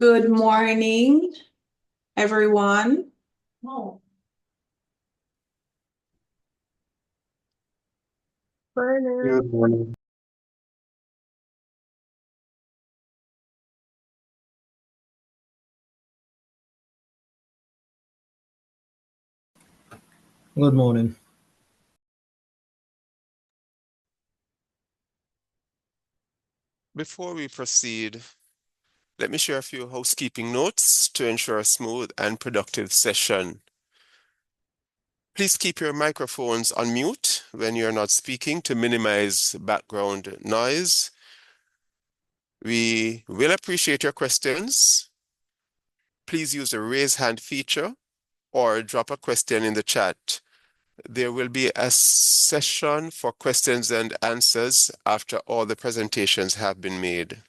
Good morning, everyone. Oh. Good morning. Good morning. Before we proceed, let me share a few housekeeping notes to ensure a smooth and productive session. Please keep your microphones on mute when you're not speaking to minimize background noise. We will appreciate your questions. Please use the raise hand feature or drop a question in the chat. There will be a session for questions and answers after all the presentations have been made.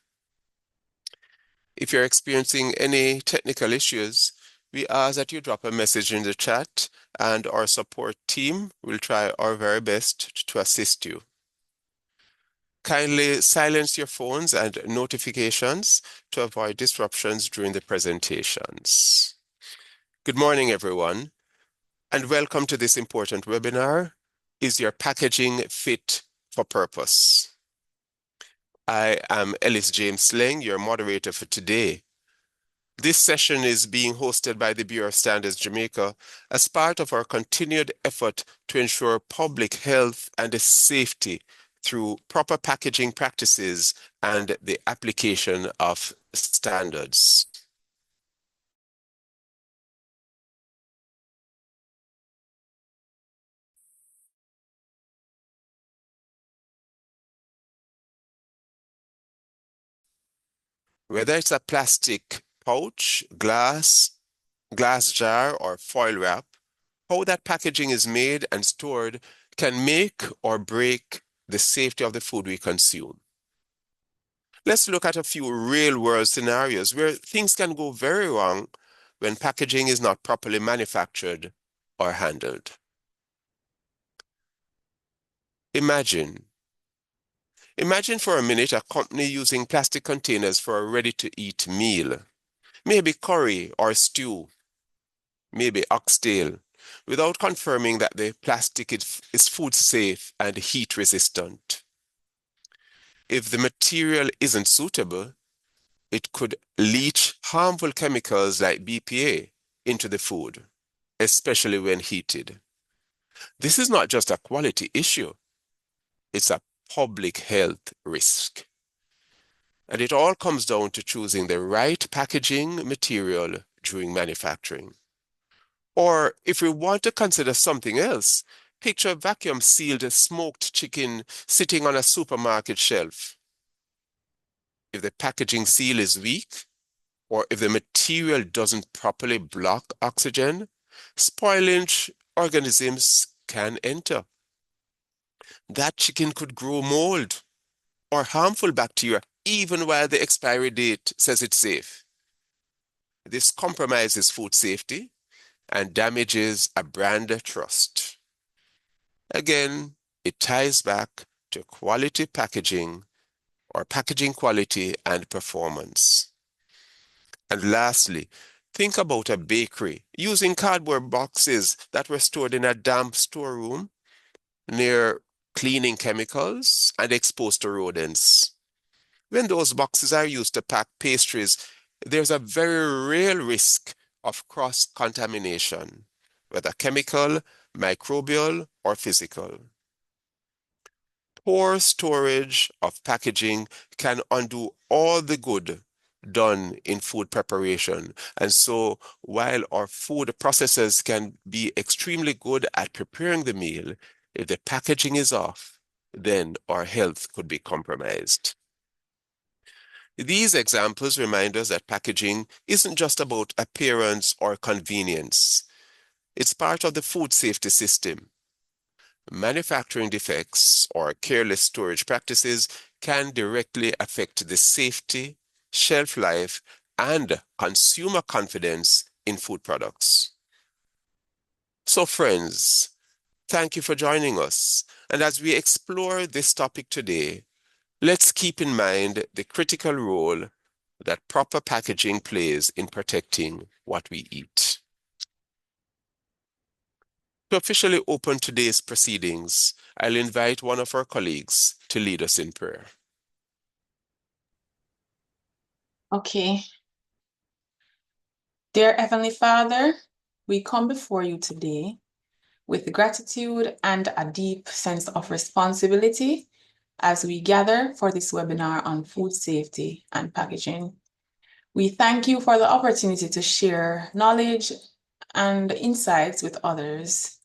If you're experiencing any technical issues, we ask that you drop a message in the chat and our support team will try our very best to assist you. Kindly silence your phones and notifications to avoid disruptions during the presentations. Good morning, everyone, and welcome to this important webinar, Is Your Packaging Fit for Purpose? I am Ellis James Sling, your moderator for today. This session is being hosted by the Bureau of Standards Jamaica as part of our continued effort to ensure public health and safety through proper packaging practices and the application of standards. Whether it's a plastic pouch, glass jar, or foil wrap, how that packaging is made and stored can make or break the safety of the food we consume. Let's look at a few real-world scenarios where things can go very wrong when packaging is not properly manufactured or handled. Imagine for a minute a company using plastic containers for a ready-to-eat meal, maybe curry or stew, maybe oxtail, without confirming that the plastic is food safe and heat resistant. If the material isn't suitable, it could leach harmful chemicals like BPA into the food, especially when heated. This is not just a quality issue, it's a public health risk. And it all comes down to choosing the right packaging material during manufacturing. Or if we want to consider something else, picture a vacuum-sealed smoked chicken sitting on a supermarket shelf. If the packaging seal is weak, or if the material doesn't properly block oxygen, spoilage organisms can enter. That chicken could grow mold or harmful bacteria even while the expiry date says it's safe. This compromises food safety and damages a brand trust. Again, it ties back to quality packaging or packaging quality and performance. And lastly, think about a bakery using cardboard boxes that were stored in a damp storeroom near cleaning chemicals and exposed to rodents. When those boxes are used to pack pastries, there's a very real risk of cross-contamination, whether chemical, microbial, or physical. Poor storage of packaging can undo all the good done in food preparation. And so while our food processors can be extremely good at preparing the meal, if the packaging is off, then our health could be compromised. These examples remind us that packaging isn't just about appearance or convenience. It's part of the food safety system. Manufacturing defects or careless storage practices can directly affect the safety, shelf life, and consumer confidence in food products. So friends, thank you for joining us. And as we explore this topic today, let's keep in mind the critical role that proper packaging plays in protecting what we eat. To officially open today's proceedings, I'll invite one of our colleagues to lead us in prayer. Okay. Dear Heavenly Father, we come before you today with gratitude and a deep sense of responsibility as we gather for this webinar on food safety and packaging. We thank you for the opportunity to share knowledge and insights with others,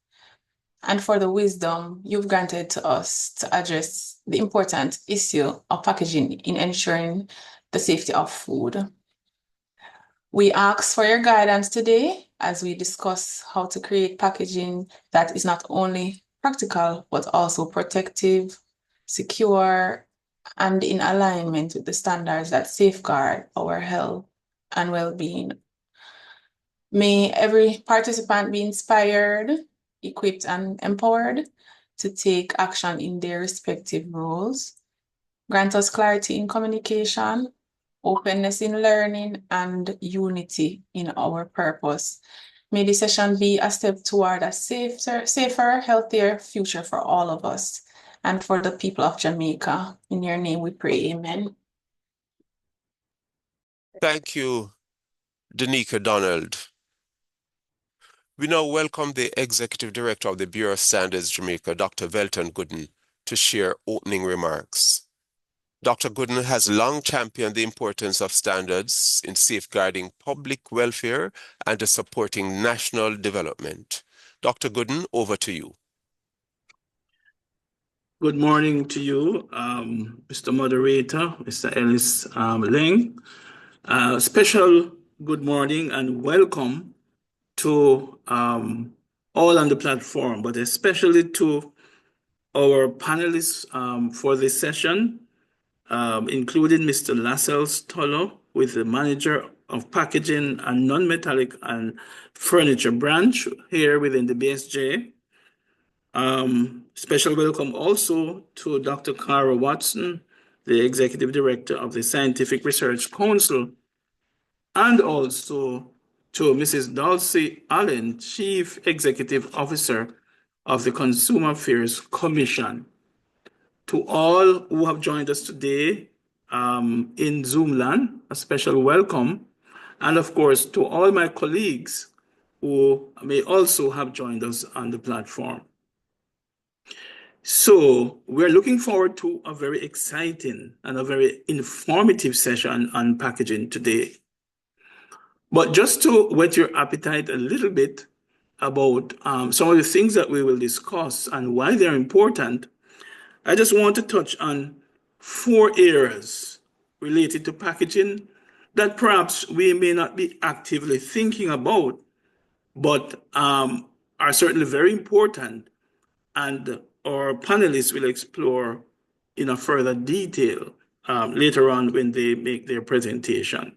and for the wisdom you've granted to us to address the important issue of packaging in ensuring the safety of food. We ask for your guidance today as we discuss how to create packaging that is not only practical, but also protective, secure, and in alignment with the standards that safeguard our health and well-being. May every participant be inspired, equipped, and empowered to take action in their respective roles. Grant us clarity in communication, openness in learning, and unity in our purpose. May this session be a step toward a safer, healthier future for all of us and for the people of Jamaica. In your name we pray, amen. Thank you, Danica Donald. We now welcome the Executive Director of the Bureau of Standards Jamaica, Dr. Velton Gooden, to share opening remarks. Dr. Gooden has long championed the importance of standards in safeguarding public welfare and supporting national development. Dr. Gooden, over to you. Good morning to you, Mr. Moderator, Mr. Ellis Ling. Special good morning and welcome to all on the platform, but especially to our panelists for this session, including Mr. Lascelles Tolo, with the Manager of Packaging and Non-Metallic and Furniture Branch here within the BSJ. Special welcome also to Dr. Cara Watson, the Executive Director of the Scientific Research Council, and also to Mrs. Dulcie Allen, Chief Executive Officer of the Consumer Affairs Commission. To all who have joined us today in Zoomland, a special welcome. And of course, to all my colleagues who may also have joined us on the platform. So we're looking forward to a very exciting and a very informative session on packaging today. But just to whet your appetite a little bit about some of the things that we will discuss and why they're important, I just want to touch on 4 areas related to packaging that perhaps we may not be actively thinking about, but are certainly very important, and our panelists will explore in a further detail later on when they make their presentation.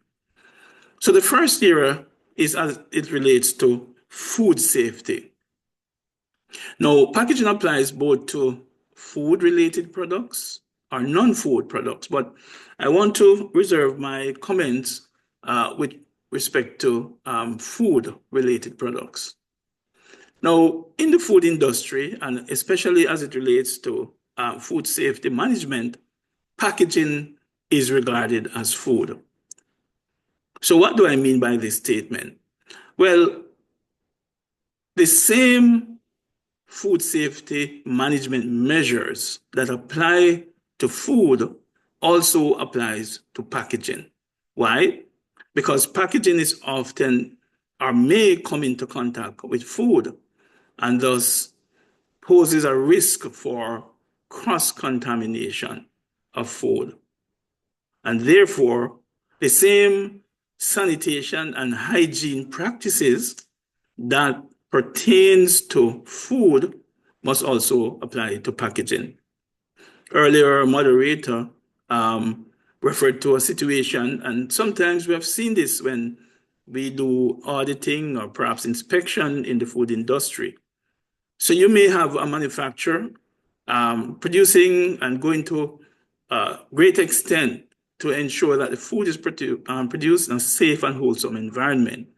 So the first area is as it relates to food safety. Now, packaging applies both to food-related products or non-food products, but I want to reserve my comments with respect to food-related products. Now, in the food industry, and especially as it relates to food safety management, packaging is regarded as food. So what do I mean by this statement? Well, the same food safety management measures that apply to food also applies to packaging. Why? Because packaging is often or may come into contact with food and thus poses a risk for cross-contamination of food. And therefore, the same sanitation and hygiene practices that pertains to food must also apply to packaging. Earlier, a moderator referred to a situation, and sometimes we have seen this when we do auditing or perhaps inspection in the food industry. So you may have a manufacturer producing and going to a great extent to ensure that the food is produced in a safe and wholesome environment.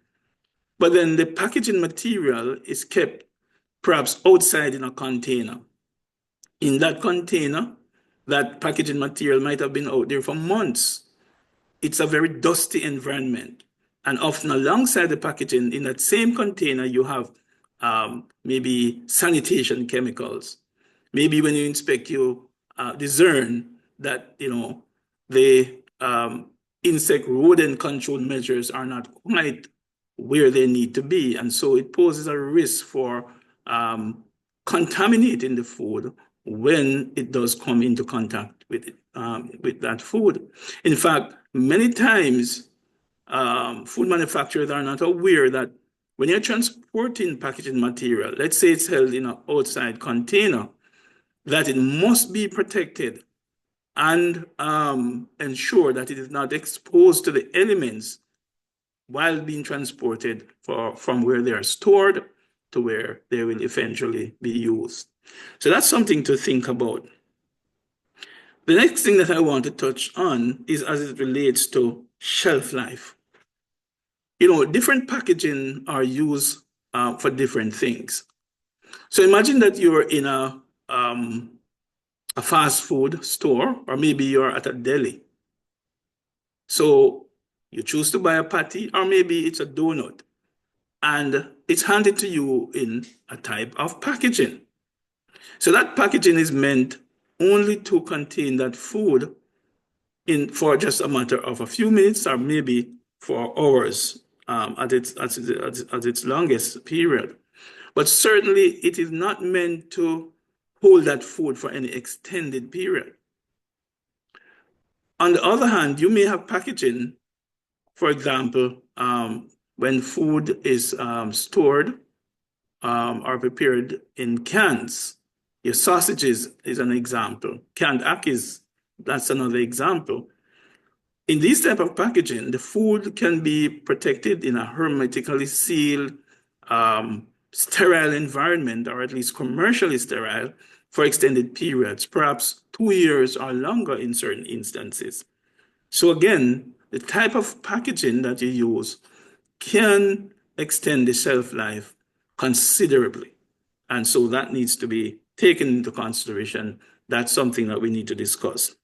But then the packaging material is kept perhaps outside in a container. In that container, that packaging material might have been out there for months. It's a very dusty environment. And often alongside the packaging, in that same container, you have maybe sanitation chemicals. Maybe when you inspect, you discern that, the insect rodent control measures are not quite where they need to be. And so it poses a risk for contaminating the food when it does come into contact with that food. In fact, many times, food manufacturers are not aware that when you're transporting packaging material, let's say it's held in an outside container, that it must be protected and ensure that it is not exposed to the elements while being transported from where they are stored to where they will eventually be used. So that's something to think about. The next thing that I want to touch on is as it relates to shelf life. Different packaging are used for different things. So imagine that you're in a fast food store, or maybe you're at a deli. So you choose to buy a patty, or maybe it's a donut, and it's handed to you in a type of packaging. So that packaging is meant only to contain that food for just a matter of a few minutes, or maybe for hours at its longest period. But certainly it is not meant to hold that food for any extended period. On the other hand, you may have packaging, for example, when food is stored or prepared in cans. Your sausages is an example. Canned ackee, that's another example. In these type of packaging, the food can be protected in a hermetically sealed, sterile environment, or at least commercially sterile, for extended periods, perhaps 2 years or longer in certain instances. So again, the type of packaging that you use can extend the shelf life considerably. And so that needs to be taken into consideration. That's something that we need to discuss.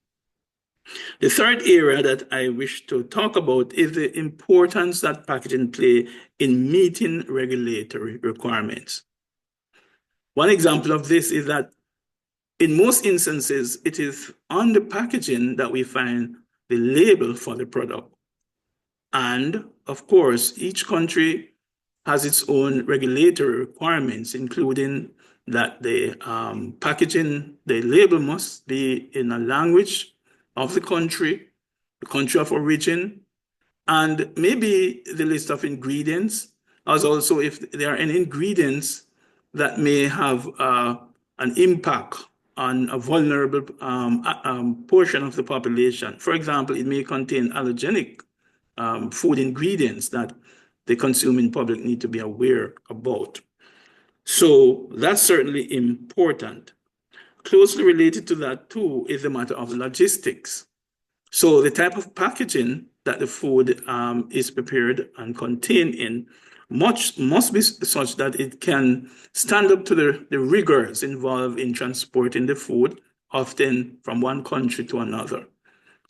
The third area that I wish to talk about is the importance that packaging play in meeting regulatory requirements. One example of this is that in most instances, it is on the packaging that we find the label for the product. And of course, each country has its own regulatory requirements, including that the packaging, the label must be in a language of the country of origin, and maybe the list of ingredients, as also if there are any ingredients that may have an impact on a vulnerable portion of the population. For example, it may contain allergenic food ingredients that the consuming public need to be aware about. So that's certainly important. Closely related to that too is the matter of logistics. So the type of packaging that the food is prepared and contained in must be such that it can stand up to the rigors involved in transporting the food, often from one country to another.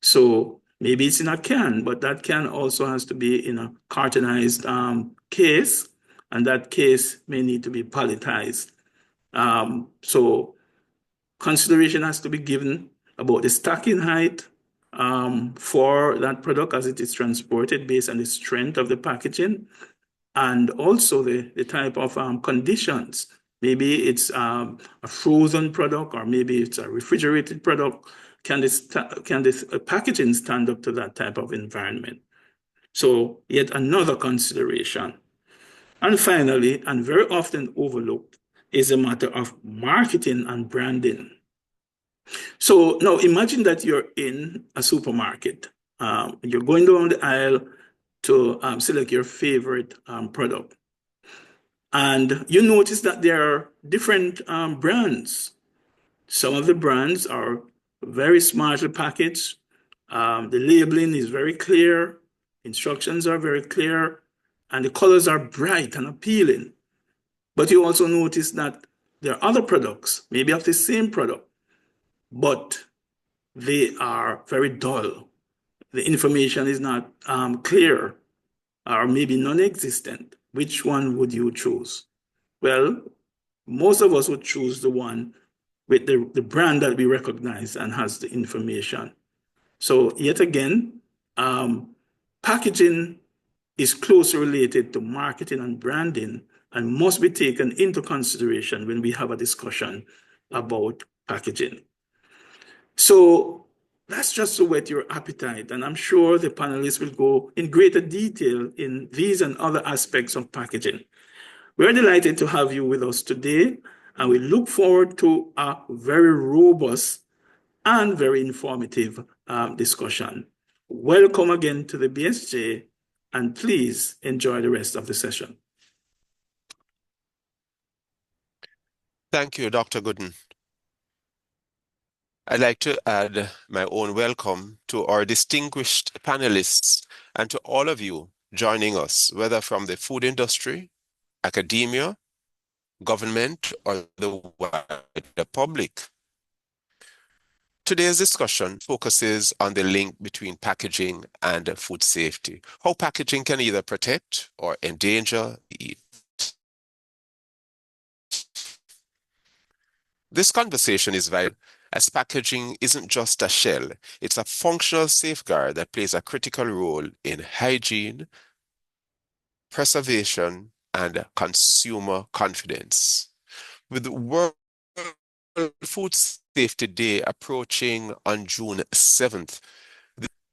So maybe it's in a can, but that can also has to be in a cartonized case, and that case may need to be palletized. So consideration has to be given about the stacking height for that product as it is transported based on the strength of the packaging, and also the type of conditions. Maybe it's a frozen product, or maybe it's a refrigerated product. Can this packaging stand up to that type of environment? So yet another consideration. And finally, and very often overlooked, is a matter of marketing and branding. So now imagine that you're in a supermarket. You're going down the aisle to select your favorite product. And you notice that there are different brands. Some of the brands are very smartly packaged, The labeling is very clear, instructions are very clear, and the colors are bright and appealing. But you also notice that there are other products, maybe of the same product, but they are very dull. The information is not clear or maybe non-existent. Which one would you choose? Well, most of us would choose the one with the brand that we recognize and has the information. So yet again, packaging is closely related to marketing and branding and must be taken into consideration when we have a discussion about packaging. So that's just to whet your appetite, and I'm sure the panelists will go in greater detail in these and other aspects of packaging. We're delighted to have you with us today, and we look forward to a very robust and very informative discussion. Welcome again to the BSJ, and please enjoy the rest of the session. Thank you, Dr. Gooden. I'd like to add my own welcome to our distinguished panelists and to all of you joining us, whether from the food industry, academia, government, or the wider public. Today's discussion focuses on the link between packaging and food safety, how packaging can either protect or endanger the eat. This conversation is vital, as packaging isn't just a shell, it's a functional safeguard that plays a critical role in hygiene, preservation, and consumer confidence. With the World Food Safety Day approaching on June 7th,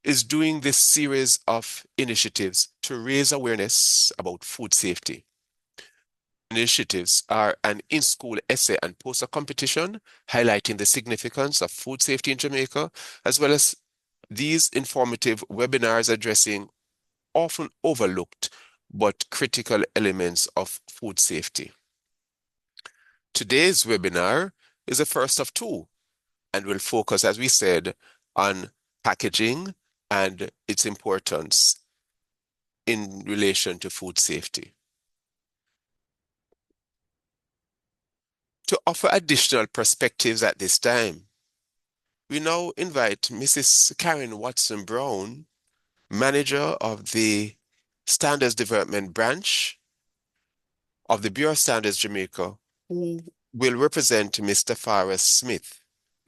is doing this series of initiatives to raise awareness about food safety. Initiatives are an in-school essay and poster competition highlighting the significance of food safety in Jamaica, as well as these informative webinars addressing often overlooked but critical elements of food safety. Today's webinar is the first of two and will focus, as we said, on packaging and its importance in relation to food safety. To offer additional perspectives at this time, we now invite Mrs. Karen Watson-Brown, Manager of the Standards Development Branch of the Bureau of Standards Jamaica, who will represent Mr. Faris Smith,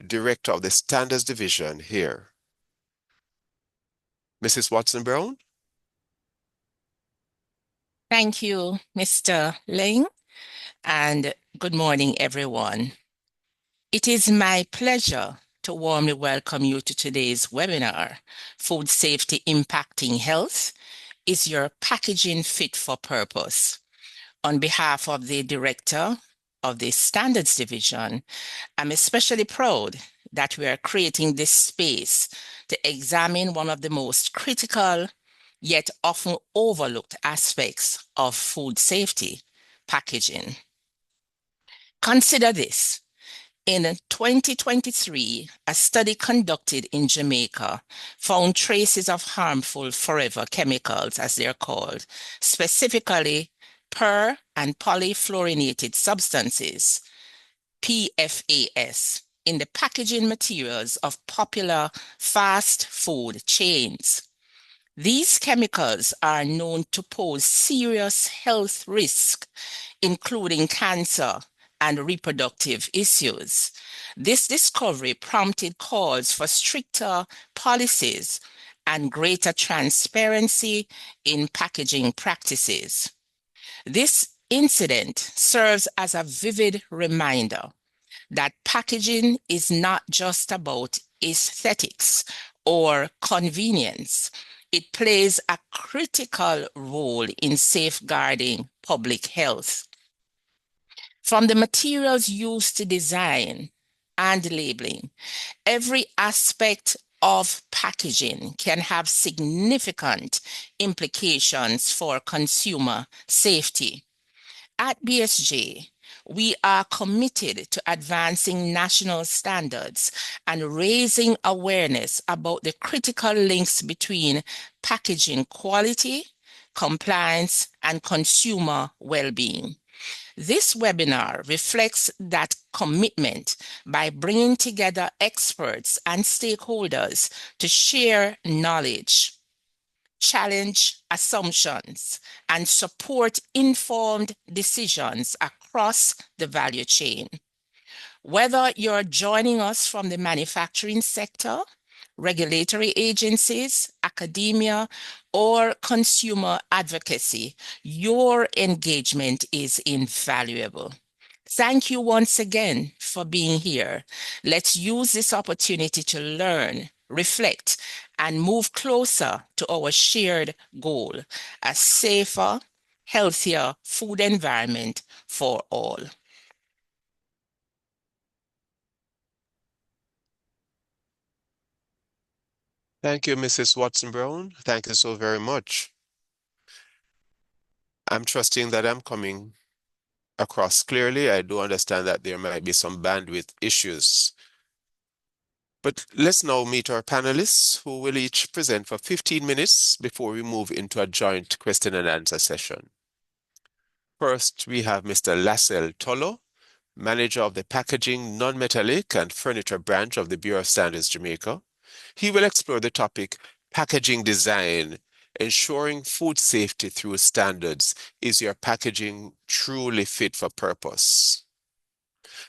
Director of the Standards Division here. Mrs. Watson-Brown? Thank you, Mr. Ling, and good morning, everyone. It is my pleasure to warmly welcome you to today's webinar, Food Safety Impacting Health, Is Your Packaging Fit for Purpose? On behalf of the Director of the Standards Division, I'm especially proud that we are creating this space to examine one of the most critical yet often overlooked aspects of food safety, packaging. Consider this. In 2023, a study conducted in Jamaica found traces of harmful forever chemicals, as they're called, specifically per- and polyfluorinated substances, PFAS, in the packaging materials of popular fast food chains. These chemicals are known to pose serious health risks, including cancer and reproductive issues. This discovery prompted calls for stricter policies and greater transparency in packaging practices. This incident serves as a vivid reminder that packaging is not just about aesthetics or convenience. It plays a critical role in safeguarding public health. From the materials used to design and labeling, every aspect of packaging can have significant implications for consumer safety. At BSJ, We are committed to advancing national standards and raising awareness about the critical links between packaging quality, compliance, and consumer well-being. This webinar reflects that commitment by bringing together experts and stakeholders to share knowledge, challenge assumptions, and support informed decisions across the value chain. Whether you're joining us from the manufacturing sector, regulatory agencies, academia, or consumer advocacy, your engagement is invaluable. Thank you once again for being here. Let's use this opportunity to learn, reflect, and move closer to our shared goal, a safer, healthier food environment for all. Thank you, Mrs. Watson-Brown. Thank you so very much. I'm trusting that I'm coming across clearly. I do understand that there might be some bandwidth issues. But let's now meet our panelists who will each present for 15 minutes before we move into a joint question and answer session. First, we have Mr. Lassell Tolo, Manager of the Packaging, Non-Metallic and Furniture Branch of the Bureau of Standards, Jamaica. He will explore the topic packaging design, ensuring food safety through standards. Is your packaging truly fit for purpose?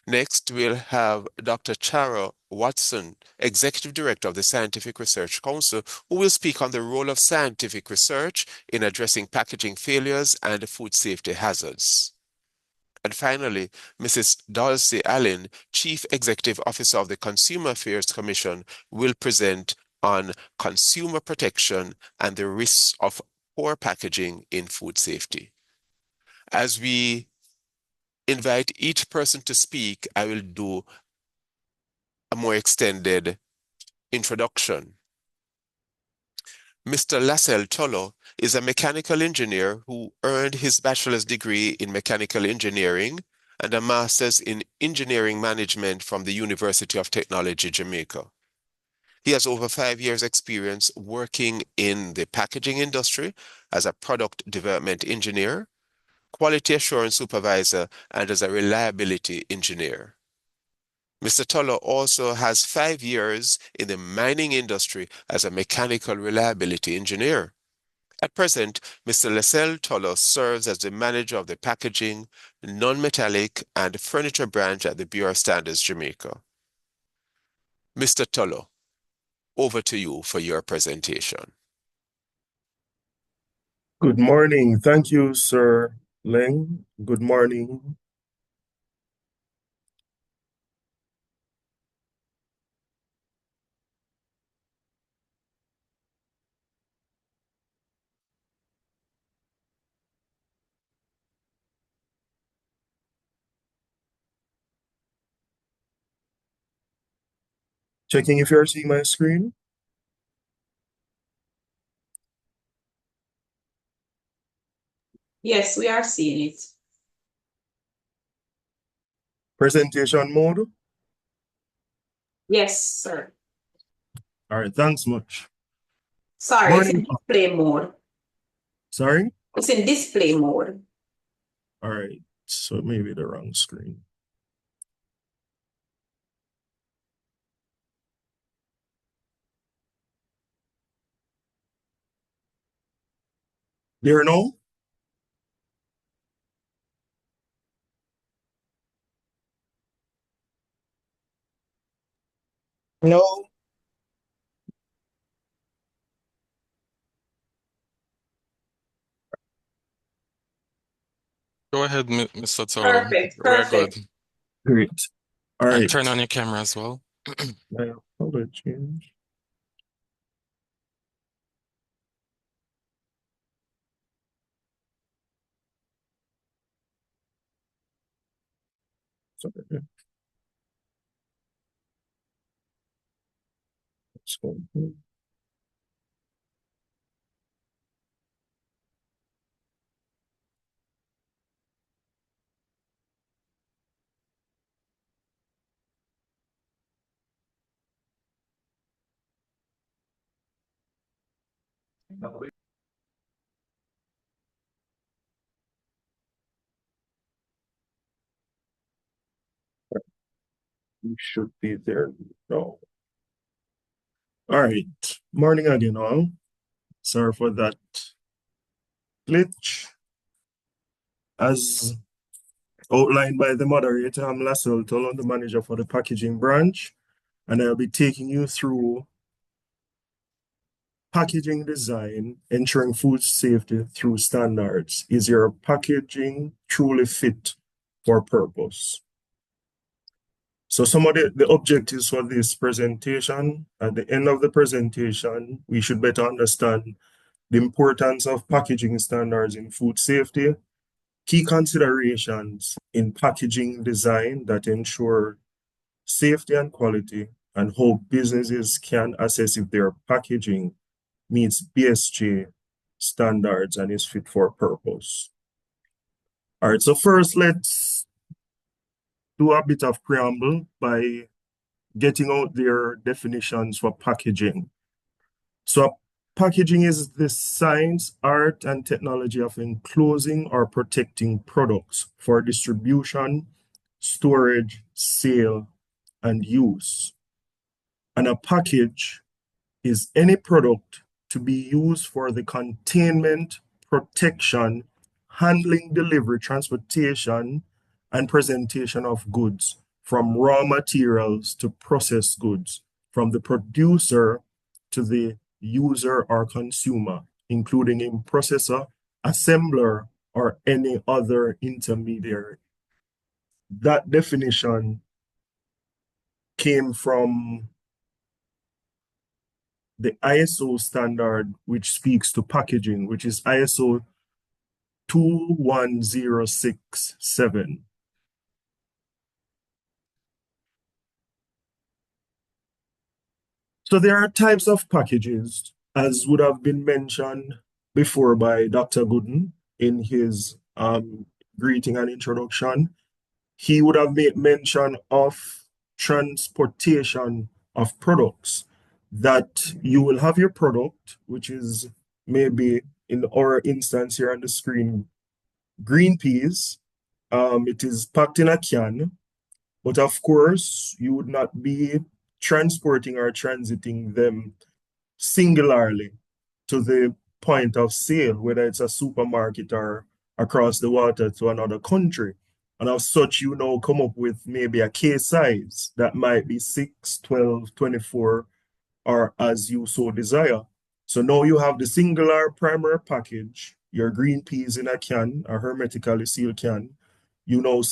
Next, we'll have Dr. Charo Watson, Executive Director of the Scientific Research Council, who will speak on the role of scientific research in addressing packaging failures and food safety hazards. And finally, Mrs. Dulcie Allen, Chief Executive Officer of the Consumer Affairs Commission, will present on consumer protection and the risks of poor packaging in food safety. As we invite each person to speak, I will do a more extended introduction. Mr. Lassell Tolo is a mechanical engineer who earned his bachelor's degree in mechanical engineering and a master's in engineering management from the University of Technology, Jamaica. He has over 5 years' experience working in the packaging industry as a product development engineer, quality assurance supervisor, and as a reliability engineer. Mr. Tolo also has 5 years in the mining industry as a mechanical reliability engineer. At present, Mr. Lassell Tolo serves as the manager of the packaging, non-metallic, and furniture branch at the Bureau of Standards, Jamaica. Mr. Tolo, over to you for your presentation. Good morning. Thank you, Sir Leng. Good morning. Checking if you're seeing my screen. Yes, we are seeing it. Presentation mode. Yes, sir. All right, thanks much. Sorry, it's in Morning. display mode. Sorry? It's in display mode. All right, so maybe the wrong screen. There no? No. Go ahead, Mr. Tolo. Perfect, We're perfect. good. Great. All And right. turn on your camera as well. My apologies. Sorry. Let's go. You should be there now. All right. Morning again, all. Sorry for that glitch. As outlined by the moderator, I'm Lassell Tolan, the manager for the packaging branch, and I'll be taking you through packaging design, ensuring food safety through standards. Is your packaging truly fit for purpose? So some of the objectives for this presentation, at the end of the presentation, we should better understand the importance of packaging standards in food safety, key considerations in packaging design that ensure safety and quality, and how businesses can assess if their packaging meets BSG standards and is fit for purpose. All right, so first let's do a bit of preamble by getting out their definitions for packaging. So packaging is the science, art, and technology of enclosing or protecting products for distribution, storage, sale, and use. And a package is any product to be used for the containment, protection, handling, delivery, transportation, and presentation of goods, from raw materials to processed goods, from the producer to the user or consumer, including in processor, assembler, or any other intermediary. That definition came from the ISO standard, which speaks to packaging, which is ISO 21067. So there are types of packages, as would have been mentioned before by Dr. Gooden in his greeting and introduction. He would have made mention of transportation of products, that you will have your product, which is maybe in our instance here on the screen, green peas. It is packed in a can, but of course you would not be transporting or transiting them singularly to the point of sale, whether it's a supermarket or across the water to another country. And as such, you now come up with maybe a case size that might be 6, 12, 24, or as you so desire. So now you have the singular primary package, your green peas in a can, a hermetically sealed can. You now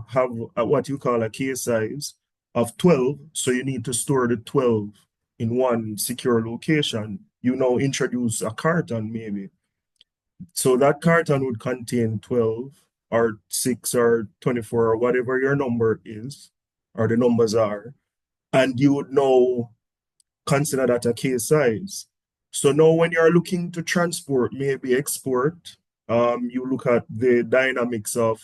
have what you call a case size of 12, so you need to store the 12 in one secure location. You now introduce a carton maybe. So that carton would contain 12 or 6 or 24 or whatever your number is, or the numbers are, and you would now consider that a case size. So now when you're looking to transport, maybe export, you look at the dynamics of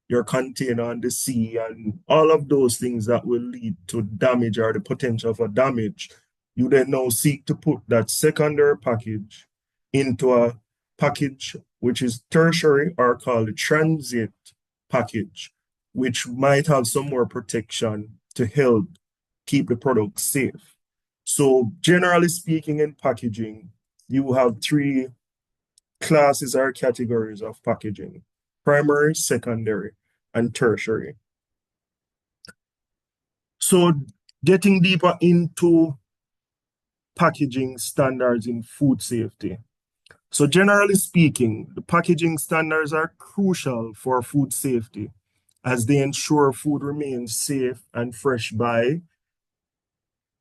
your container on the sea and all of those things that will lead to damage or the potential for damage. You then now seek to put that secondary package into a package which is tertiary or called a transit package, which might have some more protection to help keep the product safe. So generally speaking, in packaging, you have 3 classes or categories of packaging: primary, secondary, and tertiary. So getting deeper into packaging standards in food safety. So generally speaking, the packaging standards are crucial for food safety, as they ensure food remains safe and fresh by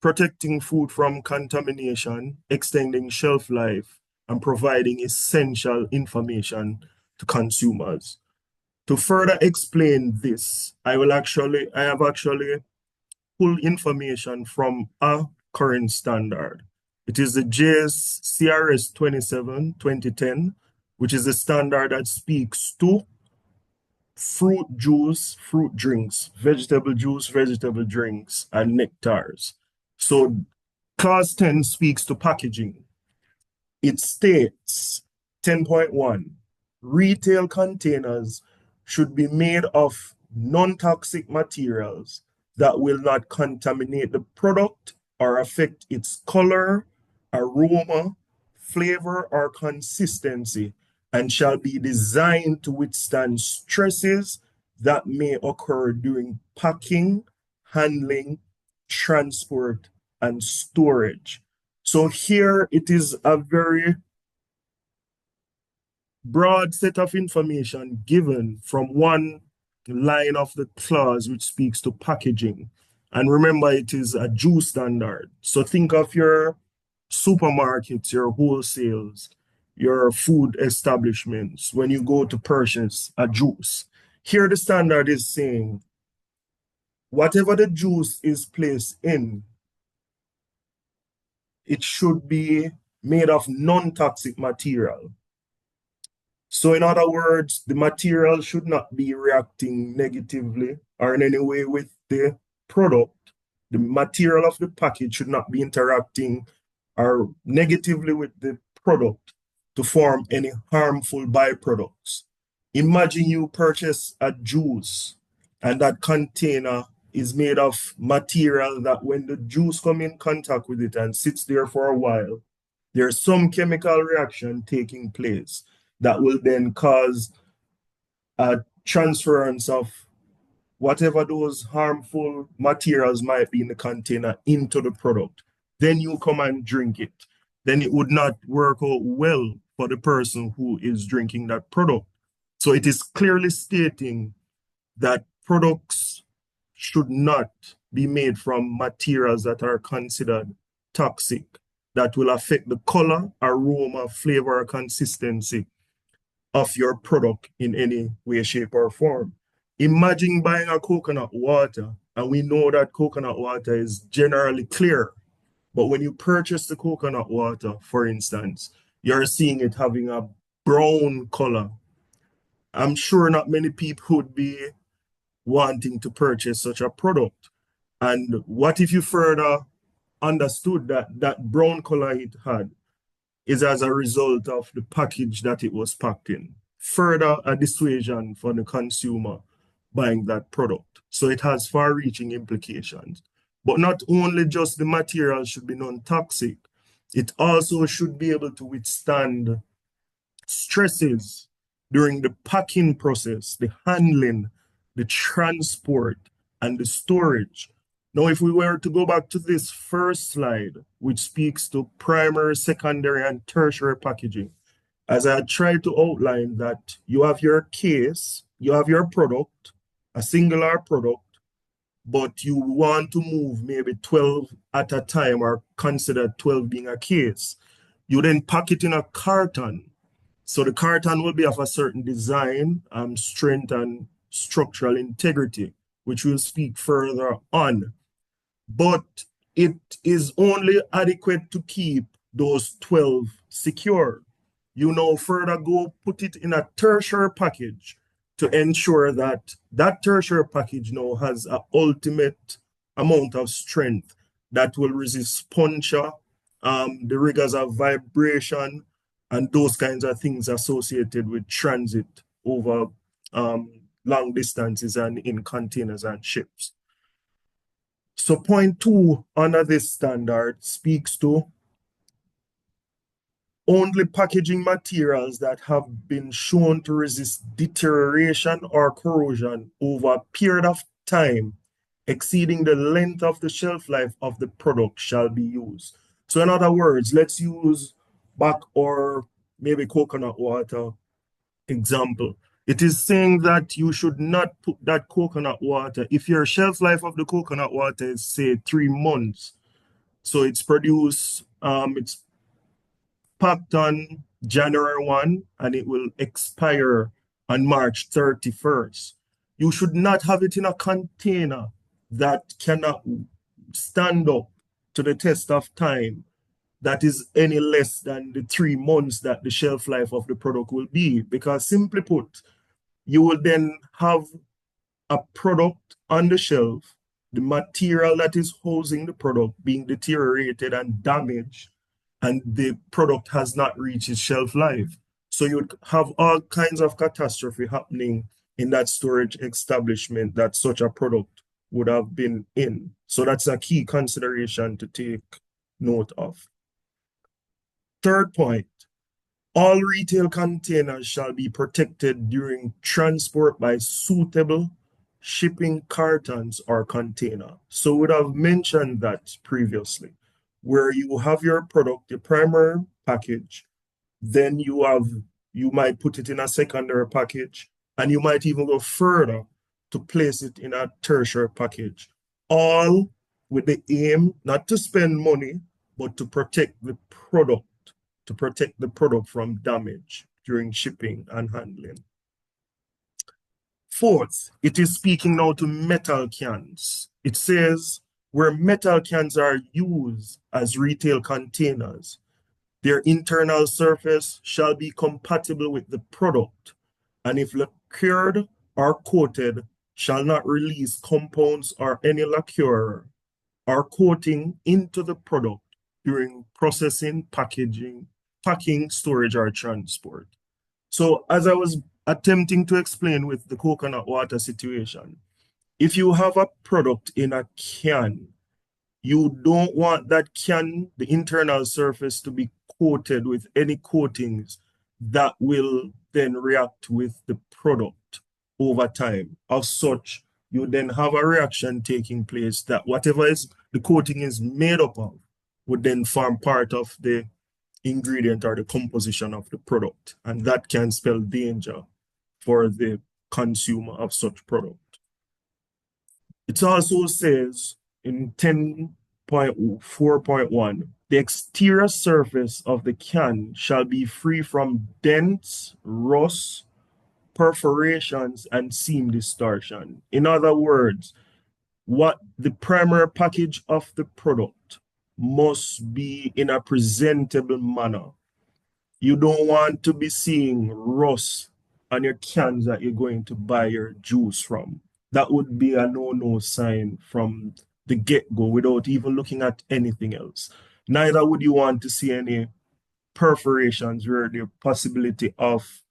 protecting food from contamination, extending shelf life, and providing essential information to consumers. To further explain this, I have actually pulled information from a current standard. It is the JSCRS 27/2010, which is the standard that speaks to fruit juice, fruit drinks, vegetable juice, vegetable drinks, and nectars. So clause 10 speaks to packaging. it states 10.1, retail containers should be made of non-toxic materials that will not contaminate the product or affect its color, aroma, flavor, or consistency, and shall be designed to withstand stresses that may occur during packing, handling, transport, and storage. So here it is a very broad set of information given from one line of the clause which speaks to packaging. And remember, it is a juice standard. So think of your supermarkets, your wholesales, your food establishments when you go to purchase a juice. Here the standard is saying whatever the juice is placed in, it should be made of non-toxic material. So in other words, the material should not be reacting negatively or in any way with the product. The material of the package should not be interacting or negatively with the product to form any harmful byproducts. Imagine you purchase a juice and that container is made of material that when the juice come in contact with it and sits there for a while, there's some chemical reaction taking place that will then cause a transference of whatever those harmful materials might be in the container into the product. Then you come and drink it. Then it would not work out well for the person who is drinking that product. So it is clearly stating that products should not be made from materials that are considered toxic, that will affect the color, aroma, flavor, or consistency of your product in any way, shape, or form. Imagine buying a coconut water, and we know that coconut water is generally clear. But when you purchase the coconut water, for instance, you're seeing it having a brown color. I'm sure not many people would be wanting to purchase such a product. And what if you further understood that that brown color it had is as a result of the package that it was packed in? Further a dissuasion for the consumer buying that product. So it has far-reaching implications. But not only just the material should be non-toxic, it also should be able to withstand stresses during the packing process, the handling, the transport, and the storage. Now, if we were to go back to this first slide, which speaks to primary, secondary, and tertiary packaging, as I tried to outline that you have your case, you have your product, a singular product, but you want to move maybe 12 at a time or consider 12 being a case. You then pack it in a carton. So the carton will be of a certain design, strength, and structural integrity, which we'll speak further on. But it is only adequate to keep those 12 secure. You now further go put it in a tertiary package to ensure that that tertiary package now has an ultimate amount of strength that will resist puncture, the rigors of vibration, and those kinds of things associated with transit over long distances and in containers and ships. So point 2 under this standard speaks to only packaging materials that have been shown to resist deterioration or corrosion over a period of time exceeding the length of the shelf life of the product shall be used. So in other words, let's use back or maybe coconut water example. It is saying that you should not put that coconut water, if your shelf life of the coconut water is say 3 months, so it's produced, it's packed on January 1 and it will expire on March 31st. You should not have it in a container that cannot stand up to the test of time that is any less than the 3 months that the shelf life of the product will be. Because simply put, you will then have a product on the shelf, the material that is housing the product being deteriorated and damaged, and the product has not reached its shelf life. So you would have all kinds of catastrophe happening in that storage establishment that such a product would have been in. So that's a key consideration to take note of. Third point, all retail containers shall be protected during transport by suitable shipping cartons or container. So we would have mentioned that previously, where you have your product, the primary package, then you might put it in a secondary package, and you might even go further to place it in a tertiary package, all with the aim not to spend money, but to protect the product, from damage during shipping and handling. Fourth, it is speaking now to metal cans. It says, where metal cans are used as retail containers, their internal surface shall be compatible with the product, and if lacquered or coated, shall not release compounds or any lacquer or coating into the product during processing, packing, storage, or transport. So as I was attempting to explain with the coconut water situation, if you have a product in a can, you don't want that can, the internal surface, to be coated with any coatings that will then react with the product over time. As such, you then have a reaction taking place that whatever is the coating is made up of would then form part of the ingredient or the composition of the product, and that can spell danger for the consumer of such product. It also says in 10.4.1, the exterior surface of the can shall be free from dents, rust, perforations, and seam distortion. In other words, what the primary package of the product must be in a presentable manner. You don't want to be seeing rust on your cans that you're going to buy your juice from. That would be a no-no sign from the get-go without even looking at anything else. Neither would you want to see any perforations where the possibility of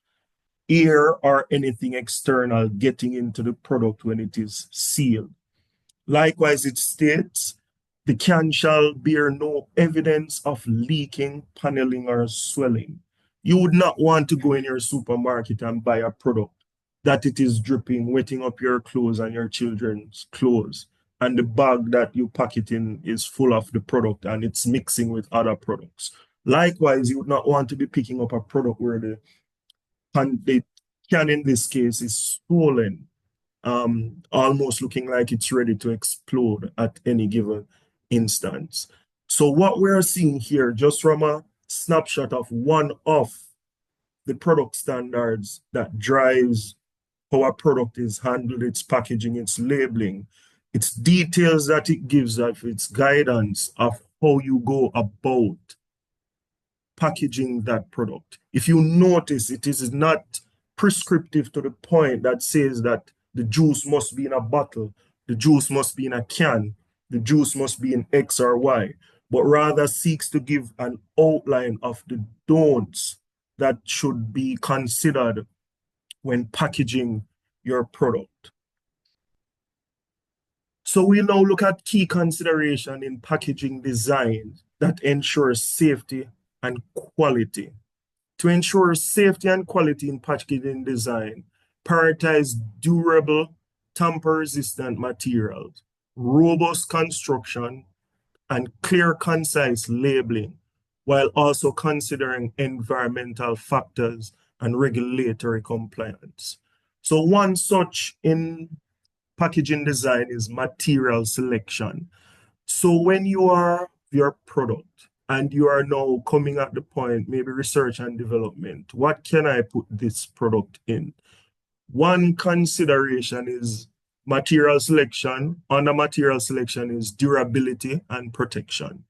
air or anything external getting into the product when it is sealed. Likewise, it states, the can shall bear no evidence of leaking, paneling, or swelling. You would not want to go in your supermarket and buy a product that it is dripping, wetting up your clothes and your children's clothes, and the bag that you pack it in is full of the product and it's mixing with other products. Likewise, you would not want to be picking up a product where the can in this case is swollen, almost looking like it's ready to explode at any given instance. So what we're seeing here, just from a snapshot of one of the product standards that drives how a product is handled, its packaging, its labeling, its details that it gives, of its guidance of how you go about packaging that product. If you notice, it is not prescriptive to the point that says that the juice must be in a bottle, the juice must be in a can, the juice must be in X or Y, but rather seeks to give an outline of the don'ts that should be considered when packaging your product. So we now look at key consideration in packaging design that ensures safety and quality. To ensure safety and quality in packaging design, prioritize durable, tamper-resistant materials, robust construction, and clear, concise labeling, while also considering environmental factors and regulatory compliance. So one such in packaging design is material selection. So when you are your product and you are now coming at the point, maybe research and development, what can I put this product in? One consideration is material selection. Under material selection is durability and protection.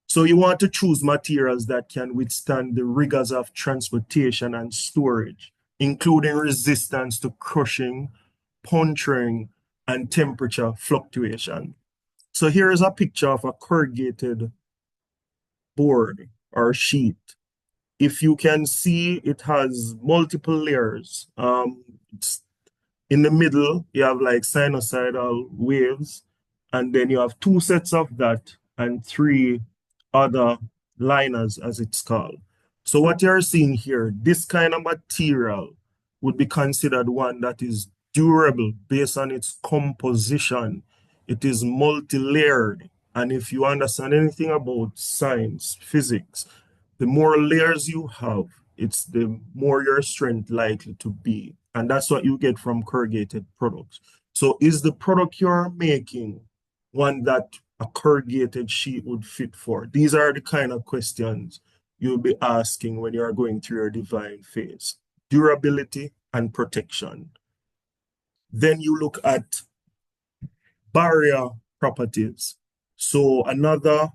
So you want to choose materials that can withstand the rigors of transportation and storage, including resistance to crushing, puncturing, and temperature fluctuation. So here is a picture of a corrugated board or sheet. If you can see, it has multiple layers. It's in the middle, you have like sinusoidal waves, and then you have two sets of that and three other liners, as it's called. So what you're seeing here, this kind of material would be considered one that is durable based on its composition. It is multi-layered. And if you understand anything about science, physics, the more layers you have, it's the more your strength likely to be. And that's what you get from corrugated products. So is the product you're making one that a corrugated sheet would fit for? These are the kind of questions you'll be asking when you're going through your design phase. Durability and protection. Then you look at barrier properties. So another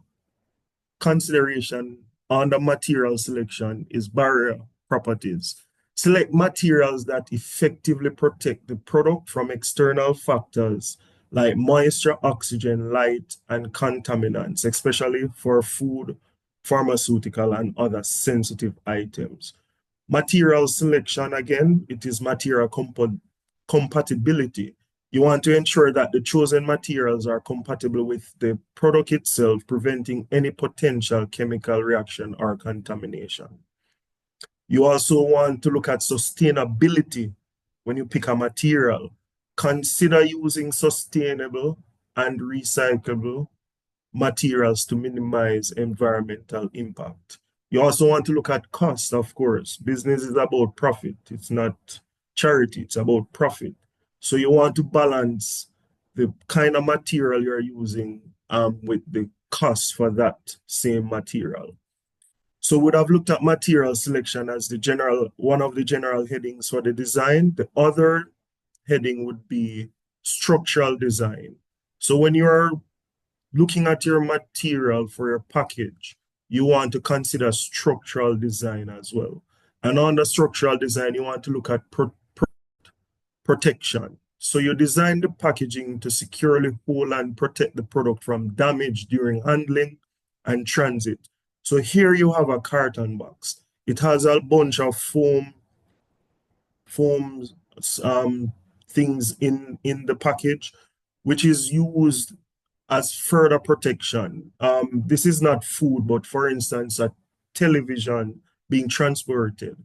consideration under material selection is barrier properties. Select materials that effectively protect the product from external factors like moisture, oxygen, light, and contaminants, especially for food, pharmaceutical, and other sensitive items. Material selection, again, it is material compatibility. You want to ensure that the chosen materials are compatible with the product itself, preventing any potential chemical reaction or contamination. You also want to look at sustainability when you pick a material. Consider using sustainable and recyclable materials to minimize environmental impact. You also want to look at cost, of course. Business is about profit. It's not charity, it's about profit. So you want to balance the kind of material you're using with the cost for that same material. So we would have looked at material selection as one of the general headings for the design. The other heading would be structural design. So when you're looking at your material for your package, you want to consider structural design as well. And under structural design, you want to look at protection. So you design the packaging to securely hold and protect the product from damage during handling and transit. So here you have a carton box. It has a bunch of foam things in the package, which is used as further protection. This is not food, but for instance, a television being transported.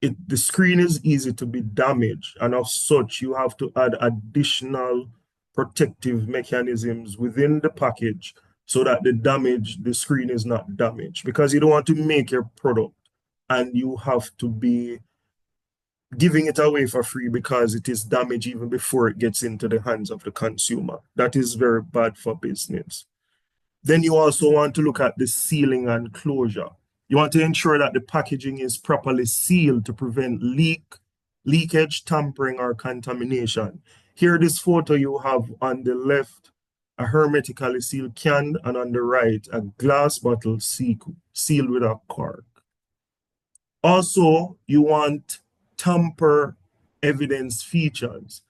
The screen is easy to be damaged, and of such, you have to add additional protective mechanisms within the package so that the screen is not damaged, because you don't want to make your product and you have to be giving it away for free because it is damaged even before it gets into the hands of the consumer. That is very bad for business. Then you also want to look at the sealing and closure. You want to ensure that the packaging is properly sealed to prevent leakage, tampering, or contamination. Here, this photo you have on the left, a hermetically sealed can, and on the right, a glass bottle sealed with a cork. Also, you want tamper evidence features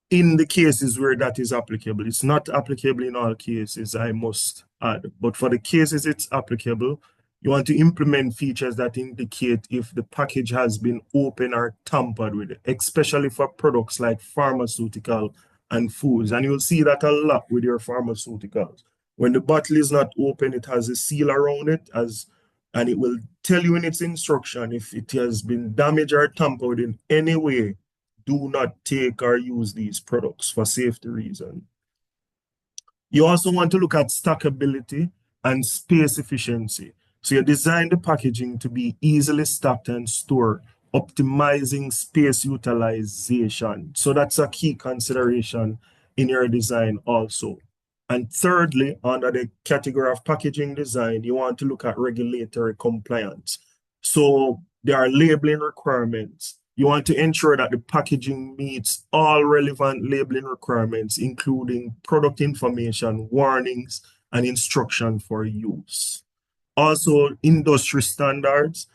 in the cases where that is applicable. It's not applicable in all cases, I must add, but for the cases it's applicable, you want to implement features that indicate if the package has been opened or tampered with, especially for products like pharmaceutical and foods. And you'll see that a lot with your pharmaceuticals. When the bottle is not open, it has a seal around it, and it will tell you in its instruction if it has been damaged or tampered in any way. Do not take or use these products for safety reasons. You also want to look at stackability and space efficiency. So you design the packaging to be easily stacked and stored, optimizing space utilization. So that's a key consideration in your design also. And thirdly, under the category of packaging design, you want to look at regulatory compliance. So there are labeling requirements. You want to ensure that the packaging meets all relevant labeling requirements, including product information, warnings, and instruction for use. Also, industry standards.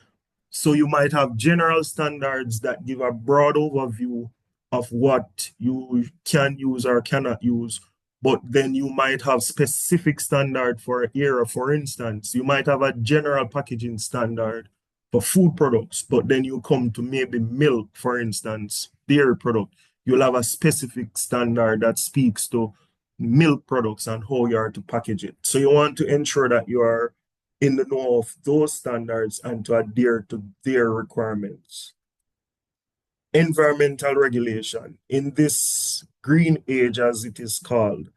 So you might have general standards that give a broad overview of what you can use or cannot use, but then you might have specific standard for an area. For instance, you might have a general packaging standard for food products, but then you come to maybe milk, for instance, dairy product. You'll have a specific standard that speaks to milk products and how you are to package it. So you want to ensure that you are in the know of those standards and to adhere to their requirements. Environmental regulation. In this green age, as it is called,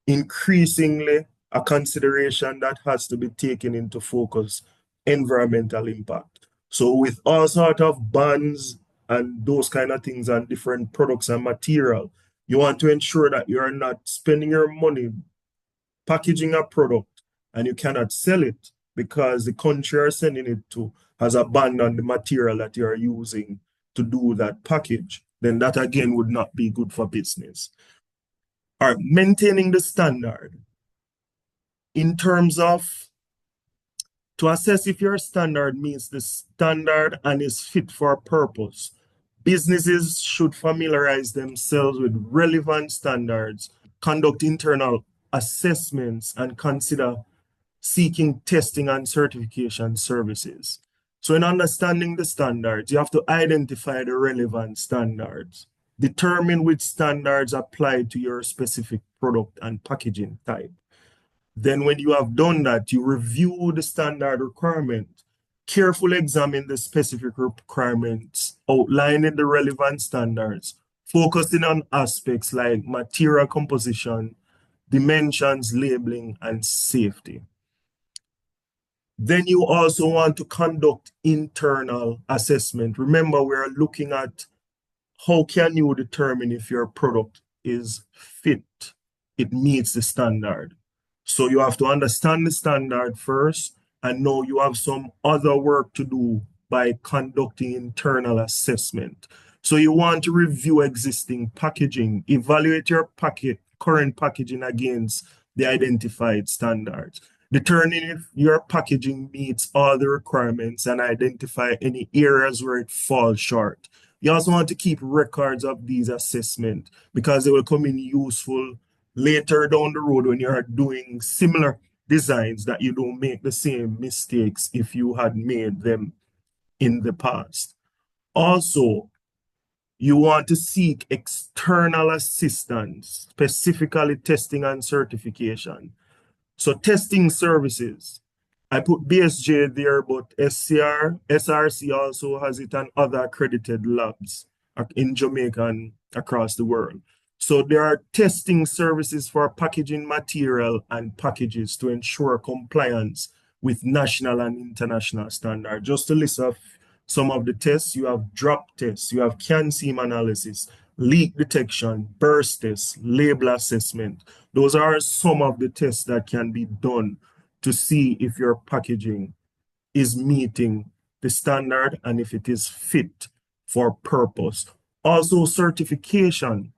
increasingly a consideration that has to be taken into focus, environmental impact. So with all sort of bans and those kind of things on different products and material, you want to ensure that you are not spending your money packaging a product and you cannot sell it because the country you're sending it to has abandoned the material that you're using to do that package. Then that again would not be good for business. All right, maintaining the standard in terms of to assess if your standard meets the standard and is fit for purpose. Businesses should familiarize themselves with relevant standards, conduct internal assessments, and consider seeking testing and certification services. So in understanding the standards, you have to identify the relevant standards, determine which standards apply to your specific product and packaging type. Then when you have done that, you review the standard requirement, carefully examine the specific requirements, outlining the relevant standards, focusing on aspects like material composition, dimensions, labeling, and safety. Then you also want to conduct internal assessment. Remember, we are looking at how can you determine if your product is fit, it meets the standard. So you have to understand the standard first and know you have some other work to do by conducting internal assessment. So you want to review existing packaging, evaluate your current packaging against the identified standards, determine if your packaging meets all the requirements and identify any areas where it falls short. You also want to keep records of these assessments because they will come in useful later down the road when you're doing similar designs, that you don't make the same mistakes if you had made them in the past. Also, you want to seek external assistance, specifically testing and certification. So testing services, I put BSJ there, but SRC also has it and other accredited labs in Jamaica and across the world. So there are testing services for packaging material and packages to ensure compliance with national and international standards. Just to list off some of the tests, you have drop tests, you have can seam analysis, leak detection, burst tests, label assessment. Those are some of the tests that can be done to see if your packaging is meeting the standard and if it is fit for purpose. Also, certification.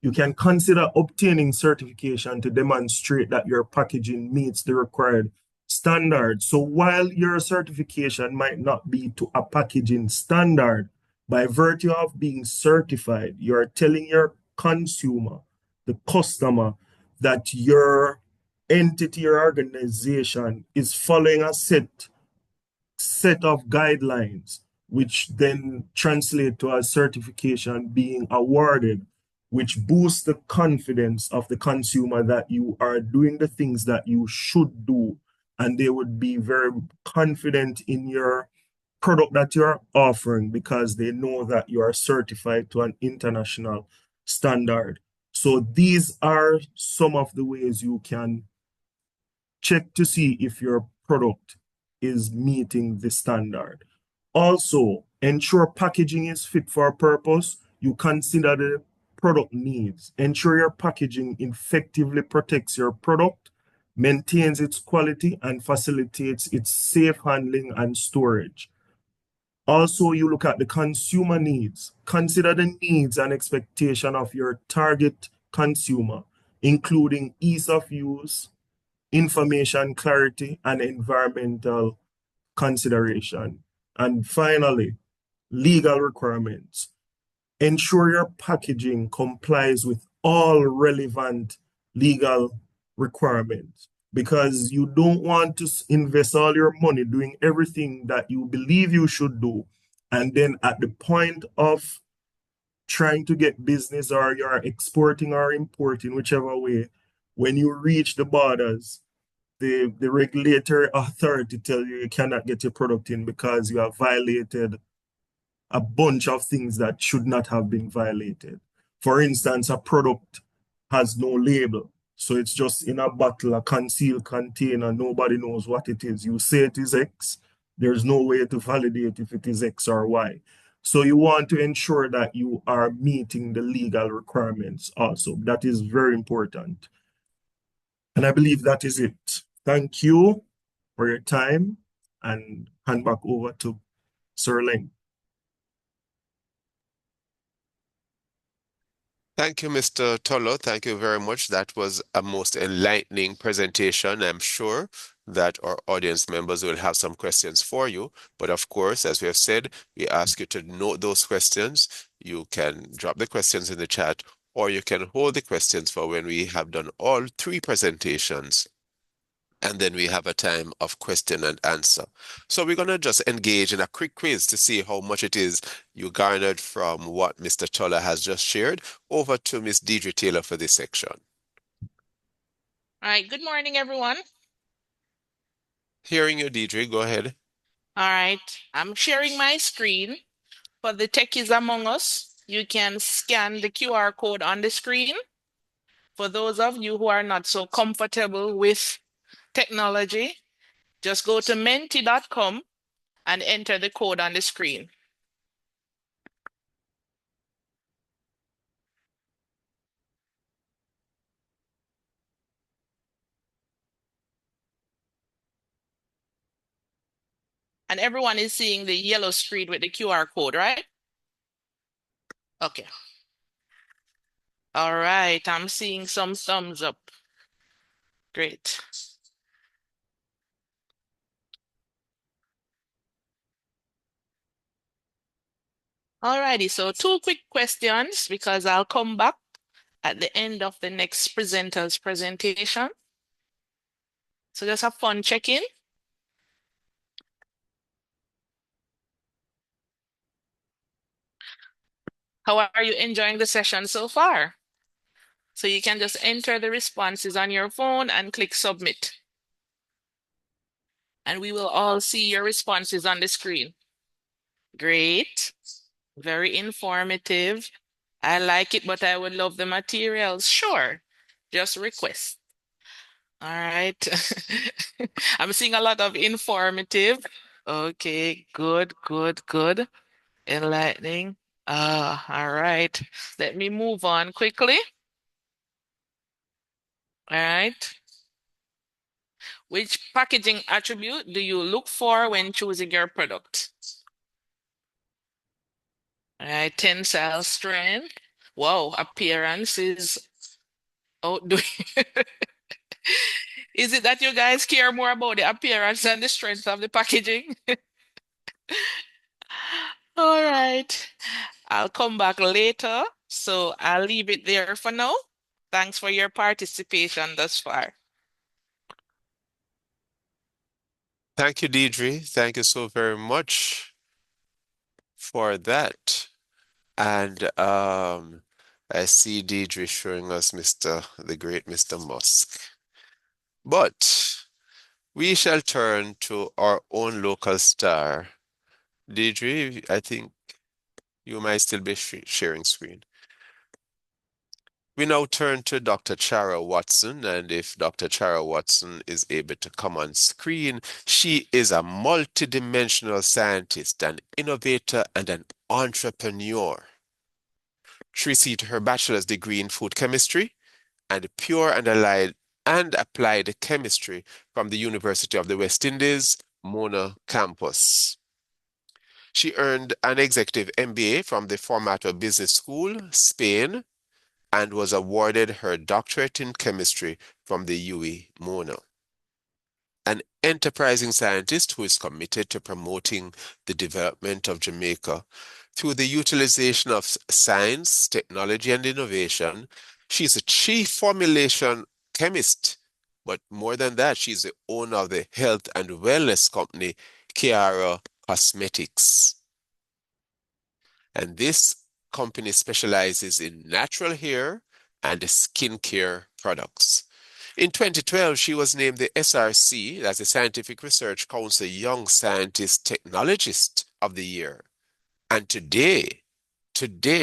You can consider obtaining certification to demonstrate that your packaging meets the required standards. So while your certification might not be to a packaging standard, by virtue of being certified, you're telling your consumer, the customer, that your entity or organization is following a set of guidelines, which then translate to a certification being awarded, which boosts the confidence of the consumer that you are doing the things that you should do. And they would be very confident in your product that you're offering because they know that you are certified to an international standard. So these are some of the ways you can check to see if your product is meeting the standard. Also, ensure packaging is fit for purpose. You consider the product needs. Ensure your packaging effectively protects your product, maintains its quality, and facilitates its safe handling and storage. Also, you look at the consumer needs. Consider the needs and expectation of your target consumer, including ease of use, information clarity, and environmental consideration. And finally, legal requirements. Ensure your packaging complies with all relevant legal requirements, because you don't want to invest all your money doing everything that you believe you should do, and then at the point of trying to get business, or you're exporting or importing, whichever way, when you reach the borders, the regulatory authority tell you you cannot get your product in because you have violated a bunch of things that should not have been violated. For instance, a product has no label. So it's just in a bottle, a concealed container, nobody knows what it is. You say it is X, there's no way to validate if it is X or Y. So you want to ensure that you are meeting the legal requirements also. That is very important. And I believe that is it. Thank you for your time, and hand back over to Sir Leng. Thank you, Mr. Tolo. Thank you very much. That was a most enlightening presentation. I'm sure that our audience members will have some questions for you. But of course, as we have said, we ask you to note those questions. You can drop the questions in the chat, or you can hold the questions for when we have done all 3 presentations. And then we have a time of question and answer. So we're going to just engage in a quick quiz to see how much it is you garnered from what Mr. Tola has just shared. Over to Ms. Deidre Taylor for this section. All right, good morning, everyone. Hearing you, Deidre, go ahead. All right, I'm sharing my screen. For the techies among us, you can scan the QR code on the screen. For those of you who are not so comfortable with technology, just go to menti.com and enter the code on the screen. And everyone is seeing the yellow screen with the QR code, right? Okay. All right, I'm seeing some thumbs up. Great. All righty, so 2 quick questions because I'll come back at the end of the next presenter's presentation. So just have fun checking. How are you enjoying the session so far? So you can just enter the responses on your phone and click submit. And we will all see your responses on the screen. Great. Very informative. I like it, but I would love the materials. Sure. Just request. All right. I'm seeing a lot of informative. Okay, good, good, good. Enlightening. All right. Let me move on quickly. All right. Which packaging attribute do you look for when choosing your product? All right, tensile strength. Wow, appearance is outdoing. Is it that you guys care more about the appearance and the strength of the packaging? All right. I'll come back later, so I'll leave it there for now. Thanks for your participation thus far. Thank you, Deidre. Thank you so very much for that. And I see Deidre showing us the great Mr. Musk. But we shall turn to our own local star. Deidre, I think you might still be sharing screen. We now turn to Dr. Chara Watson, and if Dr. Chara Watson is able to come on screen, she is a multidimensional scientist, an innovator, and an entrepreneur. She received her bachelor's degree in food chemistry and pure and applied chemistry from the University of the West Indies, Mona campus. She earned an executive MBA from the Formato Business School, Spain, and was awarded her doctorate in chemistry from the UWI Mona. An enterprising scientist who is committed to promoting the development of Jamaica through the utilization of science, technology, and innovation, She's a chief formulation chemist, but more than that, she's the owner of the health and wellness company, Chiara Cosmetics. And this company specializes in natural hair and skincare products. In 2012, she was named the SRC, that's the Scientific Research Council Young Scientist Technologist of the Year. And today,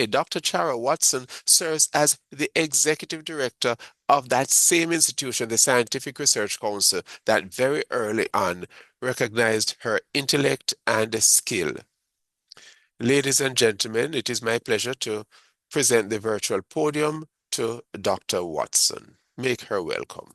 Dr. Chiara Watson serves as the executive director of that same institution, the Scientific Research Council, that very early on recognized her intellect and skill. Ladies and gentlemen, it is my pleasure to present the virtual podium to Dr. Watson. Make her welcome.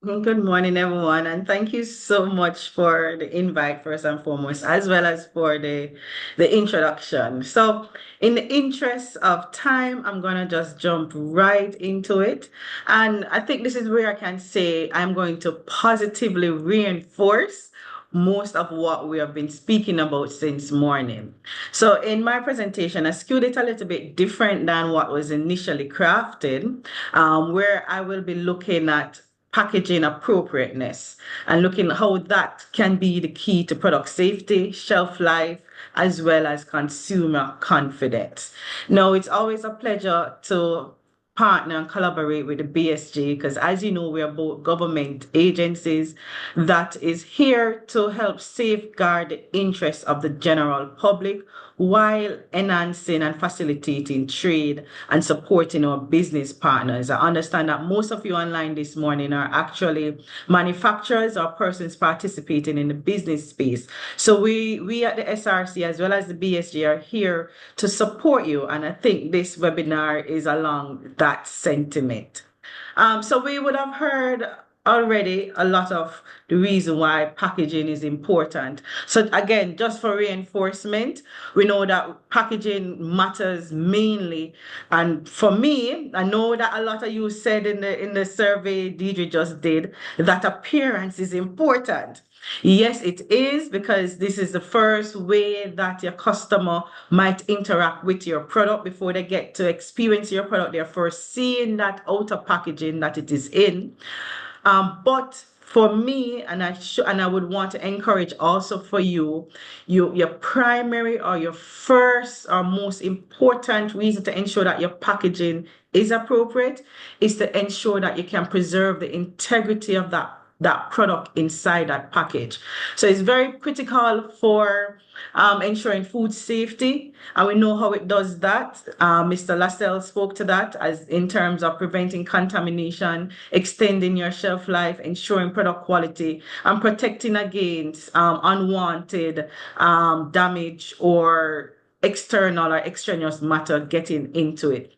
Good morning, everyone, and thank you so much for the invite, first and foremost, as well as for the introduction. So, in the interest of time, I'm going to just jump right into it. And I think this is where I can say I'm going to positively reinforce most of what we have been speaking about since morning. So in my presentation, I skewed it a little bit different than what was initially crafted, where I will be looking at packaging appropriateness and looking at how that can be the key to product safety, shelf life, as well as consumer confidence. Now, it's always a pleasure to partner and collaborate with the BSJ because, as you know, we are both government agencies that is here to help safeguard the interests of the general public while enhancing and facilitating trade and supporting our business partners. I understand that most of you online this morning are actually manufacturers or persons participating in the business space. So we at the SRC as well as the BSJ are here to support you, and I think this webinar is along that sentiment. So we would have heard already a lot of the reason why packaging is important. So again, just for reinforcement, we know that packaging matters mainly. And for me, I know that a lot of you said in the survey Deidre just did that appearance is important. Yes, it is, because this is the first way that your customer might interact with your product before they get to experience your product. They're first seeing that outer packaging that it is in. But for me, and I would want to encourage also for you, your primary or your first or most important reason to ensure that your packaging is appropriate is to ensure that you can preserve the integrity of that product inside that package. So it's very critical for ensuring food safety, and we know how it does that. Mr. Lascelles spoke to that as in terms of preventing contamination, extending your shelf life, ensuring product quality, and protecting against unwanted damage or external or extraneous matter getting into it.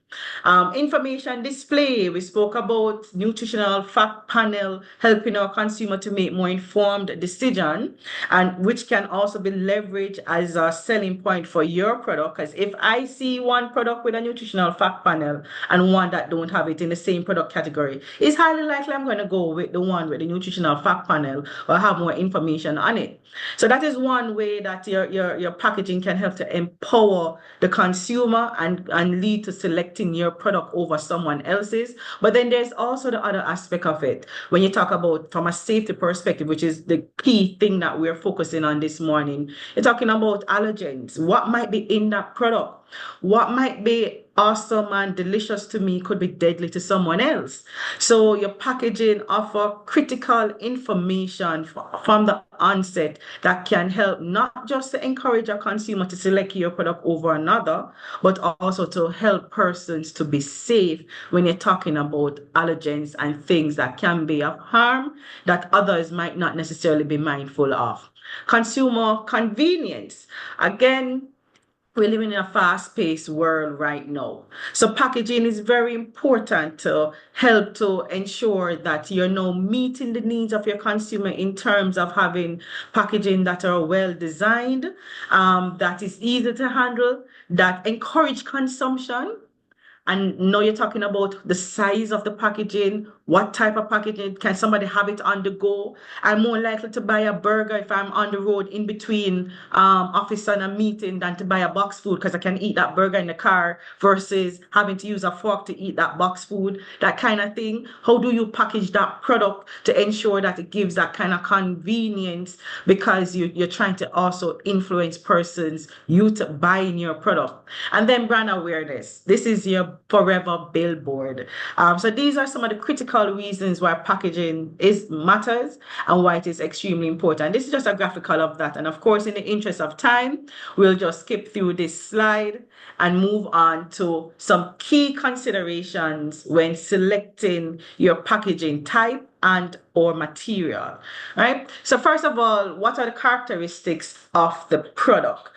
Information display, we spoke about nutritional fact panel helping our consumer to make more informed decision, and which can also be leveraged as a selling point for your product. Because if I see one product with a nutritional fact panel and one that don't have it in the same product category, it's highly likely I'm going to go with the one with the nutritional fact panel or have more information on it. So that is one way that your packaging can help to empower the consumer and lead to selecting your product over someone else's. But then there's also the other aspect of it. When you talk about from a safety perspective, which is the key thing that we're focusing on this morning, you're talking about allergens. What might be in that product? What might be awesome and delicious to me could be deadly to someone else. So your packaging offer critical information from the onset that can help not just to encourage a consumer to select your product over another, but also to help persons to be safe when you're talking about allergens and things that can be of harm that others might not necessarily be mindful of. Consumer convenience. Again, we're living in a fast-paced world right now. So packaging is very important to help to ensure that you're now meeting the needs of your consumer in terms of having packaging that are well designed, that is easy to handle, that encourage consumption, And now you're talking about the size of the packaging, what type of packaging, can somebody have it on the go? I'm more likely to buy a burger if I'm on the road in between office and a meeting than to buy a box food because I can eat that burger in the car versus having to use a fork to eat that box food, that kind of thing. How do you package that product to ensure that it gives that kind of convenience, because you're trying to also influence persons you to buying your product? And then brand awareness. This is your forever billboard. So these are some of the critical reasons why packaging matters and why it is extremely important. This is just a graphical of that. And of course, in the interest of time, we'll just skip through this slide and move on to some key considerations when selecting your packaging type and or material, right? So first of all, what are the characteristics of the product?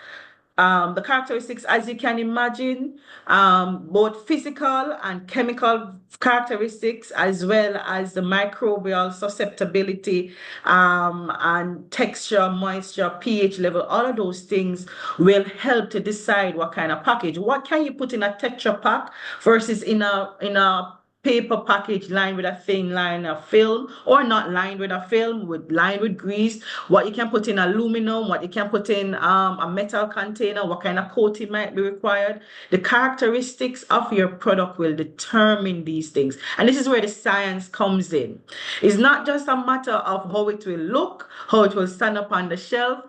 The characteristics, as you can imagine, both physical and chemical characteristics, as well as the microbial susceptibility and texture, moisture, pH level, all of those things will help to decide what kind of package. What can you put in a Tetra Pak versus in a paper package lined with a thin line of film, or not lined with a film, lined with grease? What you can put in aluminum, what you can put in a metal container, what kind of coating might be required. The characteristics of your product will determine these things. And this is where the science comes in. It's not just a matter of how it will look, how it will stand up on the shelf,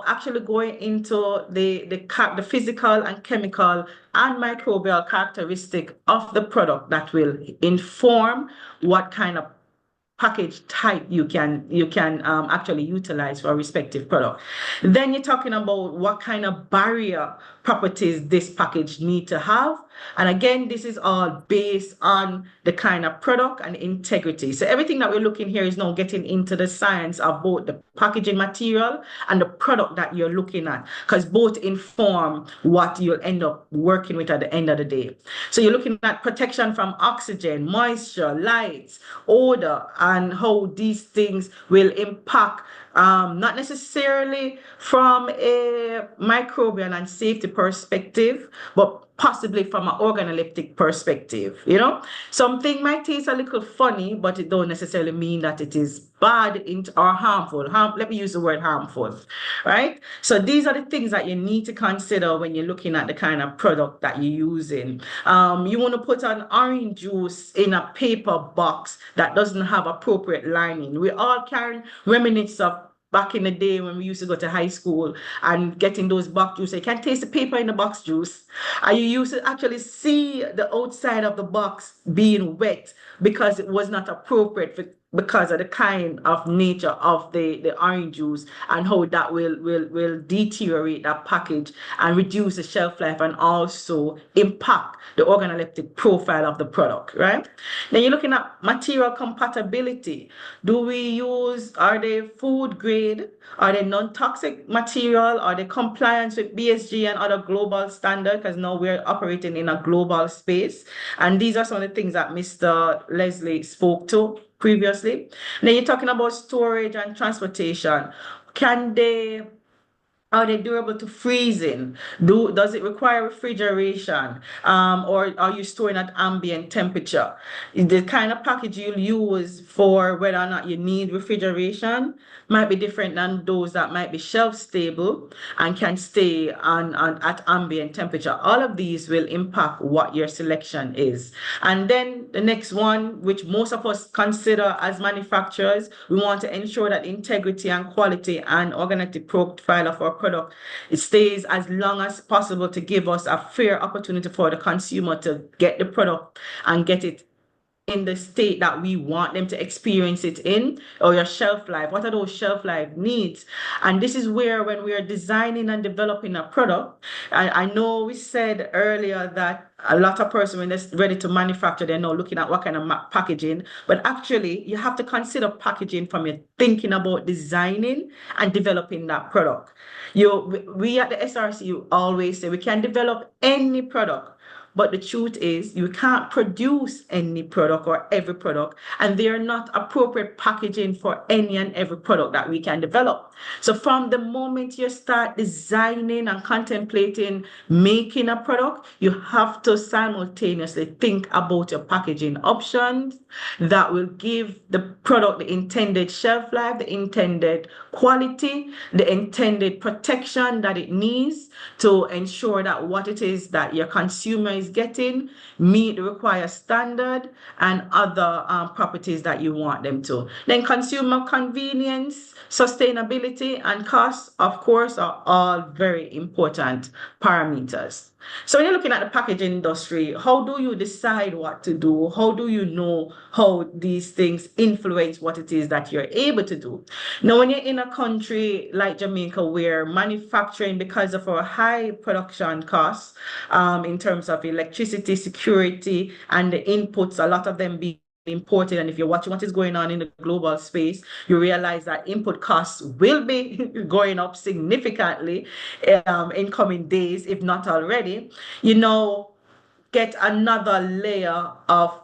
actually going into the physical and chemical and microbial characteristic of the product that will inform what kind of package type you can actually utilize for a respective product. Then you're talking about what kind of barrier properties this package need to have. And again, this is all based on the kind of product and integrity. So everything that we're looking here is now getting into the science of both the packaging material and the product that you're looking at, because both inform what you'll end up working with at the end of the day. So you're looking at protection from oxygen, moisture, light, odor, and how these things will impact, not necessarily from a microbial and safety perspective, but possibly from an organoleptic perspective. Something might taste a little funny, but it don't necessarily mean that it is bad or harmful. Let me use the word harmful, right? So these are the things that you need to consider when you're looking at the kind of product that you're using. You want to put an orange juice in a paper box that doesn't have appropriate lining. We all carry remnants of back in the day when we used to go to high school and getting those box juice. You can taste the paper in the box juice, and you used to actually see the outside of the box being wet because it was not appropriate because of the kind of nature of the orange juice and how that will deteriorate that package and reduce the shelf life and also impact the organoleptic profile of the product, right? Then you're looking at material compatibility. Are they food grade? Are they non-toxic material? Are they compliance with BSG and other global standards? Because now we're operating in a global space. And these are some of the things that Mr. Leslie spoke to previously. Now you're talking about storage and transportation. Are they durable to freezing? Does it require refrigeration? Or are you storing at ambient temperature? The kind of package you'll use for whether or not you need refrigeration might be different than those that might be shelf stable and can stay at ambient temperature. All of these will impact what your selection is. And then the next one, which most of us consider as manufacturers, we want to ensure that integrity and quality and organoleptic profile of our product, it stays as long as possible to give us a fair opportunity for the consumer to get the product and get it in the state that we want them to experience it in, or your shelf life. What are those shelf life needs? And this is where, when we are designing and developing a product, I know we said earlier that a lot of persons, when they're ready to manufacture, they're now looking at what kind of packaging. But actually, you have to consider packaging from your thinking about designing and developing that product. We at the SRC always say we can develop any product, but the truth is you can't produce any product or every product, and they are not appropriate packaging for any and every product that we can develop. So from the moment you start designing and contemplating making a product, you have to simultaneously think about your packaging options that will give the product the intended shelf life, the intended quality, the intended protection that it needs to ensure that what it is that your consumer is getting meet the required standard and other properties that you want them to. Then consumer convenience, sustainability, and cost, of course, are all very important parameters. So when you're looking at the packaging industry, how do you decide what to do? How do you know how these things influence what it is that you're able to do? Now, when you're in a country like Jamaica, where manufacturing, because of our high production costs, in terms of electricity, security, and the inputs, a lot of them being imported, and if you're watching what is going on in the global space, you realize that input costs will be going up significantly in coming days, if not already. Get another layer of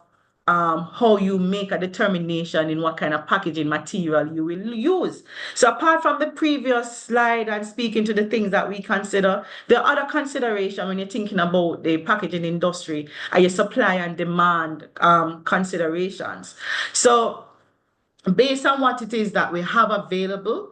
how you make a determination in what kind of packaging material you will use. So apart from the previous slide and speaking to the things that we consider, the other consideration when you're thinking about the packaging industry are your supply and demand considerations. So based on what it is that we have available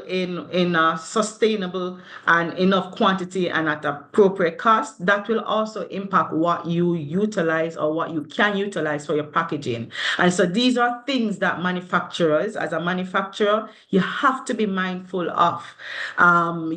in a sustainable and enough quantity and at appropriate cost, that will also impact what you utilize or what you can utilize for your packaging. And so these are things that manufacturers, as a manufacturer, you have to be mindful of.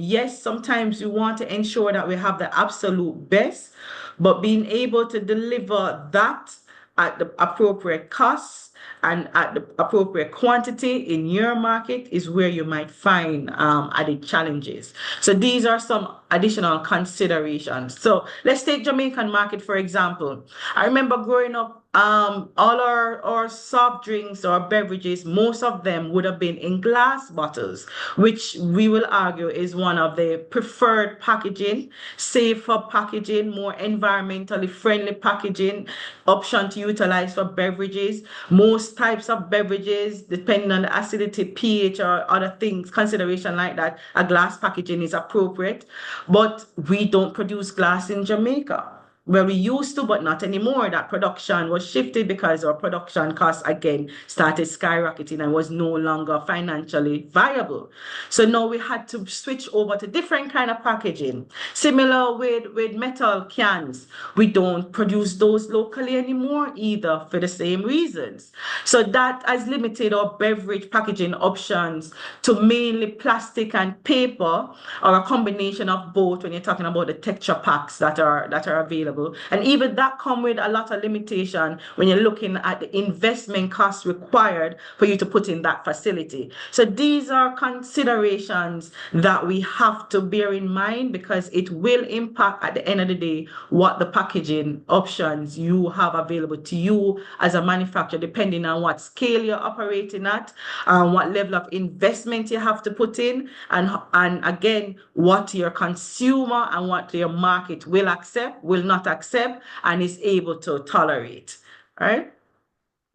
Yes, sometimes you want to ensure that we have the absolute best, but being able to deliver that at the appropriate costs and at the appropriate quantity in your market is where you might find added challenges. So these are some additional considerations. So let's take Jamaican market, for example. I remember growing up, all our soft drinks or beverages, most of them would have been in glass bottles, which we will argue is one of the preferred packaging, safer packaging, more environmentally friendly packaging option to utilize for beverages. Most types of beverages, depending on the acidity, pH, or other things, consideration like that, a glass packaging is appropriate. But we don't produce glass in Jamaica. Well, we used to, but not anymore. That production was shifted because our production costs again started skyrocketing and was no longer financially viable. So now we had to switch over to different kind of packaging. Similar with metal cans. We don't produce those locally anymore either for the same reasons. So that has limited our beverage packaging options to mainly plastic and paper, or a combination of both when you're talking about the texture packs that are available. And even that come with a lot of limitation when you're looking at the investment costs required for you to put in that facility. So these are considerations that we have to bear in mind, because it will impact at the end of the day what the packaging options you have available to you as a manufacturer, depending on what scale you're operating at, what level of investment you have to put in, and again, what your consumer and what your market will accept, will not accept, and is able to tolerate. All right.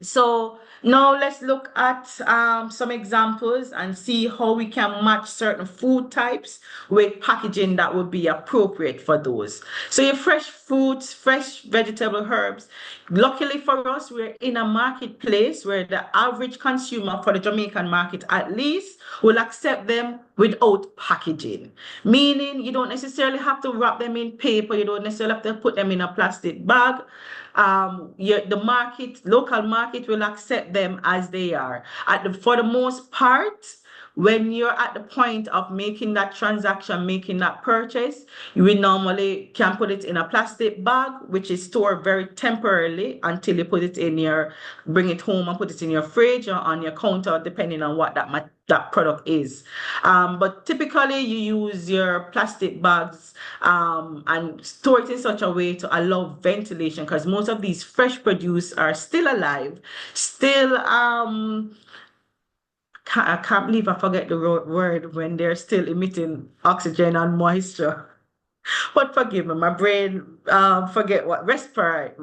So now let's look at some examples and see how we can match certain food types with packaging that would be appropriate for those. So your fresh fruits, fresh vegetable, herbs. Luckily for us, we're in a marketplace where the average consumer for the Jamaican market at least will accept them without packaging. Meaning you don't necessarily have to wrap them in paper, you don't necessarily have to put them in a plastic bag. The local market will accept them as they are. For the most part, when you're at the point of making that transaction, making that purchase, you will normally can put it in a plastic bag, which is stored very temporarily until you put it bring it home and put it in your fridge or on your counter, depending on what that product is. But typically you use your plastic bags and store it in such a way to allow ventilation, because most of these fresh produce are still alive, still I can't believe I forget the word when they're still emitting oxygen and moisture. But forgive me, my brain forget what respiring,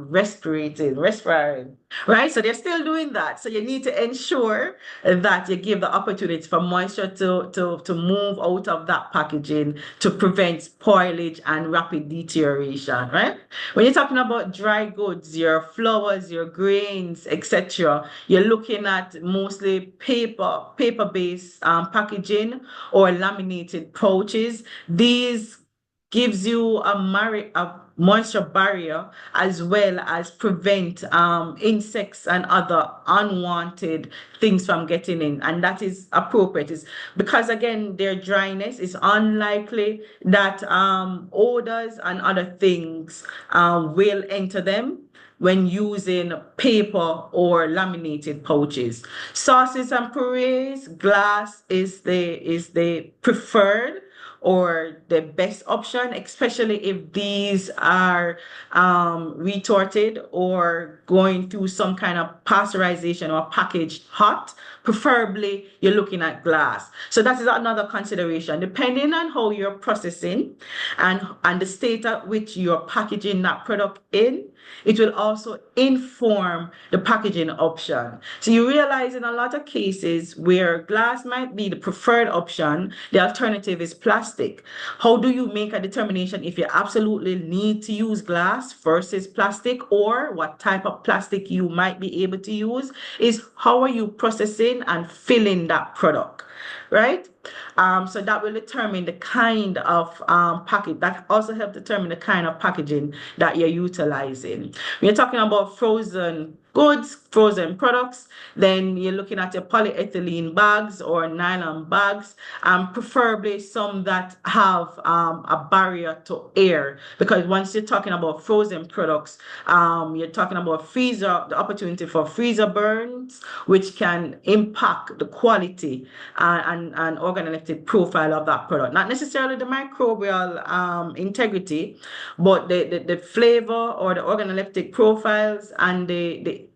right? So they're still doing that. So you need to ensure that you give the opportunity for moisture to move out of that packaging to prevent spoilage and rapid deterioration, right? When you're talking about dry goods, your flowers, your grains, etc., you're looking at mostly paper-based packaging or laminated pouches. These gives you a moisture barrier as well as prevent insects and other unwanted things from getting in, and that is appropriate. Is because again their dryness is unlikely that odors and other things will enter them when using paper or laminated pouches. Sauces and purees, glass is the preferred or the best option, especially if these are retorted or going through some kind of pasteurization or packaged hot. Preferably, you're looking at glass. So that is another consideration. Depending on how you're processing and the state at which you're packaging that product in, it will also inform the packaging option. So you realize in a lot of cases where glass might be the preferred option, the alternative is plastic. How do you make a determination if you absolutely need to use glass versus plastic, or what type of plastic you might be able to use? Is how are you processing and filling that product, right? So that will determine the kind of package. That also helps determine the kind of packaging that you're utilizing. When you're talking about frozen goods, frozen products, then you're looking at your polyethylene bags or nylon bags, preferably some that have a barrier to air, because once you're talking about frozen products, you're talking about the opportunity for freezer burns, which can impact the quality and organoleptic profile of that product. Not necessarily the microbial integrity, but the flavor or the organoleptic profiles and the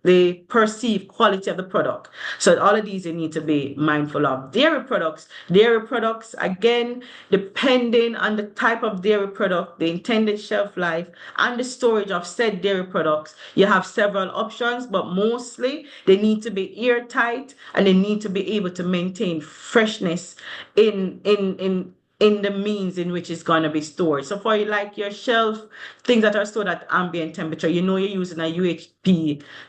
perceived quality of the product. So all of these you need to be mindful of. Dairy products, again, depending on the type of dairy product, the intended shelf life, and the storage of said dairy products, you have several options, but mostly they need to be airtight and they need to be able to maintain freshness in the means in which it's going to be stored. So for like your shelf, things that are stored at ambient temperature, you're using a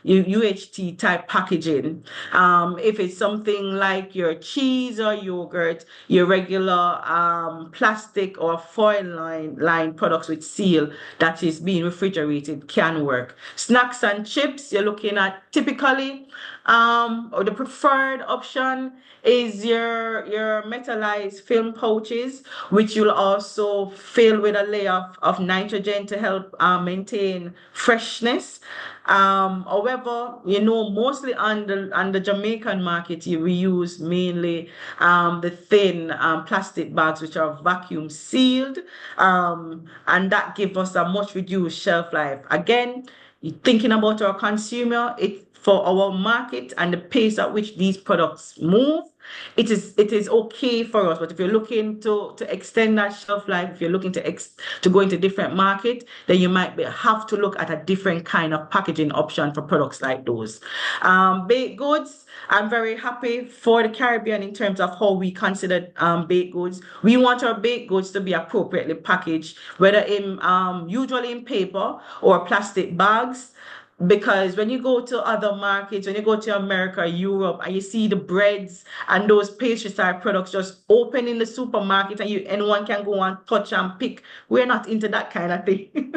UHT type packaging. If it's something like your cheese or yogurt, your regular plastic or foil line products with seal that is being refrigerated can work. Snacks and chips, you're looking at typically, or the preferred option is your metallized film pouches, which you'll also fill with a layer of nitrogen to help maintain freshness. However, mostly on the Jamaican market, we use mainly the thin plastic bags, which are vacuum sealed, and that gives us a much reduced shelf life. Again, thinking about our consumer, for our market and the pace at which these products move, it is okay for us. But if you're looking to extend that shelf life, if you're looking to go into different market, then you might have to look at a different kind of packaging option for products like those. Baked goods, I'm very happy for the Caribbean in terms of how we consider baked goods. We want our baked goods to be appropriately packaged, whether usually in paper or plastic bags. Because when you go to other markets, when you go to America, Europe, and you see the breads and those pastry style products just open in the supermarket and anyone can go and touch and pick, we're not into that kind of thing.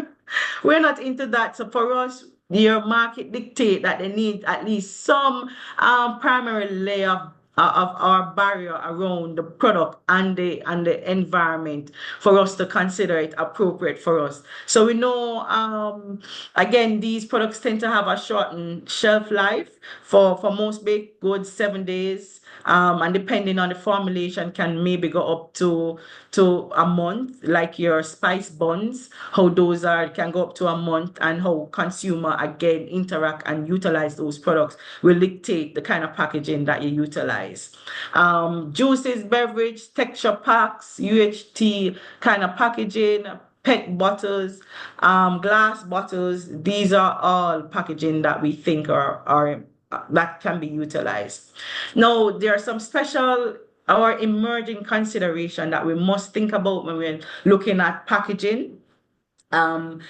We're not into that. So for us, your market dictate that they need at least some primary layer of our barrier around the product and the environment for us to consider it appropriate for us. So we know, again, these products tend to have a shortened shelf life for most baked goods, 7 days. And depending on the formulation, can maybe go up to a month, like your spice buns, how those can go up to a month, and how consumer again interact and utilize those products will dictate the kind of packaging that you utilize. Juices, beverage, texture packs, UHT kind of packaging, PET bottles, glass bottles. These are all packaging that we think are that can be utilized. Now, there are some special or emerging consideration that we must think about when we're looking at packaging.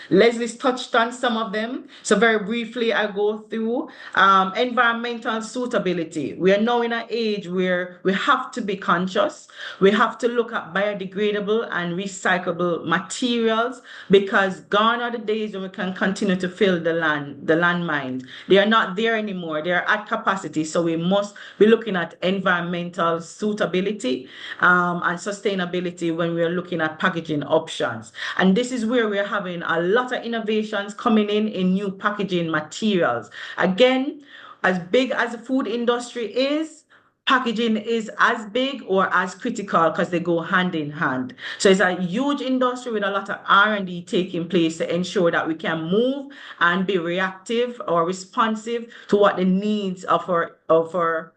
Leslie's touched on some of them. So very briefly, I go through environmental suitability. We are now in an age where we have to be conscious. We have to look at biodegradable and recyclable materials, because gone are the days when we can continue to fill the landmines. They are not there anymore. They are at capacity. So we must be looking at environmental suitability and sustainability when we are looking at packaging options. And this is where we are having a lot of innovations coming in new packaging materials. Again, as big as the food industry is, packaging is as big or as critical, because they go hand in hand. So it's a huge industry with a lot of R&D taking place to ensure that we can move and be reactive or responsive to what the needs of our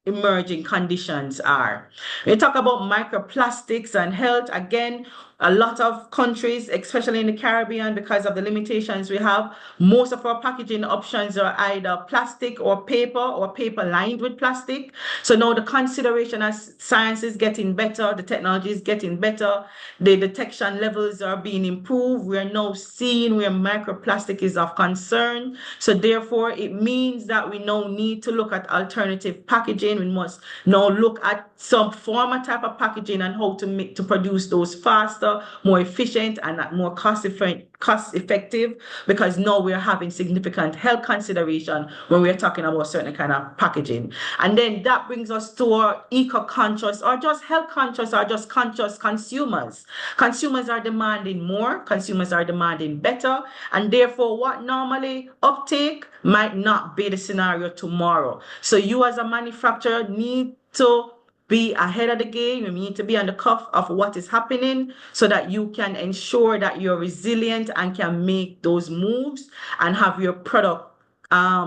emerging conditions are. We talk about microplastics and health. Again, a lot of countries, especially in the Caribbean, because of the limitations we have, most of our packaging options are either plastic or paper lined with plastic. So now the consideration, as science is getting better, the technology is getting better, the detection levels are being improved. We are now seeing where microplastic is of concern. So therefore, it means that we now need to look at alternative packaging. We must now look at some former type of packaging and how to produce those faster, more efficient, and more cost effective, because now we're having significant health consideration when we're talking about certain kind of packaging. And then that brings us to our eco-conscious or just health conscious or just conscious consumers. Consumers are demanding more, consumers are demanding better, and therefore what normally uptake might not be the scenario tomorrow. So you as a manufacturer need to be ahead of the game. You need to be on the cuff of what is happening so that you can ensure that you're resilient and can make those moves and have your product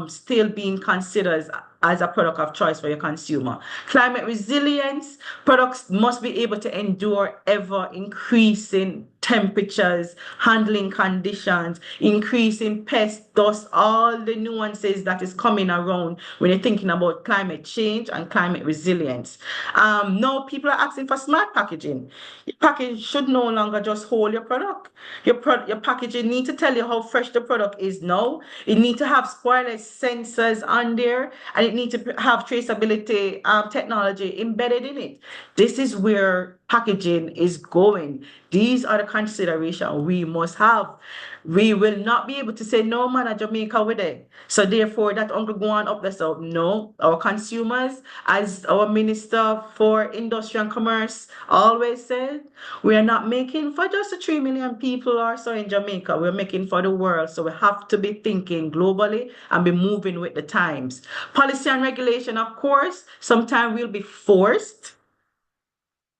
still being considered as a product of choice for your consumer. Climate resilience, products must be able to endure ever increasing temperatures, handling conditions, increasing pest, dust, all the nuances that is coming around when you're thinking about climate change and climate resilience. Now people are asking for smart packaging. Your package should no longer just hold your product. Your packaging need to tell you how fresh the product is now. It need to have spoilage sensors on there, and it need to have traceability technology embedded in it. This is where packaging is going. These are the considerations we must have. We will not be able to say, no man, at Jamaica with it. So therefore, that uncle go on up the south. No, our consumers, as our Minister for Industry and Commerce always said, we are not making for just the 3 million people or so in Jamaica. We're making for the world. So we have to be thinking globally and be moving with the times. Policy and regulation, of course, sometimes we'll be forced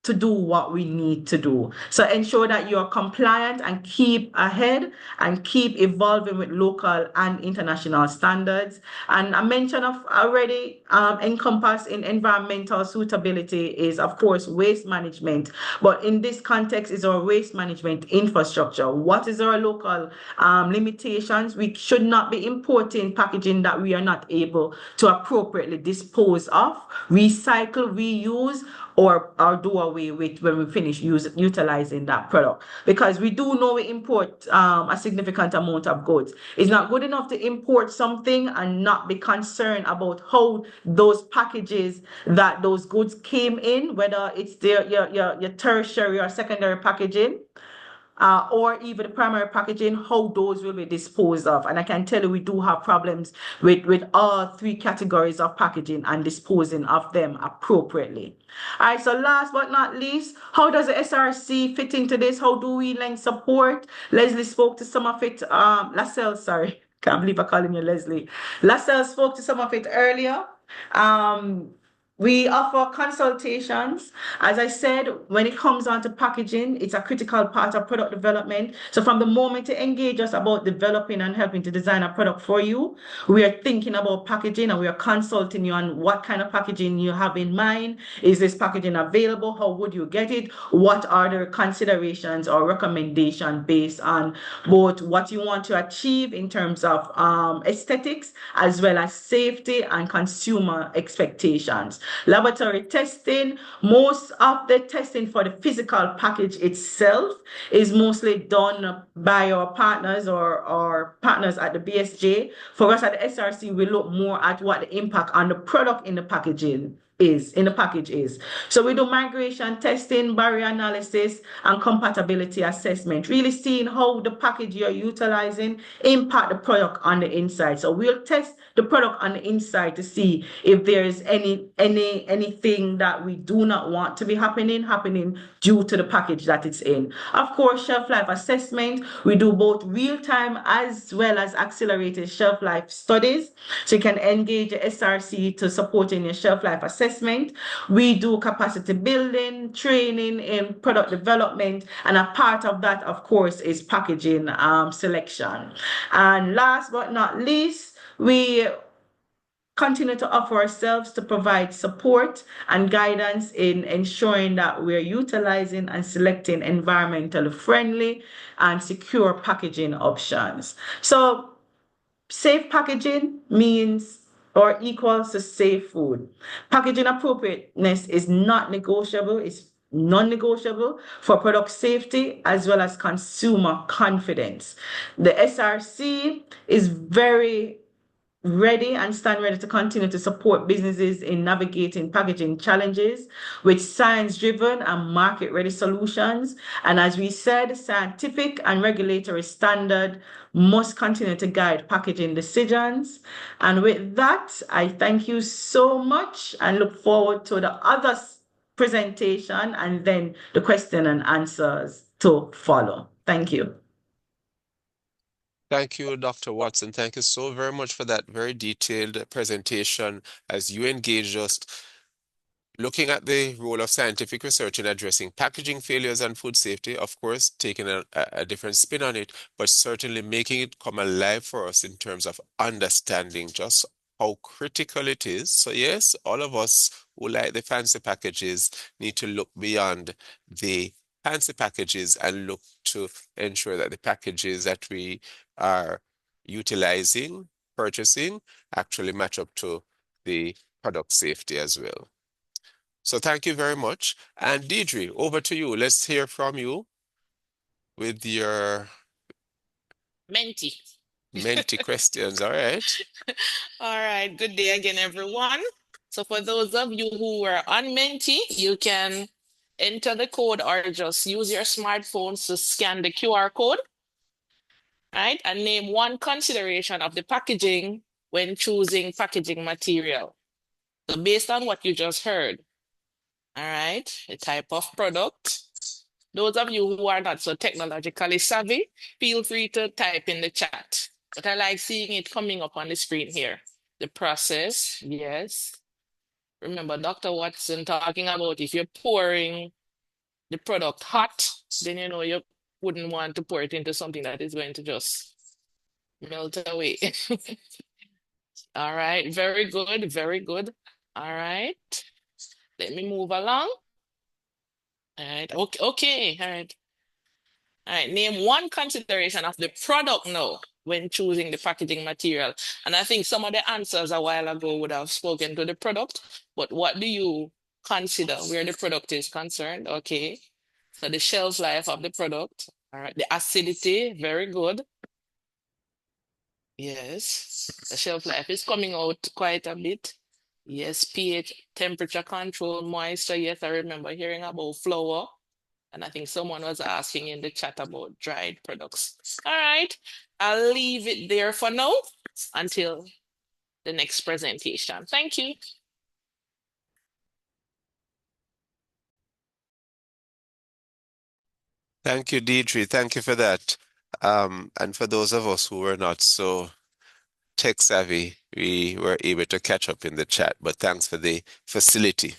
to do what we need to do. So ensure that you're compliant and keep ahead and keep evolving with local and international standards. And a mention of already encompassed in environmental suitability is, of course, waste management. But in this context is our waste management infrastructure. What is our local limitations? We should not be importing packaging that we are not able to appropriately dispose of, recycle, reuse, or do away with when we finish utilizing that product. Because we do know we import a significant amount of goods. It's not good enough to import something and not be concerned about how those packages that those goods came in, whether it's your tertiary or secondary packaging, or even the primary packaging, how those will be disposed of. And I can tell you we do have problems with all three categories of packaging and disposing of them appropriately. All right, so last but not least, how does the SRC fit into this? How do we lend support? Leslie spoke to some of it, Lascelles, sorry, can't believe I'm calling you Leslie. Lascelles spoke to some of it earlier. We offer consultations. As I said, when it comes on to packaging, it's a critical part of product development. So from the moment you engage us about developing and helping to design a product for you, we are thinking about packaging and we are consulting you on what kind of packaging you have in mind. Is this packaging available? How would you get it? What are the considerations or recommendations based on both what you want to achieve in terms of aesthetics as well as safety and consumer expectations. Laboratory testing, most of the testing for the physical package itself is mostly done by our partners or partners at the BSJ. For us at the SRC, we look more at what the impact on the product in the packaging is. So we do migration testing, barrier analysis, and compatibility assessment, really seeing how the package you're utilizing impact the product on the inside. So we'll test the product on the inside to see if there's anything that we do not want to be happening due to the package that it's in. Of course, shelf life assessment, we do both real-time as well as accelerated shelf life studies. So you can engage the SRC to support in your shelf life assessment. We do capacity building, training in product development, and a part of that, of course, is packaging selection. And last but not least, we continue to offer ourselves to provide support and guidance in ensuring that we're utilizing and selecting environmentally friendly and secure packaging options. So safe packaging means or equals to safe food. Packaging appropriateness is not negotiable, it's non-negotiable for product safety as well as consumer confidence. The SRC is very ready and stand ready to continue to support businesses in navigating packaging challenges with science-driven and market-ready solutions. And as we said, scientific and regulatory standard must continue to guide packaging decisions. And with that, I thank you so much and look forward to the other presentation and then the question and answers to follow. Thank you. Thank you, Dr. Watson. Thank you so very much for that very detailed presentation as you engaged us looking at the role of scientific research in addressing packaging failures and food safety, of course, taking a different spin on it, but certainly making it come alive for us in terms of understanding just how critical it is. So yes, all of us who like the fancy packages need to look beyond the fancy packages and look to ensure that the packages that we are utilizing, purchasing, actually match up to the product safety as well. So thank you very much. And Deirdre, over to you. Let's hear from you with your Menti. questions. All right. All right. Good day again, everyone. So for those of you who were on Menti, you can enter the code or just use your smartphones to scan the QR code, right? And name one consideration of the packaging when choosing packaging material. So based on what you just heard, all right, the type of product. Those of you who are not so technologically savvy, feel free to type in the chat. But I like seeing it coming up on the screen here. The process, yes. Remember Dr. Watson talking about if you're pouring the product hot, then you know you wouldn't want to pour it into something that is going to just melt away. All right, very good, very good. All right, let me move along. All right, okay, all right. All right, name one consideration of the product now when choosing the packaging material. And I think some of the answers a while ago would have spoken to the product, but what do you consider where the product is concerned? Okay, so the shelf life of the product, all right, the acidity, very good. Yes, the shelf life is coming out quite a bit. Yes, pH, temperature control, moisture. Yes, I remember hearing about flour. And I think someone was asking in the chat about dried products. All right, I'll leave it there for now until the next presentation. Thank you. Thank you, Deirdre. Thank you for that. And for those of us who are not so tech savvy, we were able to catch up in the chat, but thanks for the facility.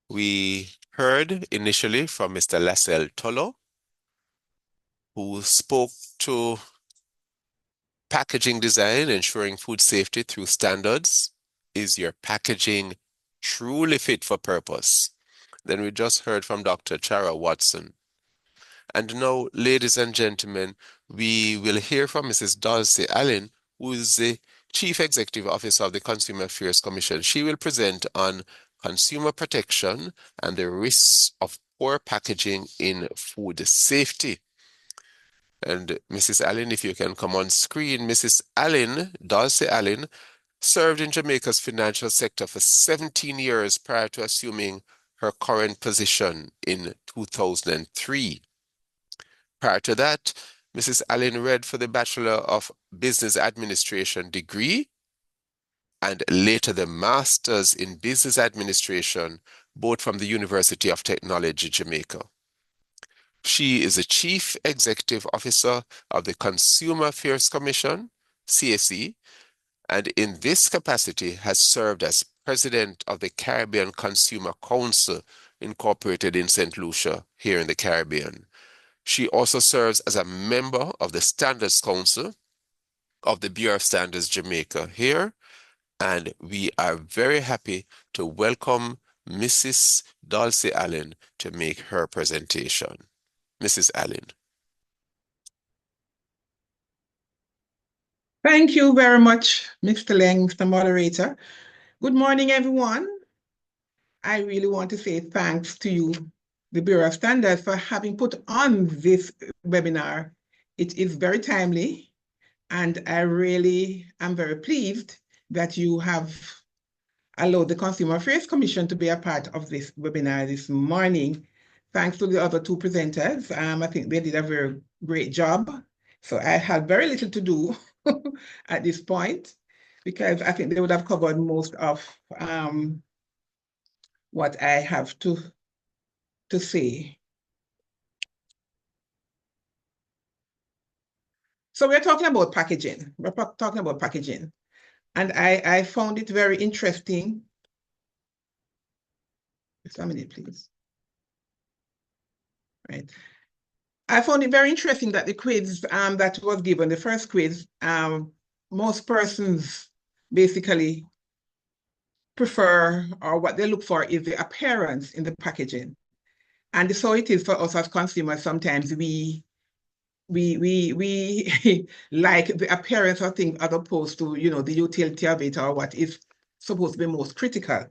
We heard initially from Mr. Lascelles Tolo, who spoke to packaging design, ensuring food safety through standards. Is your packaging truly fit for purpose? Then we just heard from Dr. Chara Watson. And now, ladies and gentlemen, we will hear from Mrs. Dulcie Allen, who is the Chief Executive Officer of the Consumer Affairs Commission. She will present on consumer protection and the risks of poor packaging in food safety. And Mrs. Allen, if you can come on screen. Mrs. Allen, Dulcie Allen, served in Jamaica's financial sector for 17 years prior to assuming her current position in 2003. Prior to that, Mrs. Allen read for the Bachelor of Business Administration degree and later the Master's in Business Administration, both from the University of Technology, Jamaica. She is the Chief Executive Officer of the Consumer Affairs Commission, CAC, and in this capacity has served as President of the Caribbean Consumer Council, incorporated in St. Lucia, here in the Caribbean. She also serves as a member of the Standards Council of the Bureau of Standards Jamaica here, and we are very happy to welcome Mrs. Dulcie Allen to make her presentation. Mrs. Allen. Thank you very much, Mr. Leng, Mr. Moderator. Good morning, everyone. I really want to say thanks to you, the Bureau of Standards, for having put on this webinar. It is very timely, and I really am very pleased that you have allowed the Consumer Affairs Commission to be a part of this webinar this morning. Thanks to the other two presenters. I think they did a very great job. So I had very little to do at this point, because I think they would have covered most of what I have to say. So we're talking about packaging. We're talking about packaging. And I found it very interesting. Just a minute, please. Right. I found it very interesting that the quiz that was given, the first quiz, most persons basically prefer, or what they look for is the appearance in the packaging. And so it is for us as consumers. Sometimes we like the appearance of things as opposed to, you know, the utility of it or what is supposed to be most critical.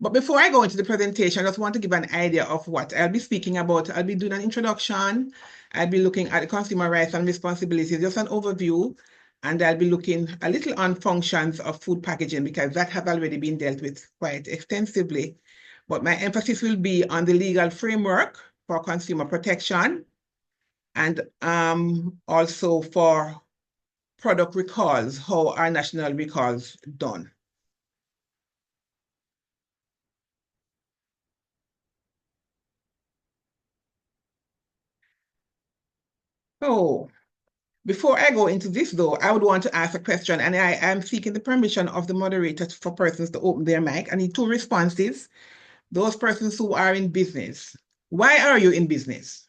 But before I go into the presentation, I just want to give an idea of what I'll be speaking about. I'll be doing an introduction. I'll be looking at the consumer rights and responsibilities, just an overview. And I'll be looking a little on functions of food packaging, because that has already been dealt with quite extensively. But my emphasis will be on the legal framework for consumer protection, and also for product recalls, how are national recalls done. So before I go into this, though, I would want to ask a question, and I am seeking the permission of the moderator for persons to open their mic. I need two responses. Those persons who are in business. Why are you in business?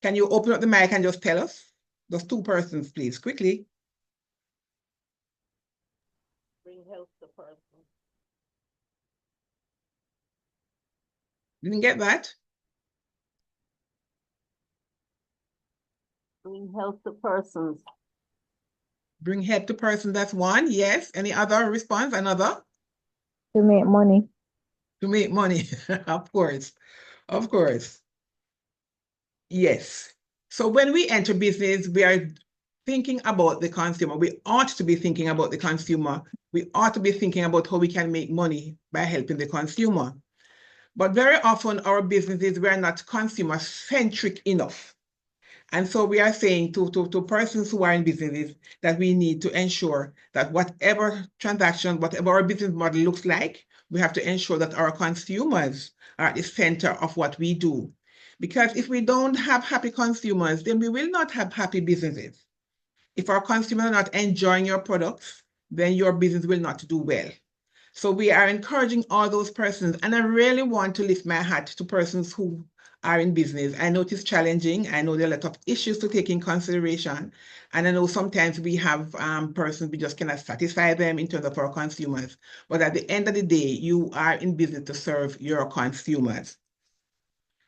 Can you open up the mic and just tell us? Those two persons, please, quickly. Bring health to person. Didn't get that? Bring health to persons. Bring help to person, that's one. Yes. Any other response? Another? To make money. To make money, of course. Of course. Yes. So when we enter business, we are thinking about the consumer. We ought to be thinking about the consumer. We ought to be thinking about how we can make money by helping the consumer. But very often our businesses, we are not consumer-centric enough. And so we are saying to persons who are in businesses that we need to ensure that whatever transaction, whatever our business model looks like, we have to ensure that our consumers are at the center of what we do. Because if we don't have happy consumers, then we will not have happy businesses. If our consumers are not enjoying your products, then your business will not do well. So we are encouraging all those persons, and I really want to lift my hat to persons who are in business. I know it is challenging. I know there are a lot of issues to take in consideration. And I know sometimes we have persons, we just cannot satisfy them in terms of our consumers. But at the end of the day, you are in business to serve your consumers.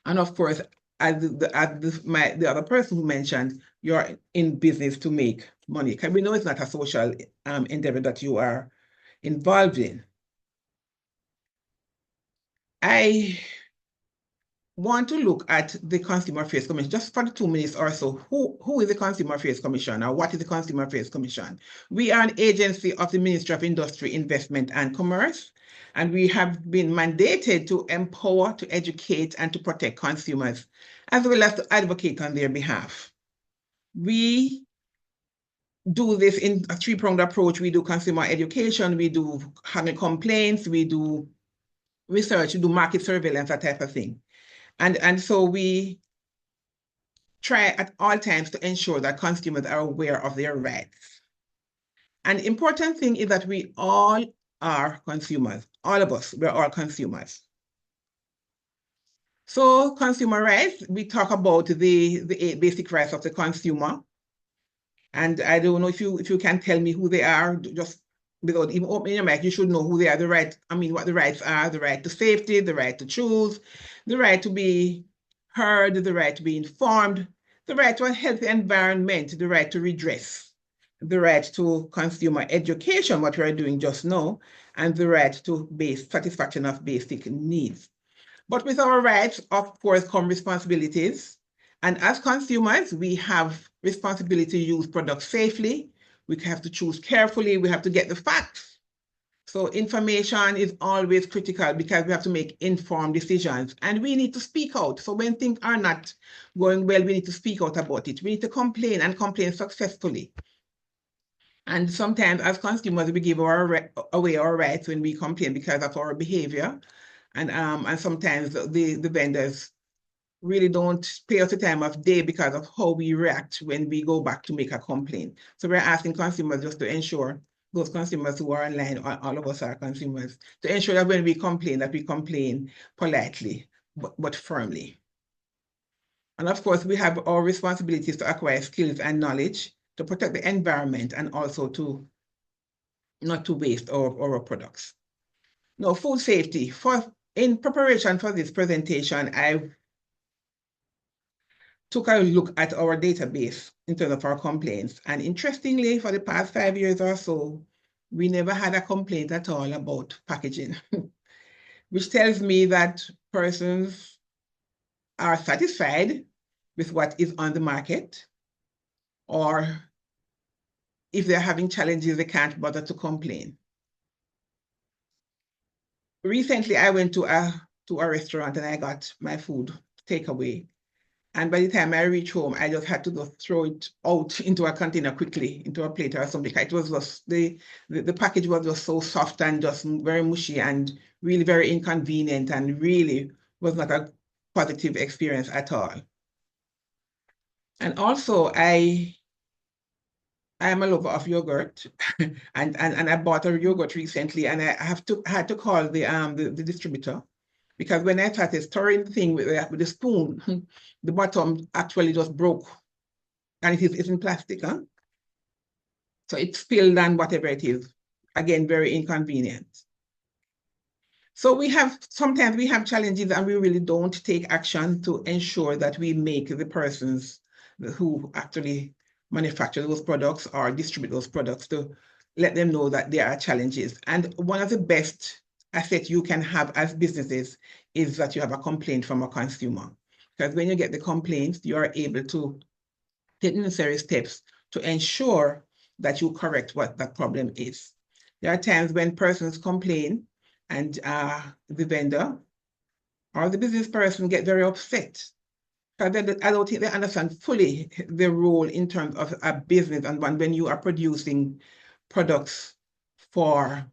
And of course, as the other person who mentioned, you're in business to make money. Because we know it's not a social endeavor that you are involved in. I want to look at the Consumer Affairs Commission just for the 2 minutes or so. Who is the Consumer Affairs Commission, or what is the Consumer Affairs Commission? We are an agency of the Ministry of Industry, Investment and Commerce, and we have been mandated to empower, to educate, and to protect consumers, as well as to advocate on their behalf. We do this in a three-pronged approach. We do consumer education, we do handle complaints, we do research, we do market surveillance, that type of thing. And so we try at all times to ensure that consumers are aware of their rights. An important thing is that we all are consumers. All of us, we're all consumers. So consumer rights, we talk about the 8 basic rights of the consumer. And I don't know if you can tell me who they are, just without even opening your mouth, you should know who they are, what the rights are: the right to safety, the right to choose, the right to be heard, the right to be informed, the right to a healthy environment, the right to redress, the right to consumer education, what we are doing just now, and the right to satisfaction of basic needs. But with our rights, of course, come responsibilities. And as consumers, we have responsibility to use products safely. We have to choose carefully. We have to get the facts. So information is always critical because we have to make informed decisions, and we need to speak out. So when things are not going well, we need to speak out about it. We need to complain, and complain successfully. And sometimes as consumers, we give away our rights when we complain because of our behavior. And sometimes the vendors really don't pay us the time of day because of how we react when we go back to make a complaint. So we're asking consumers just to ensure, those consumers who are online, all of us are consumers, to ensure that when we complain, that we complain politely, but firmly. And of course, we have our responsibilities to acquire skills and knowledge to protect the environment, and also to not to waste our products. Now, food safety. In preparation for this presentation, I took a look at our database in terms of our complaints. And interestingly, for the past 5 years or so, we never had a complaint at all about packaging, which tells me that persons are satisfied with what is on the market, or if they're having challenges, they can't bother to complain. Recently, I went to a restaurant and I got my food takeaway. And by the time I reached home, I just had to just throw it out into a container quickly, into a plate or something. It was just, the package was just so soft and just very mushy and really very inconvenient, and really was not a positive experience at all. And also, I am a lover of yogurt, and I bought a yogurt recently, and I had to call the distributor, because when I started stirring the thing with the spoon, the bottom actually just broke, and it's in plastic, huh? So it spilled and whatever it is. Again, very inconvenient. So sometimes we have challenges, and we really don't take action to ensure that we make the persons who actually manufacture those products or distribute those products, to let them know that there are challenges. And one of the best assets you can have as businesses is that you have a complaint from a consumer. Because when you get the complaints, you are able to take necessary steps to ensure that you correct what that problem is. There are times when persons complain, and the vendor or the business person get very upset, because I don't think they understand fully the role in terms of a business, and when you are producing products for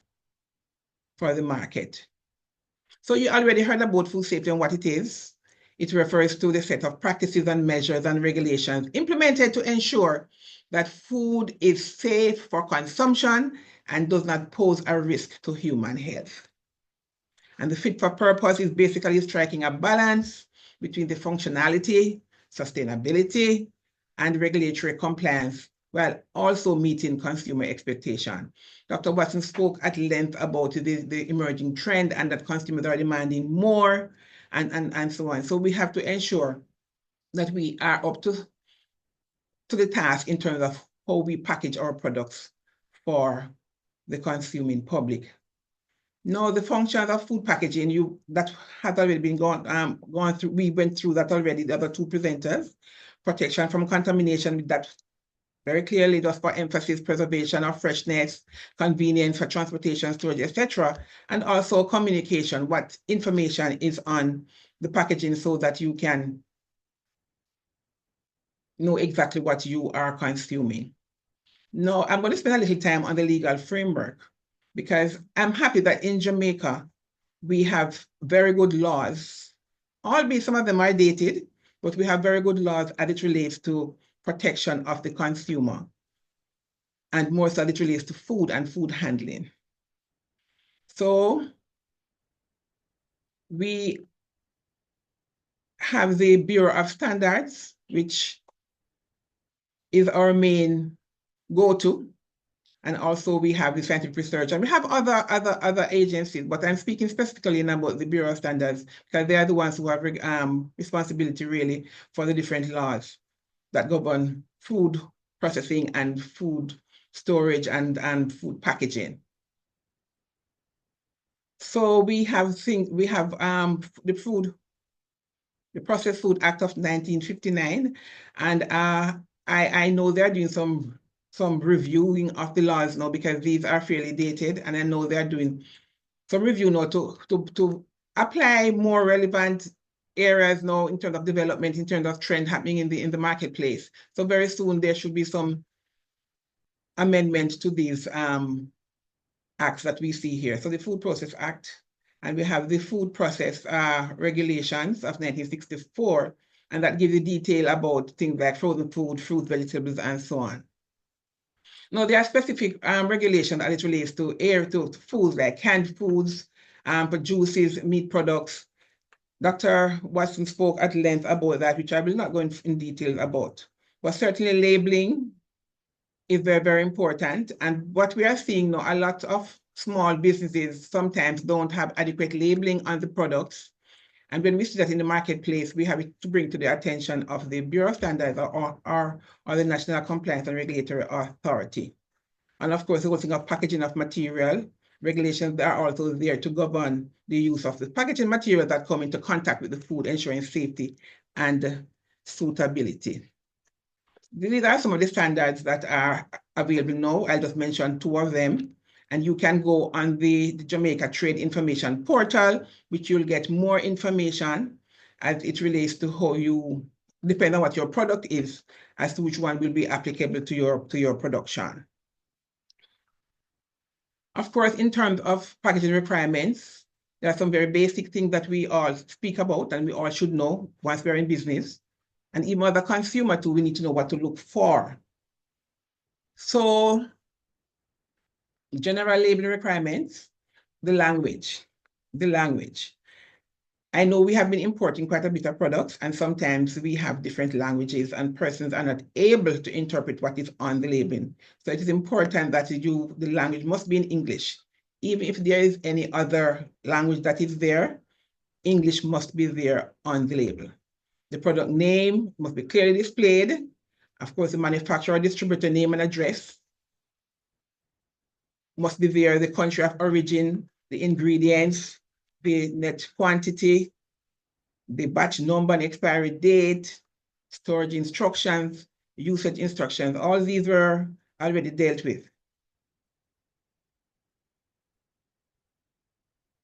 the market. So you already heard about food safety and what it is. It refers to the set of practices and measures and regulations implemented to ensure that food is safe for consumption and does not pose a risk to human health. And the fit for purpose is basically striking a balance between the functionality, sustainability, and regulatory compliance, while also meeting consumer expectation. Dr. Watson spoke at length about the emerging trend and that consumers are demanding more and so on. So we have to ensure that we are up to the task in terms of how we package our products for the consuming public. Now, the functions of food packaging, that has already been gone through. We went through that already, the other two presenters. Protection from contamination, that very clearly just for emphasis, preservation of freshness, convenience for transportation, storage, etc. And also communication, what information is on the packaging so that you can know exactly what you are consuming. Now, I'm going to spend a little time on the legal framework because I'm happy that in Jamaica, we have very good laws, albeit some of them are dated, but we have very good laws as it relates to protection of the consumer, and more so as it relates to food and food handling. So we have the Bureau of Standards, which is our main go-to. And also we have the scientific research, and we have other agencies, but I'm speaking specifically about the Bureau of Standards because they are the ones who have responsibility really for the different laws that govern food processing and food storage and food packaging. So we have the Processed Food Act of 1959, and I know they're doing some reviewing of the laws now because these are fairly dated, and I know they're doing some review now to apply more relevant areas now in terms of development, in terms of trend happening in the marketplace. So very soon there should be some amendment to these acts that we see here. So the Food Process Act, and we have the Food Process Regulations of 1964, and that gives you detail about things like frozen food, fruit, vegetables, and so on. Now, there are specific regulations as it relates to foods like canned foods, for juices, meat products. Dr. Watson spoke at length about that, which I will not go in detail about. But certainly labeling is very, very important. And what we are seeing now, a lot of small businesses sometimes don't have adequate labeling on the products. And when we see that in the marketplace, we have to bring to the attention of the Bureau of Standards or the National Compliance and Regulatory Authority. And of course, the whole thing of packaging of material, regulations that are also there to govern the use of the packaging material that come into contact with the food, ensuring safety and suitability. These are some of the standards that are available now. I'll just mention two of them. And you can go on the Jamaica Trade Information Portal, which you'll get more information as it relates to how you, depending on what your product is, as to which one will be applicable to your production. Of course, in terms of packaging requirements, there are some very basic things that we all speak about and we all should know once we're in business. And even as a consumer too, we need to know what to look for. So, general labeling requirements, the language. I know we have been importing quite a bit of products, and sometimes we have different languages and persons are not able to interpret what is on the labeling. So it is important that the language must be in English. Even if there is any other language that is there, English must be there on the label. The product name must be clearly displayed. Of course, the manufacturer, distributor name and address must be there, the country of origin, the ingredients, the net quantity, the batch number and expiry date, storage instructions, usage instructions. All these were already dealt with.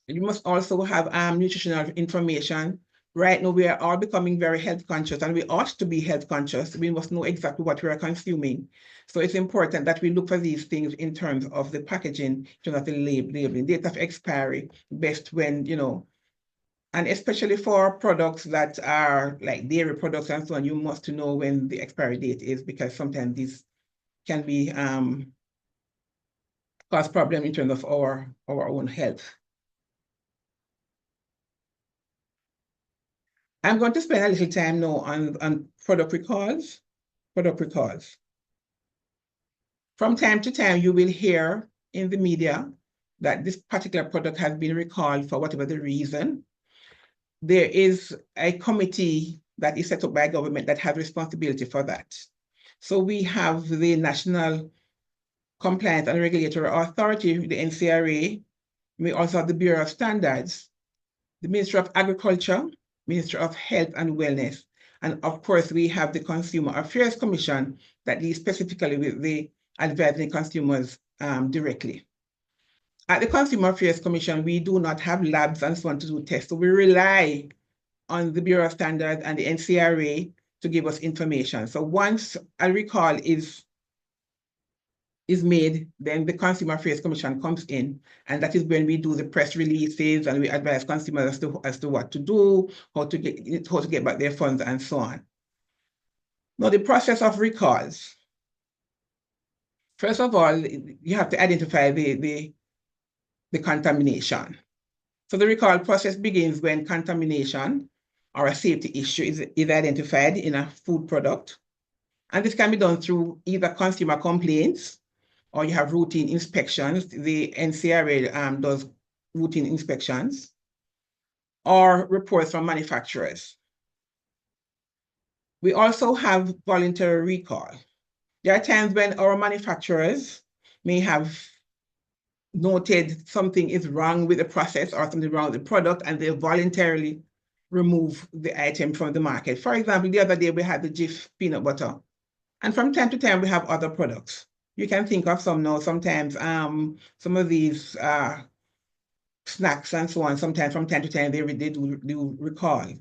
You must also have nutritional information. Right now, we are all becoming very health conscious, and we ought to be health conscious. We must know exactly what we are consuming. So it's important that we look for these things in terms of the packaging, in terms of the labeling, date of expiry, best when, And especially for products that are like dairy products and so on, you must know when the expiry date is, because sometimes these can be cause problem in terms of our own health. I'm going to spend a little time now on product recalls. From time to time, you will hear in the media that this particular product has been recalled for whatever the reason. There is a committee that is set up by government that has responsibility for that. So we have the National Compliance and Regulatory Authority, the NCRA. We also have the Bureau of Standards, the Ministry of Agriculture, Ministry of Health and Wellness. And of course, we have the Consumer Affairs Commission that deals specifically with the advising consumers directly. At the Consumer Affairs Commission, we do not have labs and so on to do tests. So we rely on the Bureau of Standards and the NCRA to give us information. So once a recall is made, then the Consumer Affairs Commission comes in, and that is when we do the press releases and we advise consumers as to what to do, how to get back their funds and so on. Now, the process of recalls. First of all, you have to identify the contamination. So the recall process begins when contamination or a safety issue is identified in a food product. And this can be done through either consumer complaints, or you have routine inspections. The NCRA does routine inspections, or reports from manufacturers. We also have voluntary recall. There are times when our manufacturers may have noted something is wrong with the process or something wrong with the product, and they voluntarily remove the item from the market. For example, the other day we had the Jif peanut butter. And from time to time, we have other products. You can think of some now. Sometimes some of these snacks and so on, sometimes from time to time, they do recall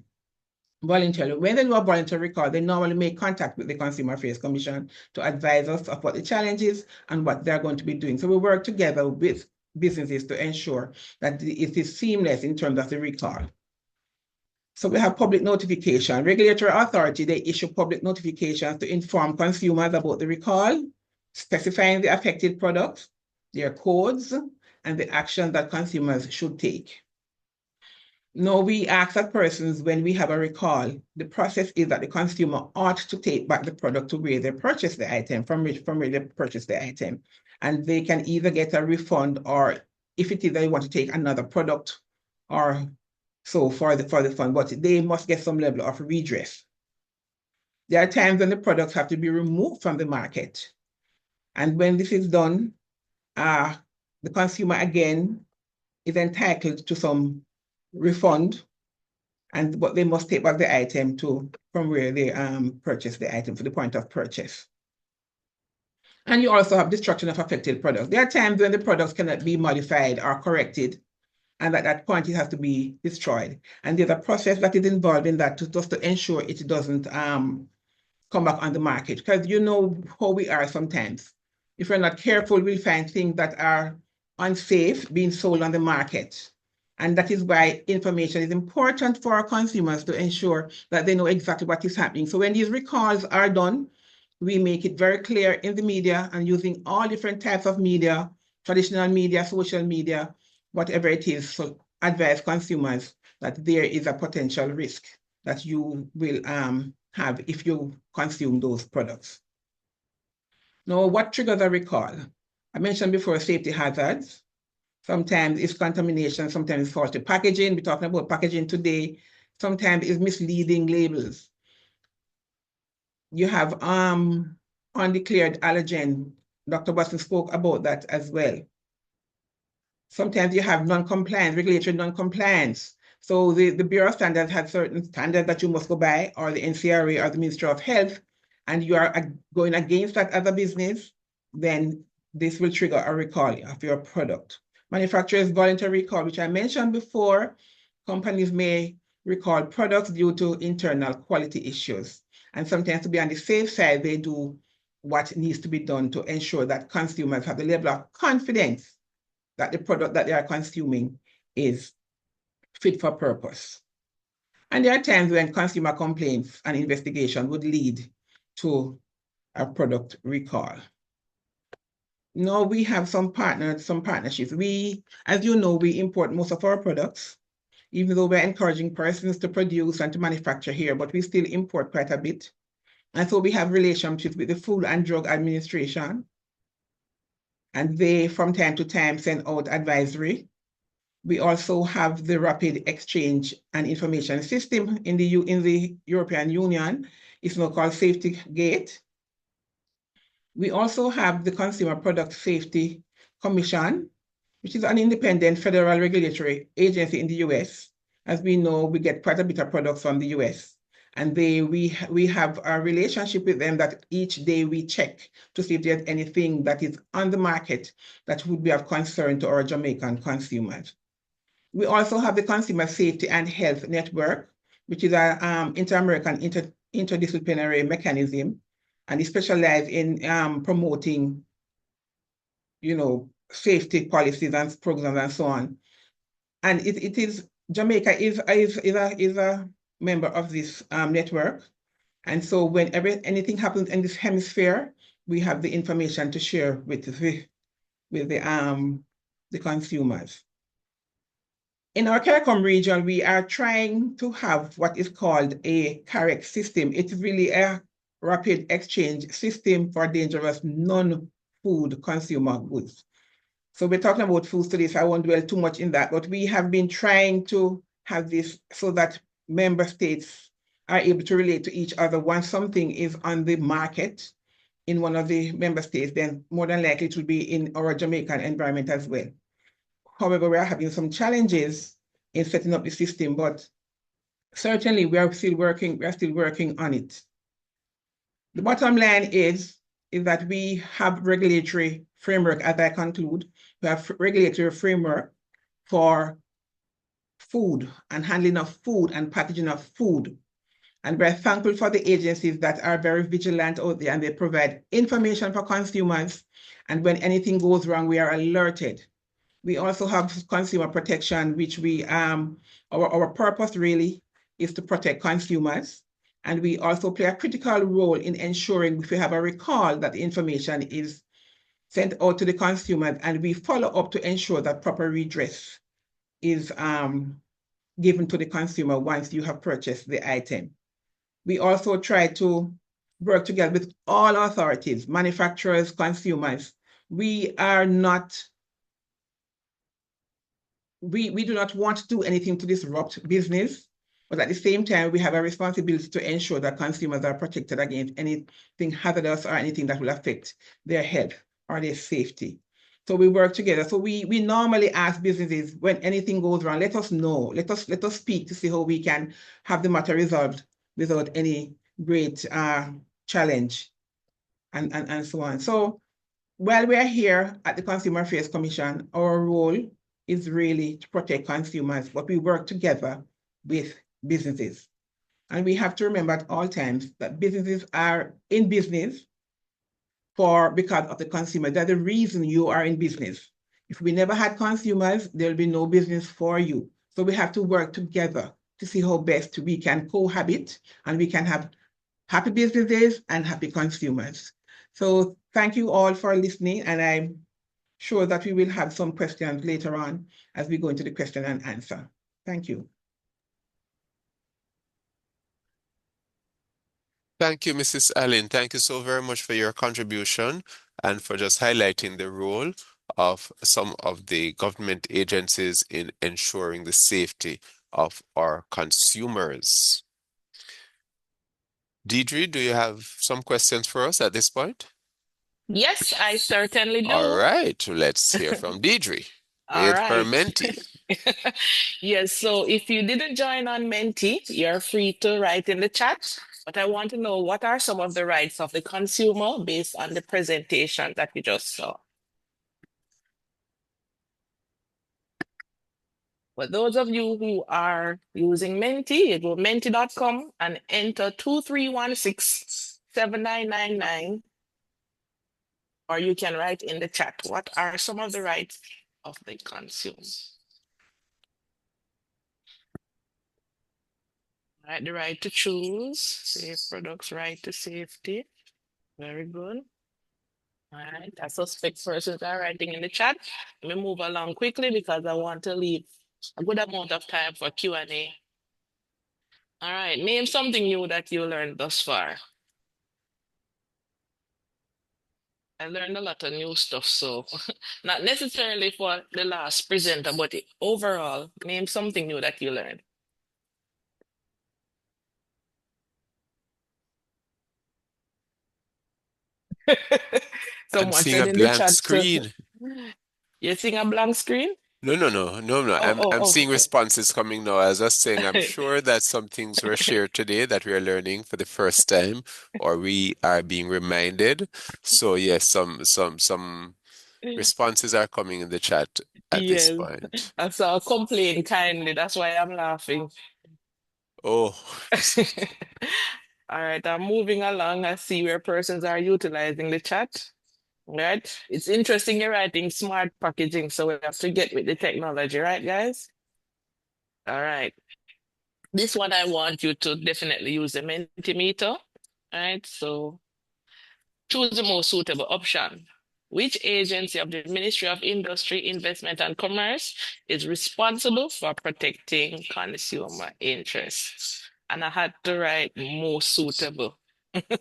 voluntarily. When they do a voluntary recall, they normally make contact with the Consumer Affairs Commission to advise us of what the challenge is and what they're going to be doing. So we work together with businesses to ensure that it is seamless in terms of the recall. So we have public notification. Regulatory authority, they issue public notifications to inform consumers about the recall, specifying the affected products, their codes, and the action that consumers should take. Now, we ask that persons, when we have a recall, the process is that the consumer ought to take back the product to where they purchased the item, from where they purchased the item. And they can either get a refund, or if it is they want to take another product or so for the fund, but they must get some level of redress. There are times when the products have to be removed from the market. And when this is done, the consumer again is entitled to some refund, but they must take back the item from where they purchased the item, for the point of purchase. And you also have destruction of affected products. There are times when the products cannot be modified or corrected, and that quantity has to be destroyed. And there's a process that is involved in that just to ensure it doesn't come back on the market. Because you know how we are sometimes. If we're not careful, we'll find things that are unsafe being sold on the market. And that is why information is important for our consumers, to ensure that they know exactly what is happening. So when these recalls are done, we make it very clear in the media, and using all different types of media, traditional media, social media, whatever it is, so advise consumers that there is a potential risk that you will have if you consume those products. Now, what triggers a recall? I mentioned before safety hazards. Sometimes it's contamination, sometimes it's faulty packaging. We're talking about packaging today. Sometimes it's misleading labels. You have undeclared allergen. Dr. Watson spoke about that as well. Sometimes you have non-compliance, regulatory non-compliance. So the Bureau of Standards has certain standards that you must go by, or the NCRA or the Ministry of Health, and you are going against that as a business, then this will trigger a recall of your product. Manufacturers' voluntary recall, which I mentioned before, companies may recall products due to internal quality issues. And sometimes, to be on the safe side, they do what needs to be done to ensure that consumers have the level of confidence that the product that they are consuming is fit for purpose. And there are times when consumer complaints and investigation would lead to a product recall. Now we have some partnerships. As you know, we import most of our products, even though we're encouraging persons to produce and to manufacture here, but we still import quite a bit. And so we have relationships with the Food and Drug Administration, and they from time to time send out advisory. We also have the Rapid Exchange and Information System in the European Union. It's now called Safety Gate. We also have the Consumer Product Safety Commission, which is an independent federal regulatory agency in the US. As we know, we get quite a bit of products from the US. And we have a relationship with them that each day we check to see if there's anything that is on the market that would be of concern to our Jamaican consumers. We also have the Consumer Safety and Health Network, which is an Inter-American interdisciplinary mechanism, and it specializes in promoting, safety policies and programs and so on. And Jamaica is a member of this network. And so whenever anything happens in this hemisphere, we have the information to share with the consumers. In our CARICOM region, we are trying to have what is called a CAREX system. It's really a rapid exchange system for dangerous non-food consumer goods. So we're talking about food studies. I won't dwell too much in that, but we have been trying to have this so that member states are able to relate to each other. Once something is on the market in one of the member states, then more than likely it will be in our Jamaican environment as well. However, we are having some challenges in setting up the system, but certainly we are still working on it. The bottom line is that we have regulatory framework, as I conclude. We have regulatory framework for food and handling of food and packaging of food. And we're thankful for the agencies that are very vigilant out there, and they provide information for consumers. And when anything goes wrong, we are alerted. We also have consumer protection, which our purpose really is to protect consumers. And we also play a critical role in ensuring, if we have a recall, that the information is sent out to the consumers, and we follow up to ensure that proper redress is given to the consumer once you have purchased the item. We also try to work together with all authorities, manufacturers, consumers. We do not want to do anything to disrupt business, but at the same time, we have a responsibility to ensure that consumers are protected against anything hazardous or anything that will affect their health or their safety. So we work together. So we normally ask businesses, when anything goes wrong, let us know, let us speak to see how we can have the matter resolved without any great challenge and so on. So while we are here at the Consumer Affairs Commission, our role is really to protect consumers, but we work together with businesses. And we have to remember at all times that businesses are in business because of the consumer. That's the reason you are in business. If we never had consumers, there'll be no business for you. So we have to work together to see how best we can cohabit and we can have happy businesses and happy consumers. So thank you all for listening, and I'm sure that we will have some questions later on as we go into the question and answer. Thank you. Thank you, Mrs. Allen. Thank you so very much for your contribution and for just highlighting the role of some of the government agencies in ensuring the safety of our consumers. Deidre, do you have some questions for us at this point? Yes, I certainly do. All right, let's hear from Deidre with her Menti. Yes, so if you didn't join on Menti, you're free to write in the chat. But I want to know, what are some of the rights of the consumer based on the presentation that you just saw? For those of you who are using Menti, you go menti.com and enter 2316-7999, or you can write in the chat, what are some of the rights of the consumer? All right, the right to choose, safe products, right to safety. Very good. All right, I suspect persons are writing in the chat. Let me move along quickly because I want to leave a good amount of time for Q&A. All right, name something new that you learned thus far. I learned a lot of new stuff, so not necessarily for the last presenter, but overall, name something new that you learned. I'm Someone seeing said a in the blank chat, screen. you're seeing a blank screen? No. I'm seeing responses coming now. I was just saying, I'm sure that some things were shared today that we are learning for the first time, or we are being reminded. So yes, some responses are coming in the chat at this Yes, point. I saw complain kindly. That's why I'm laughing. Oh, All right, I'm moving along. I see where persons are utilizing the chat. Right? It's interesting you're writing smart packaging, so we have to get with the technology, right, guys? All right. This one I want you to definitely use the Mentimeter. All right, so choose the most suitable option. Which agency of the Ministry of Industry, Investment and Commerce is responsible for protecting consumer interests? And I had to write most suitable. Because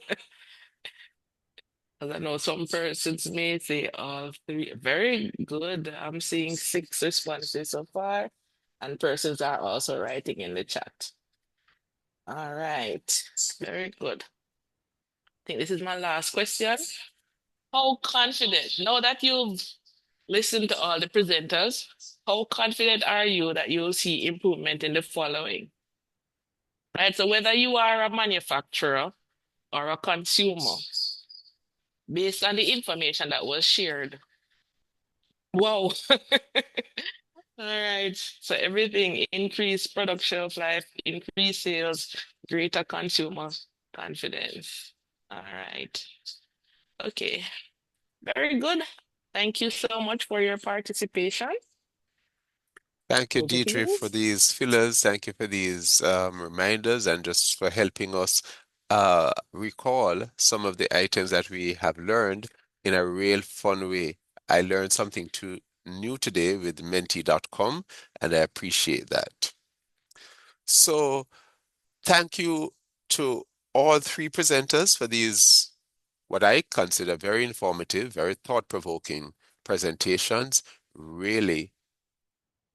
I know some persons may say all three. Very good. I'm seeing 6 responses so far, and persons are also writing in the chat. All right. Very good. I think this is my last question. How confident, now that you've listened to all the presenters, how confident are you that you'll see improvement in the following? Right. So whether you are a manufacturer or a consumer, based on the information that was shared. Wow. All right. So everything increased product shelf life, increased sales, greater consumer confidence. All right. Okay. Very good. Thank you so much for your participation. thank you, Over to Deidre, for you. these fillers. Thank you for these reminders and just for helping us recall some of the items that we have learned in a real fun way. I learned something new today with menti.com, and I appreciate that. So, thank you to all three presenters for these, what I consider very informative, very thought-provoking presentations. Really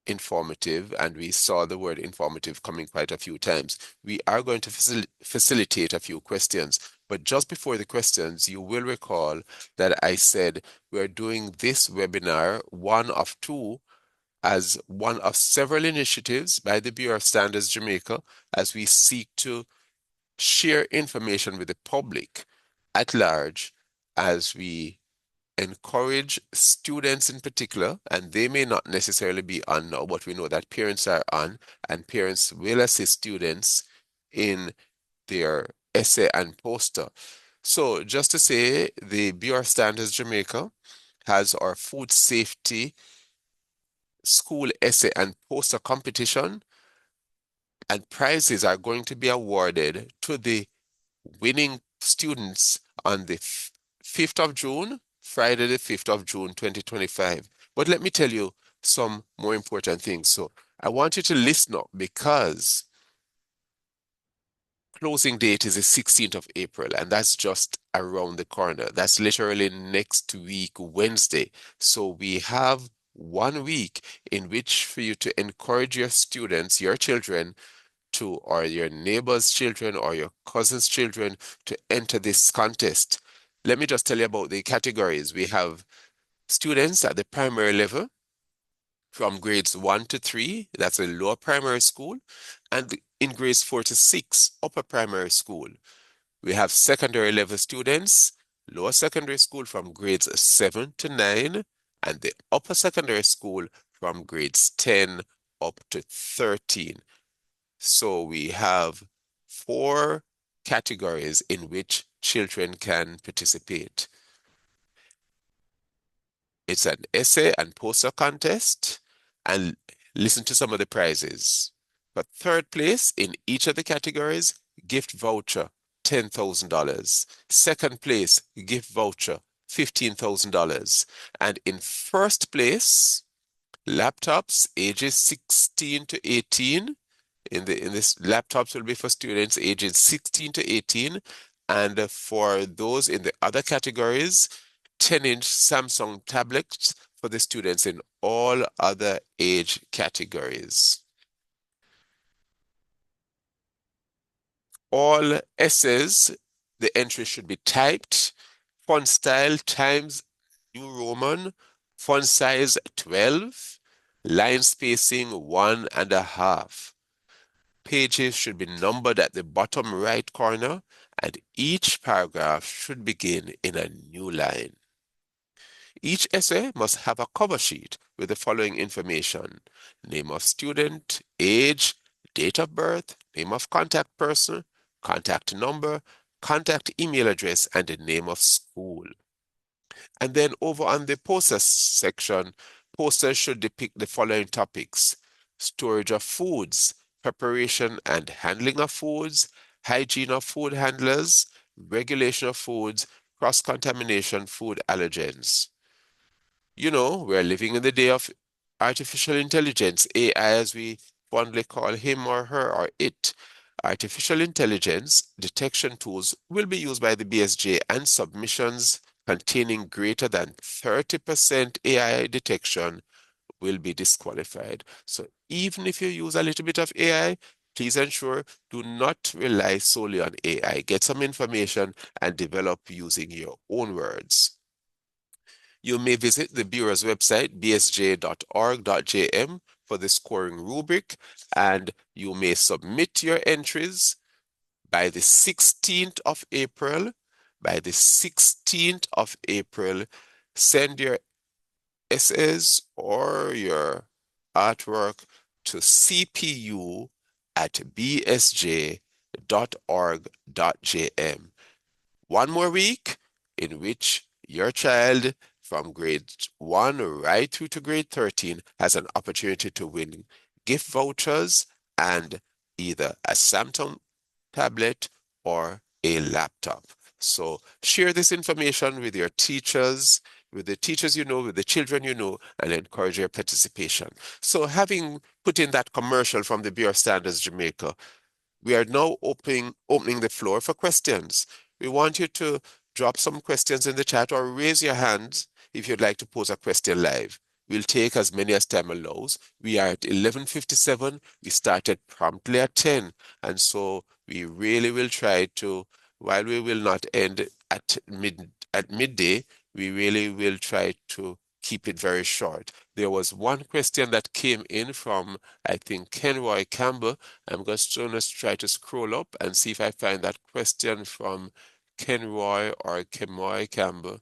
informative, and we saw the word informative coming quite a few times. We are going to facilitate a few questions, but just before the questions, you will recall that I said we're doing this webinar, one of two, as one of several initiatives by the Bureau of Standards Jamaica, as we seek to share information with the public at large, as we encourage students in particular, and they may not necessarily be on now, but we know that parents are on, and parents will assist students in their essay and poster. So just to say, the Bureau of Standards Jamaica has our food safety school essay and poster competition, and prizes are going to be awarded to the winning students on the 5th of June, Friday the 5th of June, 2025. But let me tell you some more important things. So I want you to listen up because closing date is the 16th of April, and that's just around the corner. That's literally next week, Wednesday. So we have 1 week in which for you to encourage your students, your children, to, or your neighbor's children or your cousin's children to enter this contest. Let me just tell you about the categories. We have students at the primary level from grades 1 to 3, that's a lower primary school, and in grades 4 to 6, upper primary school. We have secondary level students, lower secondary school from grades 7 to 9, and the upper secondary school from grades 10 up to 13. So we have 4 categories in which children can participate. It's an essay and poster contest, and listen to some of the prizes. For third place in each of the categories, gift voucher, $10,000. Second place, gift voucher, $15,000. And in first place, laptops ages 16 to 18. In this, laptops will be for students ages 16 to 18. And for those in the other categories, 10-inch Samsung tablets for the students in all other age categories. All essays, the entry should be typed, font style Times New Roman, font size 12, line spacing 1.5. Pages should be numbered at the bottom right corner, and each paragraph should begin in a new line. Each essay must have a cover sheet with the following information: name of student, age, date of birth, name of contact person, contact number, contact email address, and the name of school. And then over on the posters section, posters should depict the following topics: storage of foods, preparation and handling of foods, hygiene of food handlers, regulation of foods, cross-contamination, food allergens. You know, we're living in the day of artificial intelligence, AI as we fondly call him or her or it. Artificial intelligence detection tools will be used by the BSJ, and submissions containing greater than 30% AI detection will be disqualified. So even if you use a little bit of AI, please ensure do not rely solely on AI. Get some information and develop using your own words. You may visit the Bureau's website, bsj.org.jm, for the scoring rubric, and you may submit your entries by the 16th of April. By the 16th of April, send your essays or your artwork to cpu@bsj.org.jm. One more week in which your child from grade 1 right through to grade 13 has an opportunity to win gift vouchers and either a Samsung tablet or a laptop. So share this information with your teachers, with the teachers you know, with the children you know, and encourage your participation. So having put in that commercial from the Bureau of Standards Jamaica, we are now opening the floor for questions. We want you to drop some questions in the chat or raise your hands if you'd like to pose a question live. We'll take as many as time allows. We are at 11:57. We started promptly at 10. And so we really will try to, while we will not end at midday, we really will try to keep it very short. There was one question that came in from, I think, Kenroy Campbell. I'm just going to try to scroll up and see if I find that question from Kenroy or Kemoy Campbell.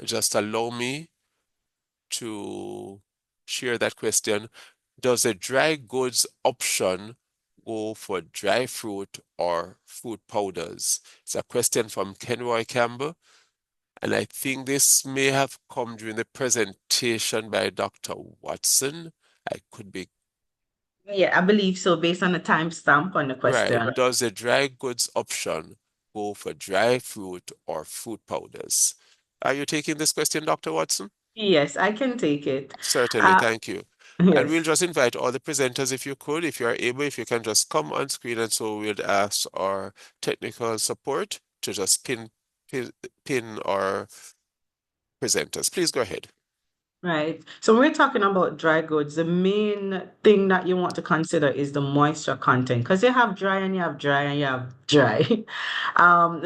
Just allow me to share that question. Does a dry goods option go for dry fruit or fruit powders? It's a question from Kenroy Campbell. And I think this may have come during the presentation by Dr. Watson. I could be. Yeah, I believe so, based on the timestamp on the question. Right. Does a dry goods option go for dry fruit or fruit powders? Are you taking this question, Dr. Watson? Yes, I can take it. Certainly, thank you. And we'll Yes. just invite all the presenters, if you could, if you are able, if you can just come on screen, and so we'll ask our technical support to just pin our presenters. Please go ahead. Right. So when we're talking about dry goods, the main thing that you want to consider is the moisture content, because you have dry and you have dry and you have dry.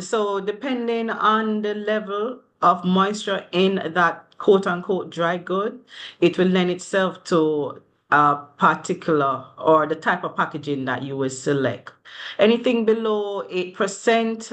So depending on the level of moisture in that quote unquote dry good, it will lend itself to a particular or the type of packaging that you will select. Anything below 8%,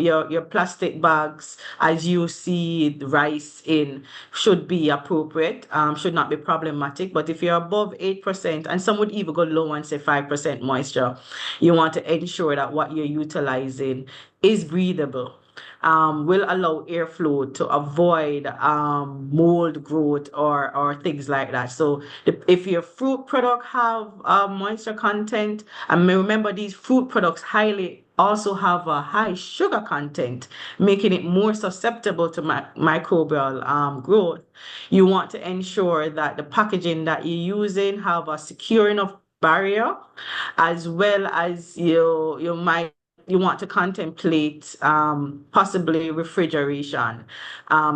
your plastic bags, as you see the rice in, should be appropriate, should not be problematic. But if you're above 8%, and some would even go low and say 5% moisture, you want to ensure that what you're utilizing is breathable. will allow airflow to avoid mold growth or things like that. So if your fruit product have moisture content, and remember these fruit products also have a high sugar content, making it more susceptible to microbial growth. You want to ensure that the packaging that you're using have a secure enough barrier, as well as you want to contemplate possibly refrigeration,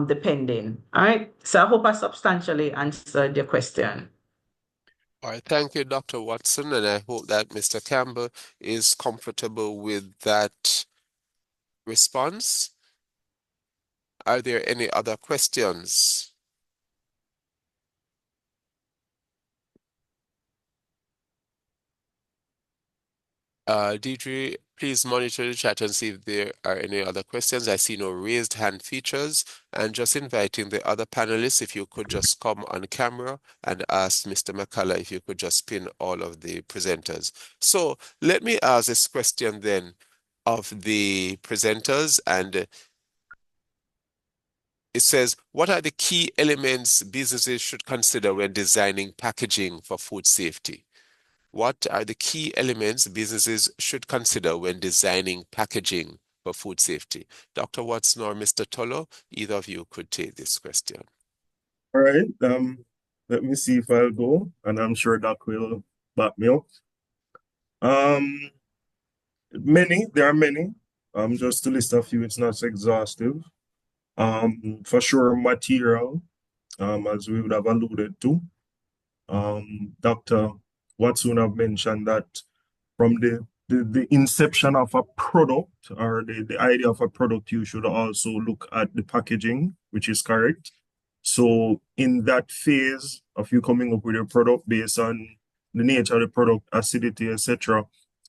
depending. All right. So I hope I substantially answered your question. All right, thank you, Dr. Watson, and I hope that Mr. Campbell is comfortable with that response. Are there any other questions? Deidre, please monitor the chat and see if there are any other questions. I see no raised hand features, and just inviting the other panelists, if you could just come on camera and ask Mr. McCullough if you could just pin all of the presenters. So let me ask this question then of the presenters, and it says, what are the key elements businesses should consider when designing packaging for food safety? What are the key elements businesses should consider when designing packaging for food safety? Dr. Watson or Mr. Tolo, either of you could take this question. All right. Let me see if I'll go, and I'm sure Doc will back me up. There are many. Just to list a few, it's not exhaustive. For sure, material, as we would have alluded to. Dr. Watson have mentioned that from the inception of a product, or the idea of a product, you should also look at the packaging, which is correct. So in that phase of you coming up with your product based on the nature of the product, acidity, etc.,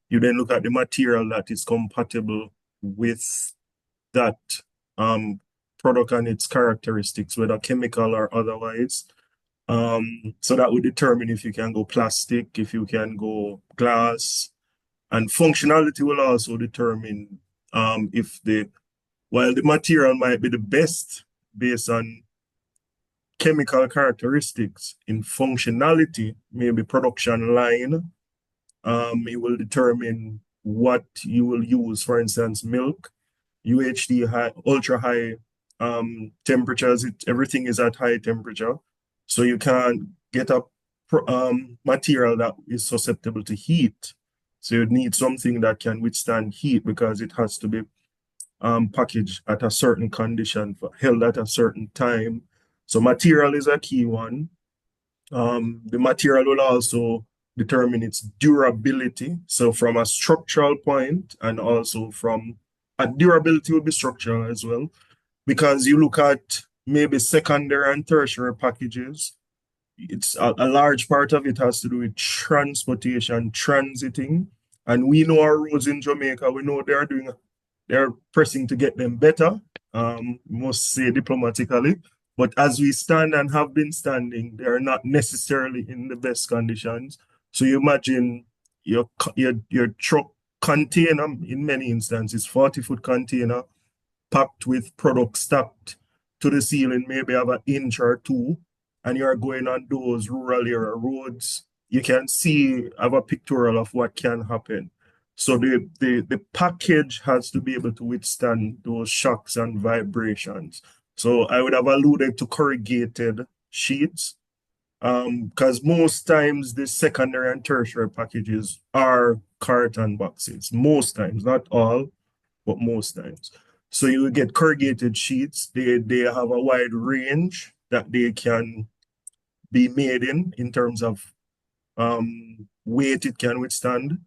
you then look at the material that is compatible with that product and its characteristics, whether chemical or otherwise. So that would determine if you can go plastic, if you can go glass, and functionality will also determine while the material might be the best based on chemical characteristics, in functionality, maybe production line, it will determine what you will use. For instance, milk, UHT high, ultra high temperatures, everything is at high temperature. So you can't get a material that is susceptible to heat. So you need something that can withstand heat because it has to be packaged at a certain condition, held at a certain time. So material is a key one. The material will also determine its durability. So from a structural point, and also from durability will be structural as well, because you look at maybe secondary and tertiary packages. It's a large part of it has to do with transportation, transiting. And we know our roads in Jamaica, we know they're pressing to get them better, must say diplomatically. But as we stand and have been standing, they are not necessarily in the best conditions. So you imagine your truck container, in many instances, 40-foot container, packed with products stacked to the ceiling, maybe have an inch or two, and you're going on those rural area roads, you can have a pictorial of what can happen. So the package has to be able to withstand those shocks and vibrations. So I would have alluded to corrugated sheets, because most times the secondary and tertiary packages are carton boxes. Most times, not all, but most times. So you will get corrugated sheets. They have a wide range that they can be made in terms of weight it can withstand.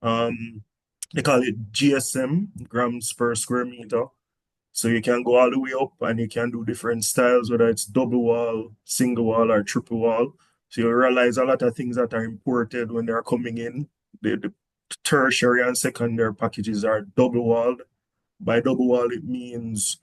They call it GSM, grams per square meter. So you can go all the way up and you can do different styles, whether it's double wall, single wall, or triple wall. So you realize a lot of things that are imported when they're coming in. The tertiary and secondary packages are double walled. By double wall, it means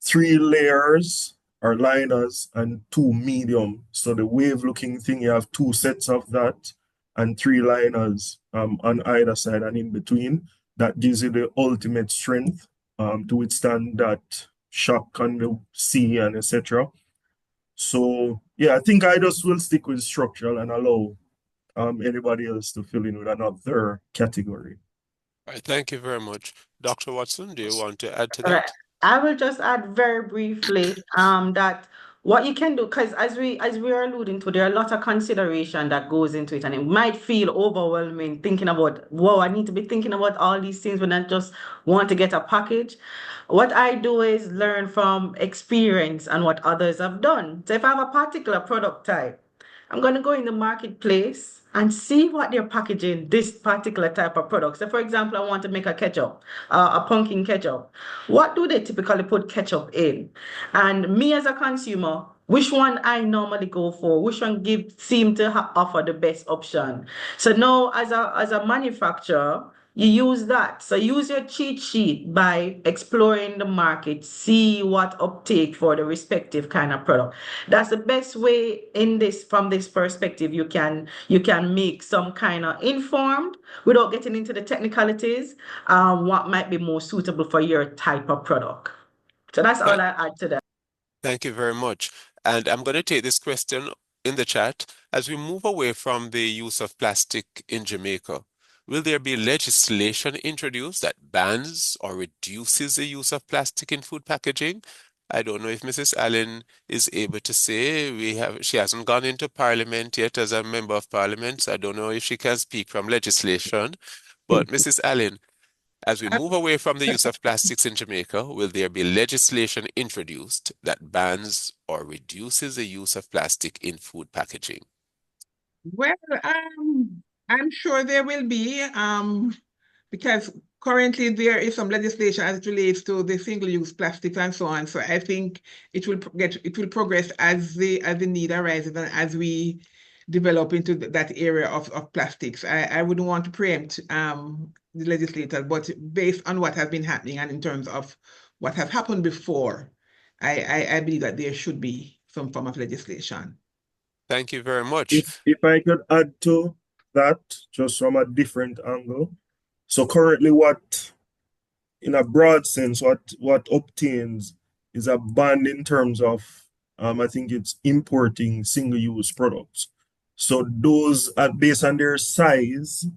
3 layers or liners and 2 medium. So the wave looking thing, you have 2 sets of that and 3 liners on either side and in between. That gives you the ultimate strength. to withstand that shock on the sea and etc. So yeah, I think I just will stick with structural and allow anybody else to fill in with another category. All right, thank you very much. Dr. Watson, do you want to add to All right. that? I will just add very briefly that what you can do, because as we are alluding to, there are a lot of consideration that goes into it, and it might feel overwhelming thinking about, whoa, I need to be thinking about all these things when I just want to get a package. What I do is learn from experience and what others have done. So if I have a particular product type, I'm going to go in the marketplace and see what they're packaging this particular type of product. So for example, I want to make a ketchup, a pumpkin ketchup. What do they typically put ketchup in? And me as a consumer, which one I normally go for, which one seem to offer the best option. So now as a manufacturer, you use that. So use your cheat sheet by exploring the market, see what uptake for the respective kind of product. That's the best way from this perspective. You can make some kind of informed without getting into the technicalities, what might be more suitable for your type of product. So that's all I add to that. Thank you very much. And I'm going to take this question in the chat. As we move away from the use of plastic in Jamaica, will there be legislation introduced that bans or reduces the use of plastic in food packaging? I don't know if Mrs. Allen is able to say. She hasn't gone into Parliament yet as a member of Parliament, so I don't know if she can speak from legislation. But Mrs. Allen, as we move away from the use of plastics in Jamaica, will there be legislation introduced that bans or reduces the use of plastic in food packaging? Well, I'm sure there will be, because currently there is some legislation as it relates to the single-use plastics and so on. So I think it will progress as the need arises and as we develop into that area of plastics. I wouldn't want to preempt the legislators, but based on what has been happening and in terms of what has happened before, I believe that there should be some form of legislation. Thank you very much. If I could add to that, just from a different angle. So currently in a broad sense, what obtains is a ban in terms of, I think it's importing single-use products. So those based on their size,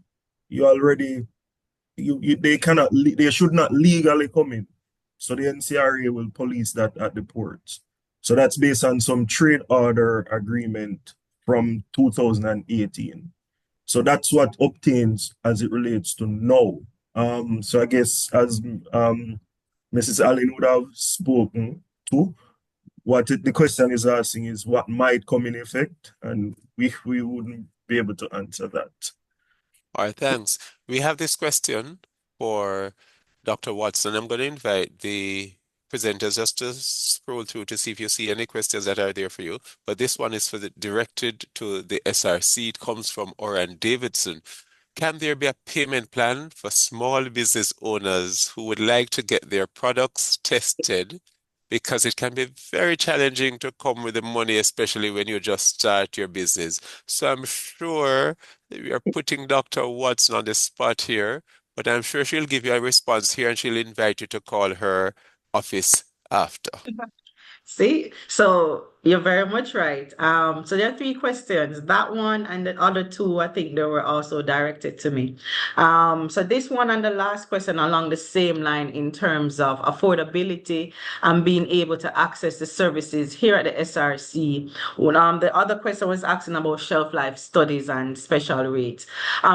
they should not legally come in. So the NCRA will police that at the ports. So that's based on some trade order agreement from 2018. So that's what obtains as it relates to now. So I guess as Mrs. Allen would have spoken to, the question is asking is what might come in effect, and we wouldn't be able to answer that. All right, thanks. We have this question for Dr. Watson. I'm going to invite the presenters just to scroll through to see if you see any questions that are there for you. But this one is directed to the SRC. It comes from Oran Davidson. Can there be a payment plan for small business owners who would like to get their products tested? Because it can be very challenging to come with the money, especially when you just start your business. So I'm sure we are putting Dr. Watson on the spot here, but I'm sure she'll give you a response here and she'll invite you to call her office after. See, so you're very much right. So there are 3 questions. That one and the other 2, I think they were also directed to me. So this one and the last question along the same line in terms of affordability and being able to access the services here at the SRC. The other question was asking about shelf life studies and special rates.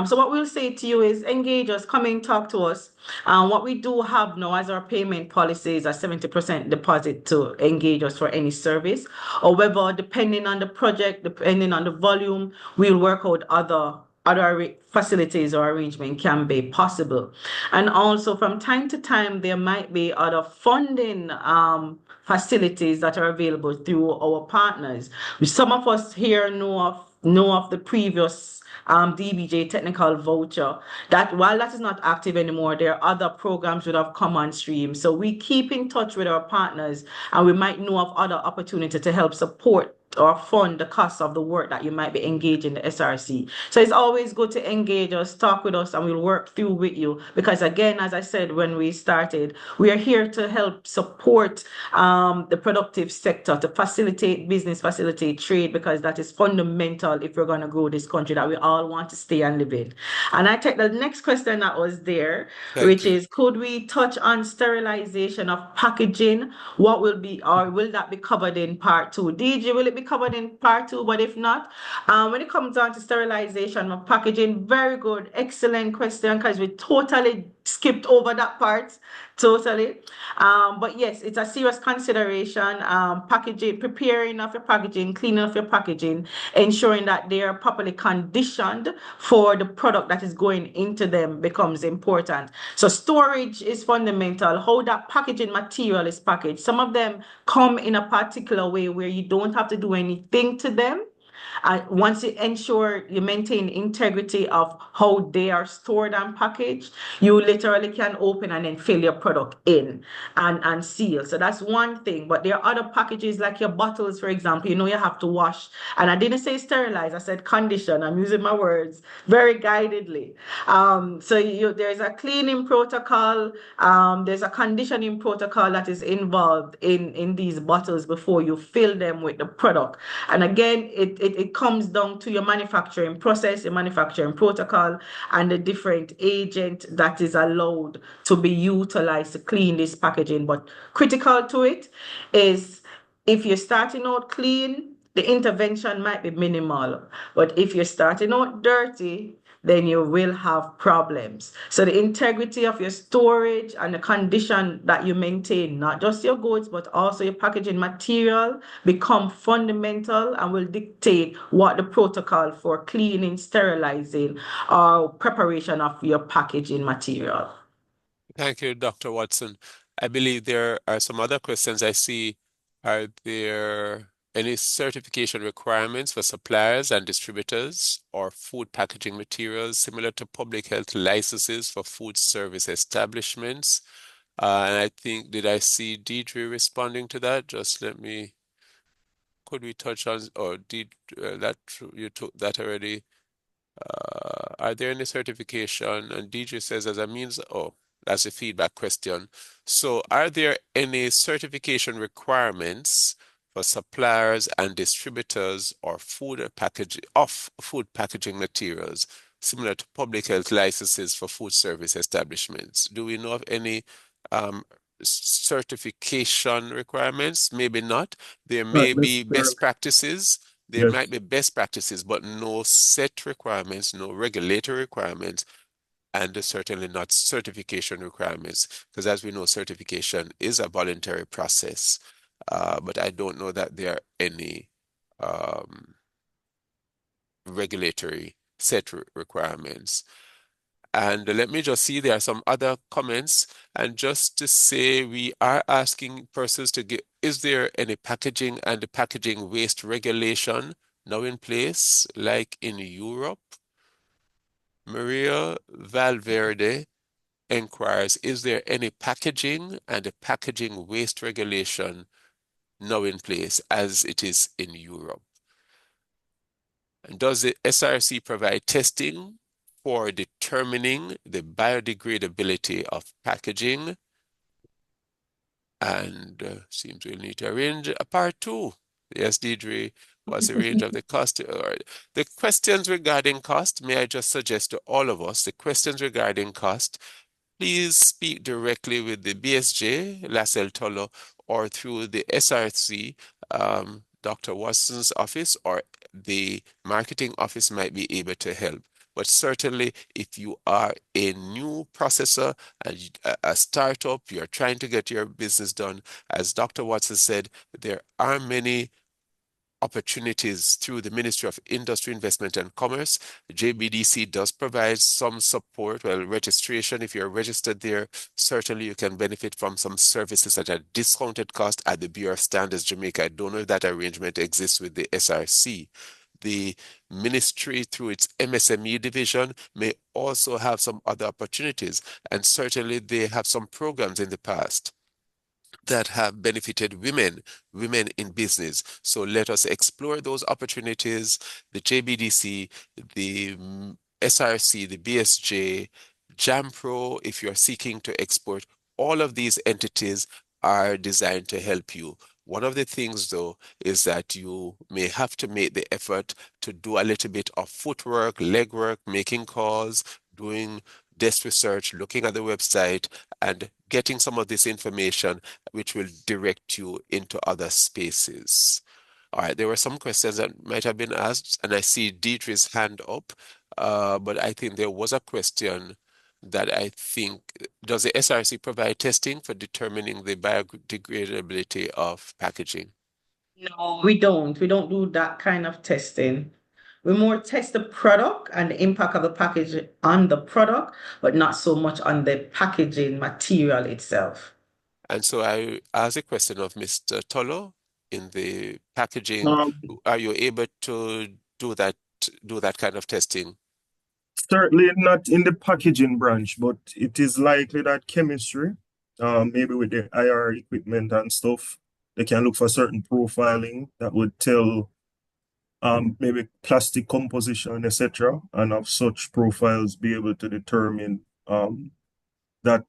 So what we'll say to you is engage us, come and talk to us. What we do have now as our payment policy is a 70% deposit to engage us for any service. However, depending on the project, depending on the volume, we'll work out other facilities or arrangement can be possible. And also from time to time, there might be other funding facilities that are available through our partners. Some of us here know of the previous DBJ technical voucher, that while that is not active anymore, there are other programs that have come on stream. So we keep in touch with our partners and we might know of other opportunities to help support or fund the cost of the work that you might be engaged in the SRC. So it's always good to engage us, talk with us, and we'll work through with you. Because again, as I said when we started, we are here to help support the productive sector, to facilitate business, facilitate trade, because that is fundamental if we're going to grow this country that we all want to stay and live in. And I take the next question that was there, which is, could we touch on sterilization of packaging? What will be, or will that be covered in part 2? DG, will it be covered in part 2? But if not, when it comes down to sterilization of packaging, very good, excellent question, because we totally skipped over that part, totally. But yes, it's a serious consideration. Packaging, preparing of your packaging, cleaning of your packaging, ensuring that they are properly conditioned for the product that is going into them becomes important. So storage is fundamental. How that packaging material is packaged. Some of them come in a particular way where you don't have to do anything to them. Once you ensure you maintain integrity of how they are stored and packaged, you literally can open and then fill your product in and seal. So that's one thing. But there are other packages like your bottles, for example, you have to wash. And I didn't say sterilize, I said condition. I'm using my words very guidedly. So there's a cleaning protocol, there's a conditioning protocol that is involved in these bottles before you fill them with the product. And again, it comes down to your manufacturing process, your manufacturing protocol, and the different agent that is allowed to be utilized to clean this packaging. But critical to it is, if you're starting out clean, the intervention might be minimal. But if you're starting out dirty, then you will have problems. So the integrity of your storage and the condition that you maintain, not just your goods, but also your packaging material, become fundamental and will dictate what the protocol for cleaning, sterilizing, or preparation of your packaging material. Thank you, Dr. Watson. I believe there are some other questions I see. Are there any certification requirements for suppliers and distributors or food packaging materials similar to public health licenses for food service establishments? And I think, did I see Deidre responding to that? Just let me, could we touch on, or did that, you took that already? Are there any certification? And Deidre says, as a means, that's a feedback question. So are there any certification requirements for suppliers and distributors or food packaging materials similar to public health licenses for food service establishments? Do we know of any certification requirements? Maybe not. There may be best practices. There might be best practices, but no set requirements, no regulatory requirements, and certainly not certification requirements, because as we know, certification is a voluntary process. But I don't know that there are any regulatory set requirements. And let me just see, there are some other comments. And just to say, we are asking persons to get, is there any packaging and the packaging waste regulation now in place, like in Europe? Maria Valverde inquires, is there any packaging and a packaging waste regulation now in place as it is in Europe? And does the SRC provide testing for determining the biodegradability of packaging? And seems we'll need to arrange a part 2. Yes, Deidre, what's the range of the cost? The questions regarding cost, may I just suggest to all of us, the questions regarding cost, please speak directly with the BSJ, Lascelles Tolo, or through the SRC, Dr. Watson's office, or the marketing office might be able to help. But certainly, if you are a new processor and a startup, you're trying to get your business done, as Dr. Watson said, there are many opportunities through the Ministry of Industry, Investment and Commerce. JBDC does provide some support. Well, registration, if you're registered there, certainly you can benefit from some services at a discounted cost at the Bureau of Standards Jamaica. I don't know if that arrangement exists with the SRC. The ministry, through its MSME division, may also have some other opportunities, and certainly they have some programs in the past that have benefited women in business. So let us explore those opportunities. The JBDC, the SRC, the BSJ, JAMPRO, if you're seeking to export, all of these entities are designed to help you. One of the things, though, is that you may have to make the effort to do a little bit of footwork, legwork, making calls, doing desk research, looking at the website, and getting some of this information, which will direct you into other spaces. All right, there were some questions that might have been asked, and I see Deirdre's hand up, but I think there was a question that I think, does the SRC provide testing for determining the biodegradability of packaging? No, we don't. We don't do that kind of testing. We more test the product and the impact of the package on the product, but not so much on the packaging material itself. And so I asked a question of Mr. Tolo in the packaging. Are you able to do that kind of testing? Certainly not in the packaging branch, but it is likely that chemistry, maybe with the IR equipment and stuff, they can look for certain profiling that would tell maybe plastic composition, etc., and of such profiles be able to determine that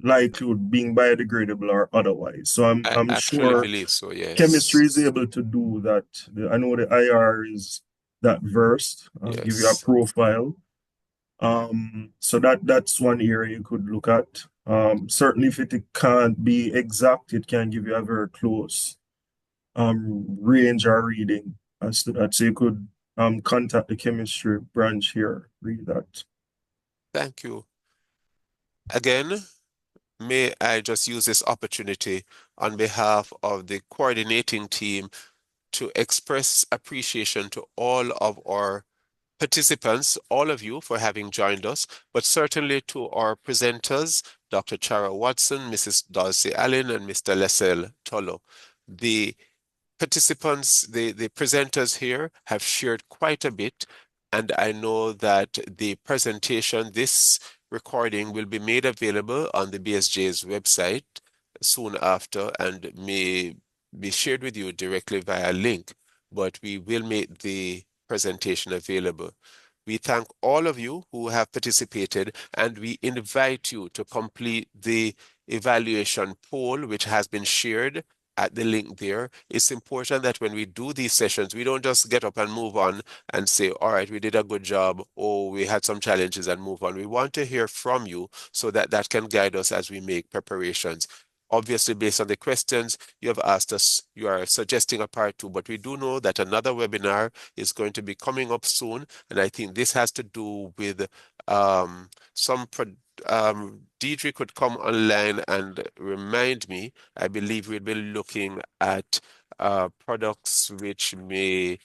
likelihood being biodegradable or otherwise. So I'm I sure believe so, yes. chemistry is able to do that. I know the IR is that versed, give you a Yes. profile. So that's one area you could look at. Certainly if it can't be exact, it can give you a very close range or reading as to that. So you could contact the chemistry branch here, read that. Thank you. Again, may I just use this opportunity on behalf of the coordinating team to express appreciation to all of our participants, all of you for having joined us, but certainly to our presenters, Dr. Chara Watson, Mrs. Darcy Allen, and Mr. Lesel Tolo. The participants, the presenters here have shared quite a bit, and I know that the presentation, this recording will be made available on the BSJ's website soon after and may be shared with you directly via link, but we will make the presentation available. We thank all of you who have participated, and we invite you to complete the evaluation poll, which has been shared at the link there. It's important that when we do these sessions, we don't just get up and move on and say, all right, we did a good job, or we had some challenges and move on. We want to hear from you so that that can guide us as we make preparations. Obviously, based on the questions you have asked us, you are suggesting a part 2, but we do know that another webinar is going to be coming up soon, and I think this has to do with Deidre could come online and remind me. I believe we'll be looking at products which may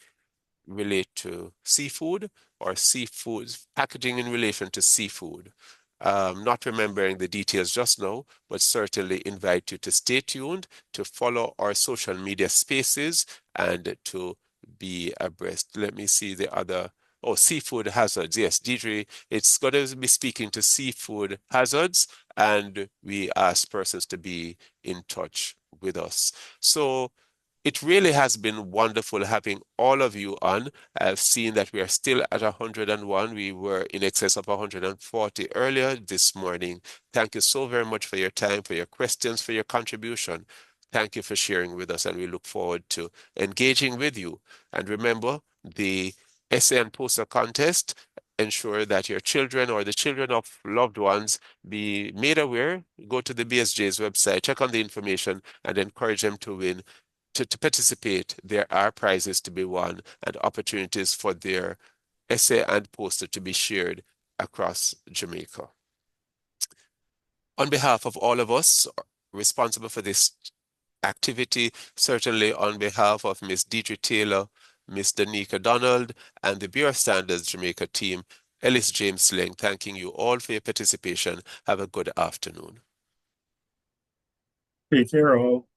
relate to seafood or seafood packaging in relation to seafood. Not remembering the details just now, but certainly invite you to stay tuned, to follow our social media spaces, and to be abreast. Let me see the other. Oh, seafood hazards. Yes, Deidre, it's going to be speaking to seafood hazards, and we ask persons to be in touch with us. So it really has been wonderful having all of you on. I've seen that we are still at 101. We were in excess of 140 earlier this morning. Thank you so very much for your time, for your questions, for your contribution. Thank you for sharing with us, and we look forward to engaging with you. And remember, the essay and poster contest, ensure that your children or the children of loved ones be made aware. Go to the BSJ's website, check on the information, and encourage them to win. To participate, there are prizes to be won and opportunities for their essay and poster to be shared across Jamaica. On behalf of all of us responsible for this activity, certainly on behalf of Ms. Deidre Taylor, Ms. Danica Donald, and the Bureau of Standards Jamaica team, Ellis James Sling, thanking you all for your participation. Have a good afternoon. Take care all.